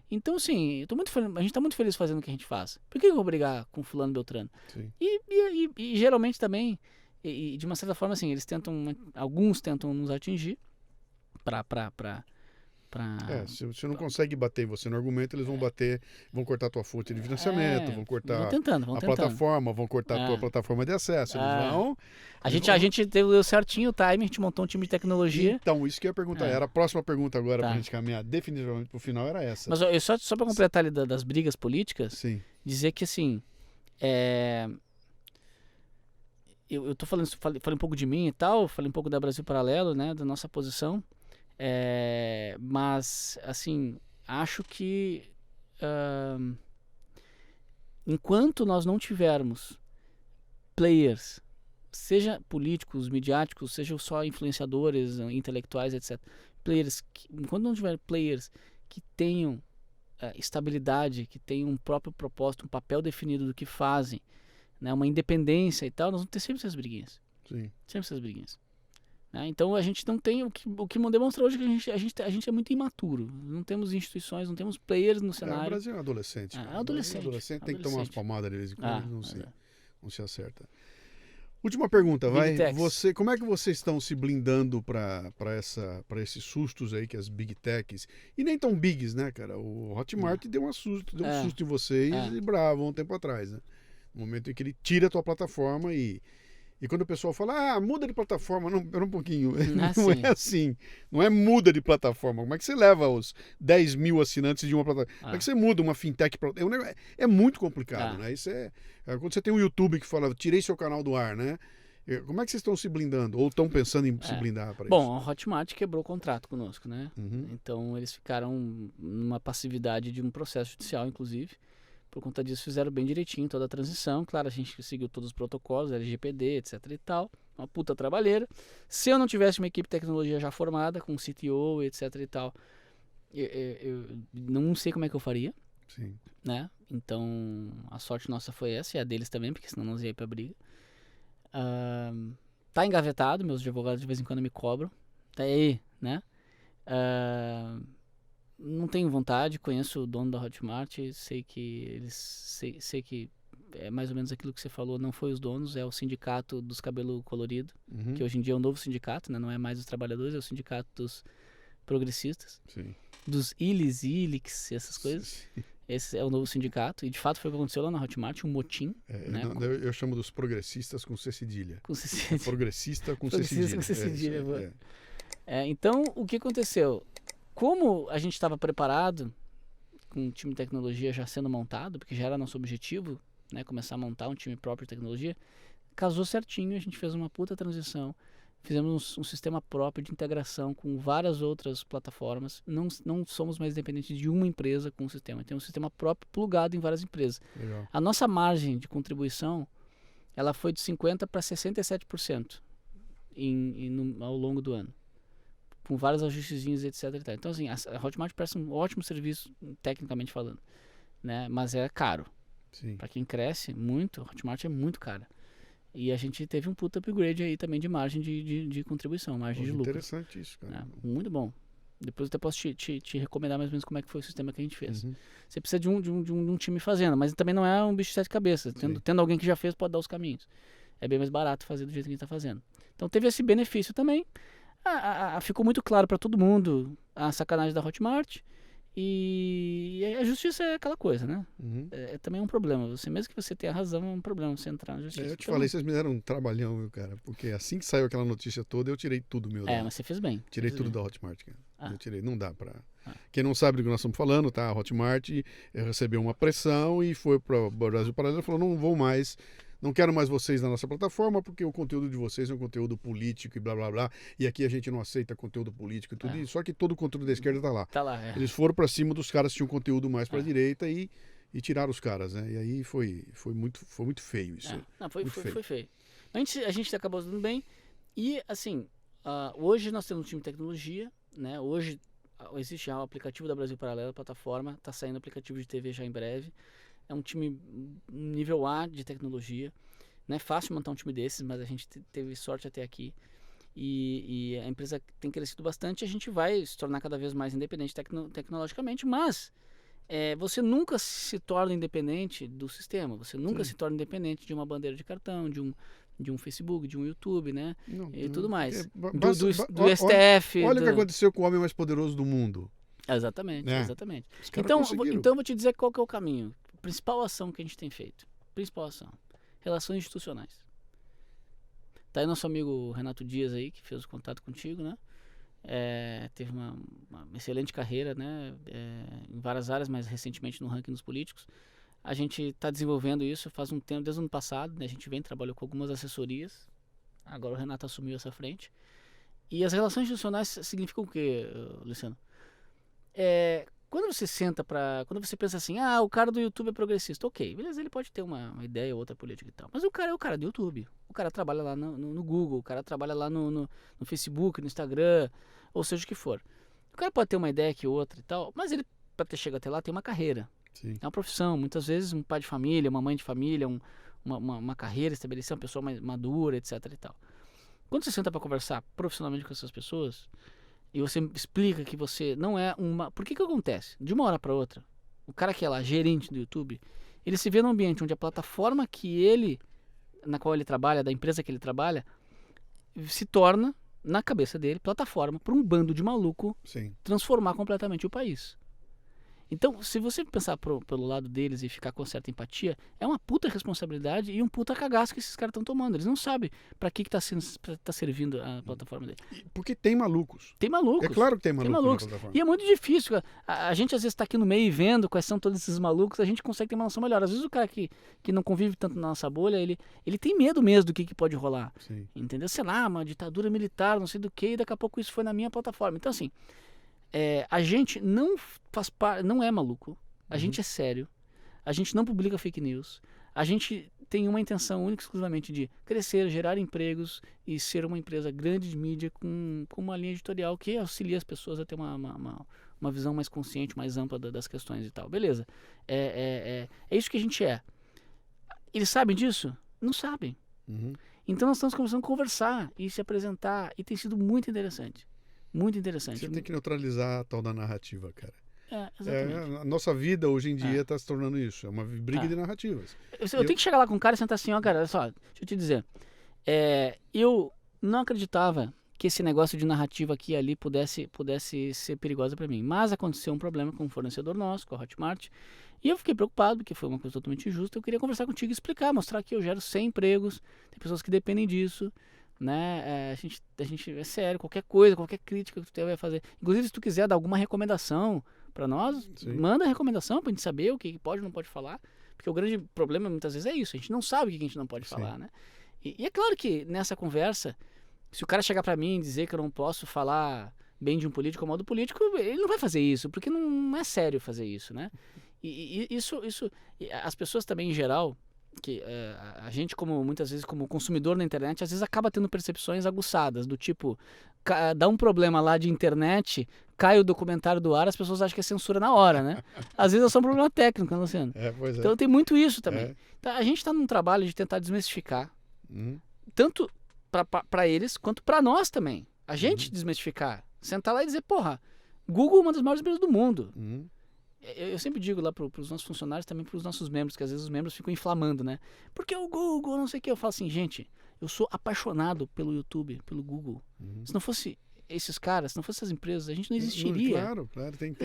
Então, assim, a gente tá muito feliz fazendo o que a gente faz. Por que eu vou brigar com fulano Beltrano? Sim. E geralmente também, de uma certa forma, assim, alguns tentam nos atingir se você não consegue bater você no argumento, eles vão bater, vão cortar a tua fonte de financiamento, vão cortar a plataforma, vão cortar a tua plataforma de acesso. Eles vão... A gente deu certinho o time, a gente montou um time de tecnologia. Então, isso que eu ia perguntar. Era a próxima pergunta agora pra gente caminhar definitivamente pro final, era essa. Mas só pra completar ali das brigas políticas, sim, dizer que assim, eu tô falei um pouco de mim e tal, falei um pouco da Brasil Paralelo, né, da nossa posição. Mas assim, acho que enquanto nós não tivermos players, seja políticos, midiáticos, seja só influenciadores, intelectuais, etc., enquanto não tiver players que tenham estabilidade, que tenham um próprio propósito, um papel definido do que fazem, né, uma independência e tal, nós vamos ter sempre essas briguinhas. Sim. Sempre essas briguinhas. Né? Então a gente não tem, o que demonstra hoje é que a gente é muito imaturo. Não temos instituições, não temos players no cenário. O Brasil é um adolescente. É adolescente. Adolescente tem que tomar umas palmadas de vez em quando, não se acerta. Última pergunta, vai. Como é que vocês estão se blindando para esses sustos aí que as Big Techs, e nem tão bigs, né, cara? O Hotmart deu um susto em vocês e bravo um tempo atrás, né? No momento em que ele tira a tua plataforma e quando o pessoal fala, muda de plataforma, não, pera um pouquinho, não é assim, não é muda de plataforma. Como é que você leva os 10 mil assinantes de uma plataforma? Como é que você muda uma fintech? É muito complicado, né? Isso quando você tem um YouTube que fala, tirei seu canal do ar, né? Como é que vocês estão se blindando? Ou estão pensando em se blindar para isso? Bom, a Hotmart quebrou o contrato conosco, né? Então eles ficaram numa passividade de um processo judicial, inclusive. Por conta disso, fizeram bem direitinho toda a transição. Claro, a gente seguiu todos os protocolos, LGPD, etc e tal. Uma puta trabalheira. Se eu não tivesse uma equipe de tecnologia já formada, com CTO, etc e tal, eu não sei como é que eu faria. Sim. Né? Então, a sorte nossa foi essa, e a deles também, porque senão nós ia pra briga. Tá engavetado, meus advogados de vez em quando me cobram. Tá aí, né? Não tenho vontade, conheço o dono da Hotmart, sei que sei que é mais ou menos aquilo que você falou, não foi os donos, é o sindicato dos cabelos coloridos, que hoje em dia é um novo sindicato, né? Não é mais os trabalhadores, é o sindicato dos progressistas, sim, dos ilix, essas coisas. Sim. Esse é o novo sindicato, e de fato foi o que aconteceu lá na Hotmart, um motim. Né? Eu chamo dos progressistas com C cedilha. Com C cedilha. Progressista com C cedilha. Com C cedilha. Então, o que aconteceu? Como a gente estava preparado, com um time de tecnologia já sendo montado, porque já era nosso objetivo, né, começar a montar um time próprio de tecnologia, casou certinho, a gente fez uma puta transição, fizemos um sistema próprio de integração com várias outras plataformas, não somos mais dependentes de uma empresa com um sistema, tem um sistema próprio plugado em várias empresas. Legal. A nossa margem de contribuição, ela foi de 50% para 67% ao longo do ano, com vários ajustezinhos, etc. Então, assim, a Hotmart presta um ótimo serviço, tecnicamente falando, né? Mas é caro. Para quem cresce muito, a Hotmart é muito cara. E a gente teve um puta upgrade aí também de margem de contribuição, margem de lucro. Interessante isso, cara. Muito bom. Depois eu até posso te recomendar mais ou menos como é que foi o sistema que a gente fez. Você precisa de um time fazendo, mas também não é um bicho de 7 cabeças. Tendo alguém que já fez, pode dar os caminhos. É bem mais barato fazer do jeito que a gente está fazendo. Então teve esse benefício também. Ficou muito claro para todo mundo a sacanagem da Hotmart, e a justiça é aquela coisa, né? Também é um problema. Mesmo que você tenha razão, é um problema você entrar na justiça. Eu te falei, vocês me deram um trabalhão, viu, cara? Porque assim que saiu aquela notícia toda, eu tirei tudo meu. Mas você fez bem. Tirei tudo da Hotmart, cara. Eu tirei, não dá pra... Quem não sabe do que nós estamos falando, tá? A Hotmart recebeu uma pressão e foi para o Brasil Paralelo e falou, não vou mais... Não quero mais vocês na nossa plataforma porque o conteúdo de vocês é um conteúdo político e blá blá blá. E aqui a gente não aceita conteúdo político e tudo isso. Só que todo o conteúdo da esquerda tá lá. Tá lá, Eles foram para cima dos caras que tinham conteúdo mais para a direita e tiraram os caras, né? E aí foi muito feio isso. Não, foi feio. A gente acabou dando bem. E assim, hoje nós temos um time de tecnologia, né? Hoje existe já o aplicativo da Brasil Paralelo, a plataforma. Tá saindo aplicativo de TV já em breve. É um time nível A de tecnologia. Não é fácil montar um time desses, mas a gente teve sorte até aqui. E a empresa tem crescido bastante. A gente vai se tornar cada vez mais independente tecnologicamente, mas você nunca se torna independente do sistema. Você nunca se torna independente de uma bandeira de cartão, de um Facebook, de um YouTube, né? Tudo mais. Do STF. Olha o que aconteceu com o homem mais poderoso do mundo. Exatamente. Então eu vou te dizer qual que é o caminho. Principal ação que a gente tem feito. Relações institucionais. Tá aí nosso amigo Renato Dias aí, que fez o contato contigo, né? Teve uma excelente carreira, né? Em várias áreas, mas recentemente no ranking dos políticos. A gente está desenvolvendo isso faz um tempo, desde o ano passado, né? A gente trabalhou com algumas assessorias. Agora o Renato assumiu essa frente. E as relações institucionais significam o quê, Luciano? Quando você pensa assim, o cara do YouTube é progressista, ok, beleza, ele pode ter uma ideia ou outra política e tal, mas o cara é o cara do YouTube, o cara trabalha lá no Google, o cara trabalha lá no Facebook, no Instagram, ou seja o que for. cara pode ter uma ideia que outra e tal, mas ele, para ter chegado até lá, tem uma carreira. Sim. É uma profissão. Muitas vezes um pai de família, uma mãe de família, uma carreira estabelecida, uma pessoa mais madura, etc e tal. Quando você senta para conversar profissionalmente com essas pessoas, e você explica que você não é uma... Por que acontece? De uma hora para outra, o cara que é lá, gerente do YouTube, ele se vê num ambiente onde a plataforma na qual ele trabalha, da empresa que ele trabalha, se torna, na cabeça dele, plataforma para um bando de maluco transformar completamente o país. Então, se você pensar pelo lado deles e ficar com certa empatia, é uma puta responsabilidade e um puta cagaço que esses caras estão tomando. Eles não sabem para que tá servindo a plataforma dele. Porque tem malucos. Tem malucos. É claro que tem malucos. E é muito difícil. A gente às vezes está aqui no meio e vendo quais são todos esses malucos, a gente consegue ter uma noção melhor. Às vezes o cara que não convive tanto na nossa bolha, ele tem medo mesmo do que pode rolar. Sim. Entendeu? Sei lá, uma ditadura militar, não sei do que, e daqui a pouco isso foi na minha plataforma. Então assim... a gente não faz parte, não é maluco, a gente é sério, a gente não publica fake news, a gente tem uma intenção única e exclusivamente de crescer, gerar empregos e ser uma empresa grande de mídia com uma linha editorial que auxilia as pessoas a ter uma visão mais consciente, mais ampla das questões e tal. Beleza, é isso que a gente é. Eles sabem disso? Não sabem. Então nós estamos começando a conversar e se apresentar e tem sido muito interessante. Muito interessante. Você tem que neutralizar a tal da narrativa, cara. Exatamente. A nossa vida hoje em dia está se tornando isso. É uma briga de narrativas. Eu tenho que chegar lá com o cara e sentar assim, ó, cara, olha só, deixa eu te dizer. Eu não acreditava que esse negócio de narrativa aqui e ali pudesse ser perigosa para mim. Mas aconteceu um problema com um fornecedor nosso, com a Hotmart, e eu fiquei preocupado, porque foi uma coisa totalmente injusta. Eu queria conversar contigo e explicar, mostrar que eu gero 100 empregos, tem pessoas que dependem disso. Né? A gente é sério, qualquer coisa, qualquer crítica que tu vai fazer. Inclusive, se tu quiser dar alguma recomendação para nós, manda a recomendação pra gente saber o que pode ou não pode falar. Porque o grande problema muitas vezes é isso, a gente não sabe o que a gente não pode falar, né? E é claro que nessa conversa, se o cara chegar para mim e dizer que eu não posso falar bem de um político ou mal do político, ele não vai fazer isso, porque não é sério fazer isso, né? E isso as pessoas também em geral, que a gente muitas vezes como consumidor na internet, às vezes acaba tendo percepções aguçadas, do tipo, dá um problema lá de internet, cai o documentário do ar, as pessoas acham que é censura na hora, né? Às vezes é só um problema técnico, né, Luciano? Pois é. Então tem muito isso também. Então, a gente está num trabalho de tentar desmistificar, tanto para eles, quanto para nós também. A gente desmistificar, sentar lá e dizer, porra, Google é uma das maiores empresas do mundo. Eu sempre digo lá para os nossos funcionários, também para os nossos membros, que às vezes os membros ficam inflamando, né? Porque o Google, não sei o que. Eu falo assim, gente, eu sou apaixonado pelo YouTube, pelo Google. Se não fosse esses caras, se não fossem essas empresas, a gente não existiria. Claro.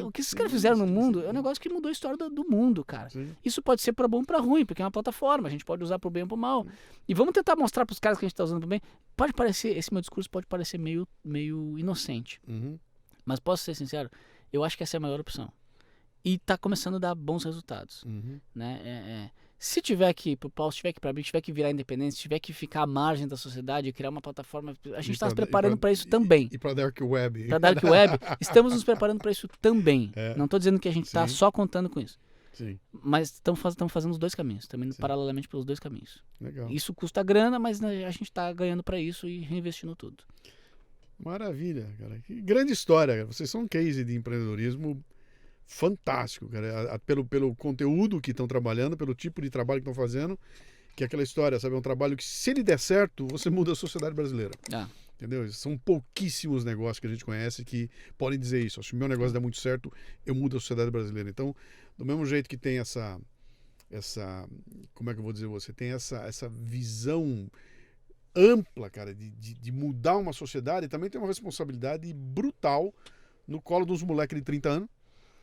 O que esses caras fizeram no mundo é um negócio que mudou a história do mundo, cara. Isso pode ser para bom ou para ruim, porque é uma plataforma, a gente pode usar para o bem ou para o mal. E vamos tentar mostrar para os caras que a gente está usando para o bem. Esse meu discurso pode parecer meio inocente. Mas posso ser sincero, eu acho que essa é a maior opção. E está começando a dar bons resultados. Né? Se tiver que, pro Paulo, se tiver que para abrir, tiver que virar independente, se tiver que ficar à margem da sociedade, criar uma plataforma, a gente está se preparando para isso também. E para Dark Web. Para Dark Web, estamos nos preparando para isso também. Não estou dizendo que a gente está só contando com isso. Mas estamos fazendo os dois caminhos, estamos indo paralelamente pelos dois caminhos. Legal. Isso custa grana, mas a gente está ganhando para isso e reinvestindo tudo. Maravilha, cara. Que grande história, cara. Vocês são um case de empreendedorismo fantástico, cara, pelo conteúdo que estão trabalhando, pelo tipo de trabalho que estão fazendo, que é aquela história, sabe, é um trabalho que, se ele der certo, você muda a sociedade brasileira. Entendeu? São pouquíssimos negócios que a gente conhece que podem dizer isso. Se o meu negócio der muito certo, eu mudo a sociedade brasileira. Então, do mesmo jeito que tem essa como é que eu vou dizer, você tem essa visão ampla, cara, de mudar uma sociedade, também tem uma responsabilidade brutal no colo dos moleques de 30 anos.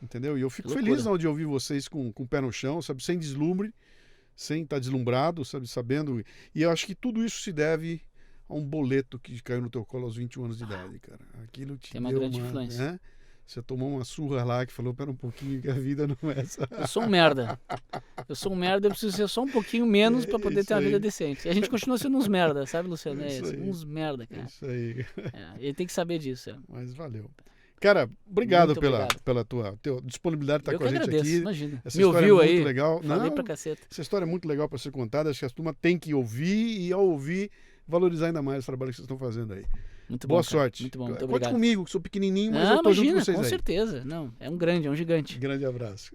Entendeu? E eu fico feliz de ouvir vocês com o pé no chão, sabe? Sem deslumbre, sem estar deslumbrado, sabe? Sabendo. E eu acho que tudo isso se deve a um boleto que caiu no teu colo aos 21 anos de idade, cara. Aquilo te tem uma grande influência. Né? Você tomou uma surra lá que falou, pera um pouquinho, que a vida não é essa. Eu sou um merda. Eu preciso ser só um pouquinho menos para poder ter uma vida decente. E a gente continua sendo uns merda, sabe, Luciano? Uns merda, cara. Isso aí. Ele tem que saber disso. Mas valeu. Cara, obrigado pela tua disponibilidade de estar com a gente agradeço, aqui. Imagina. Essa Me história ouviu é muito aí? legal. Falei pra caceta. Essa história é muito legal para ser contada. Acho que a turma tem que ouvir e, ao ouvir, valorizar ainda mais o trabalho que vocês estão fazendo aí. Muito Boa bom, cara. sorte. Muito bom, muito Conte obrigado. comigo, que sou pequenininho, mas Não, eu tô junto imagina, com vocês com aí. certeza. Não, é um grande, é um gigante. Grande abraço.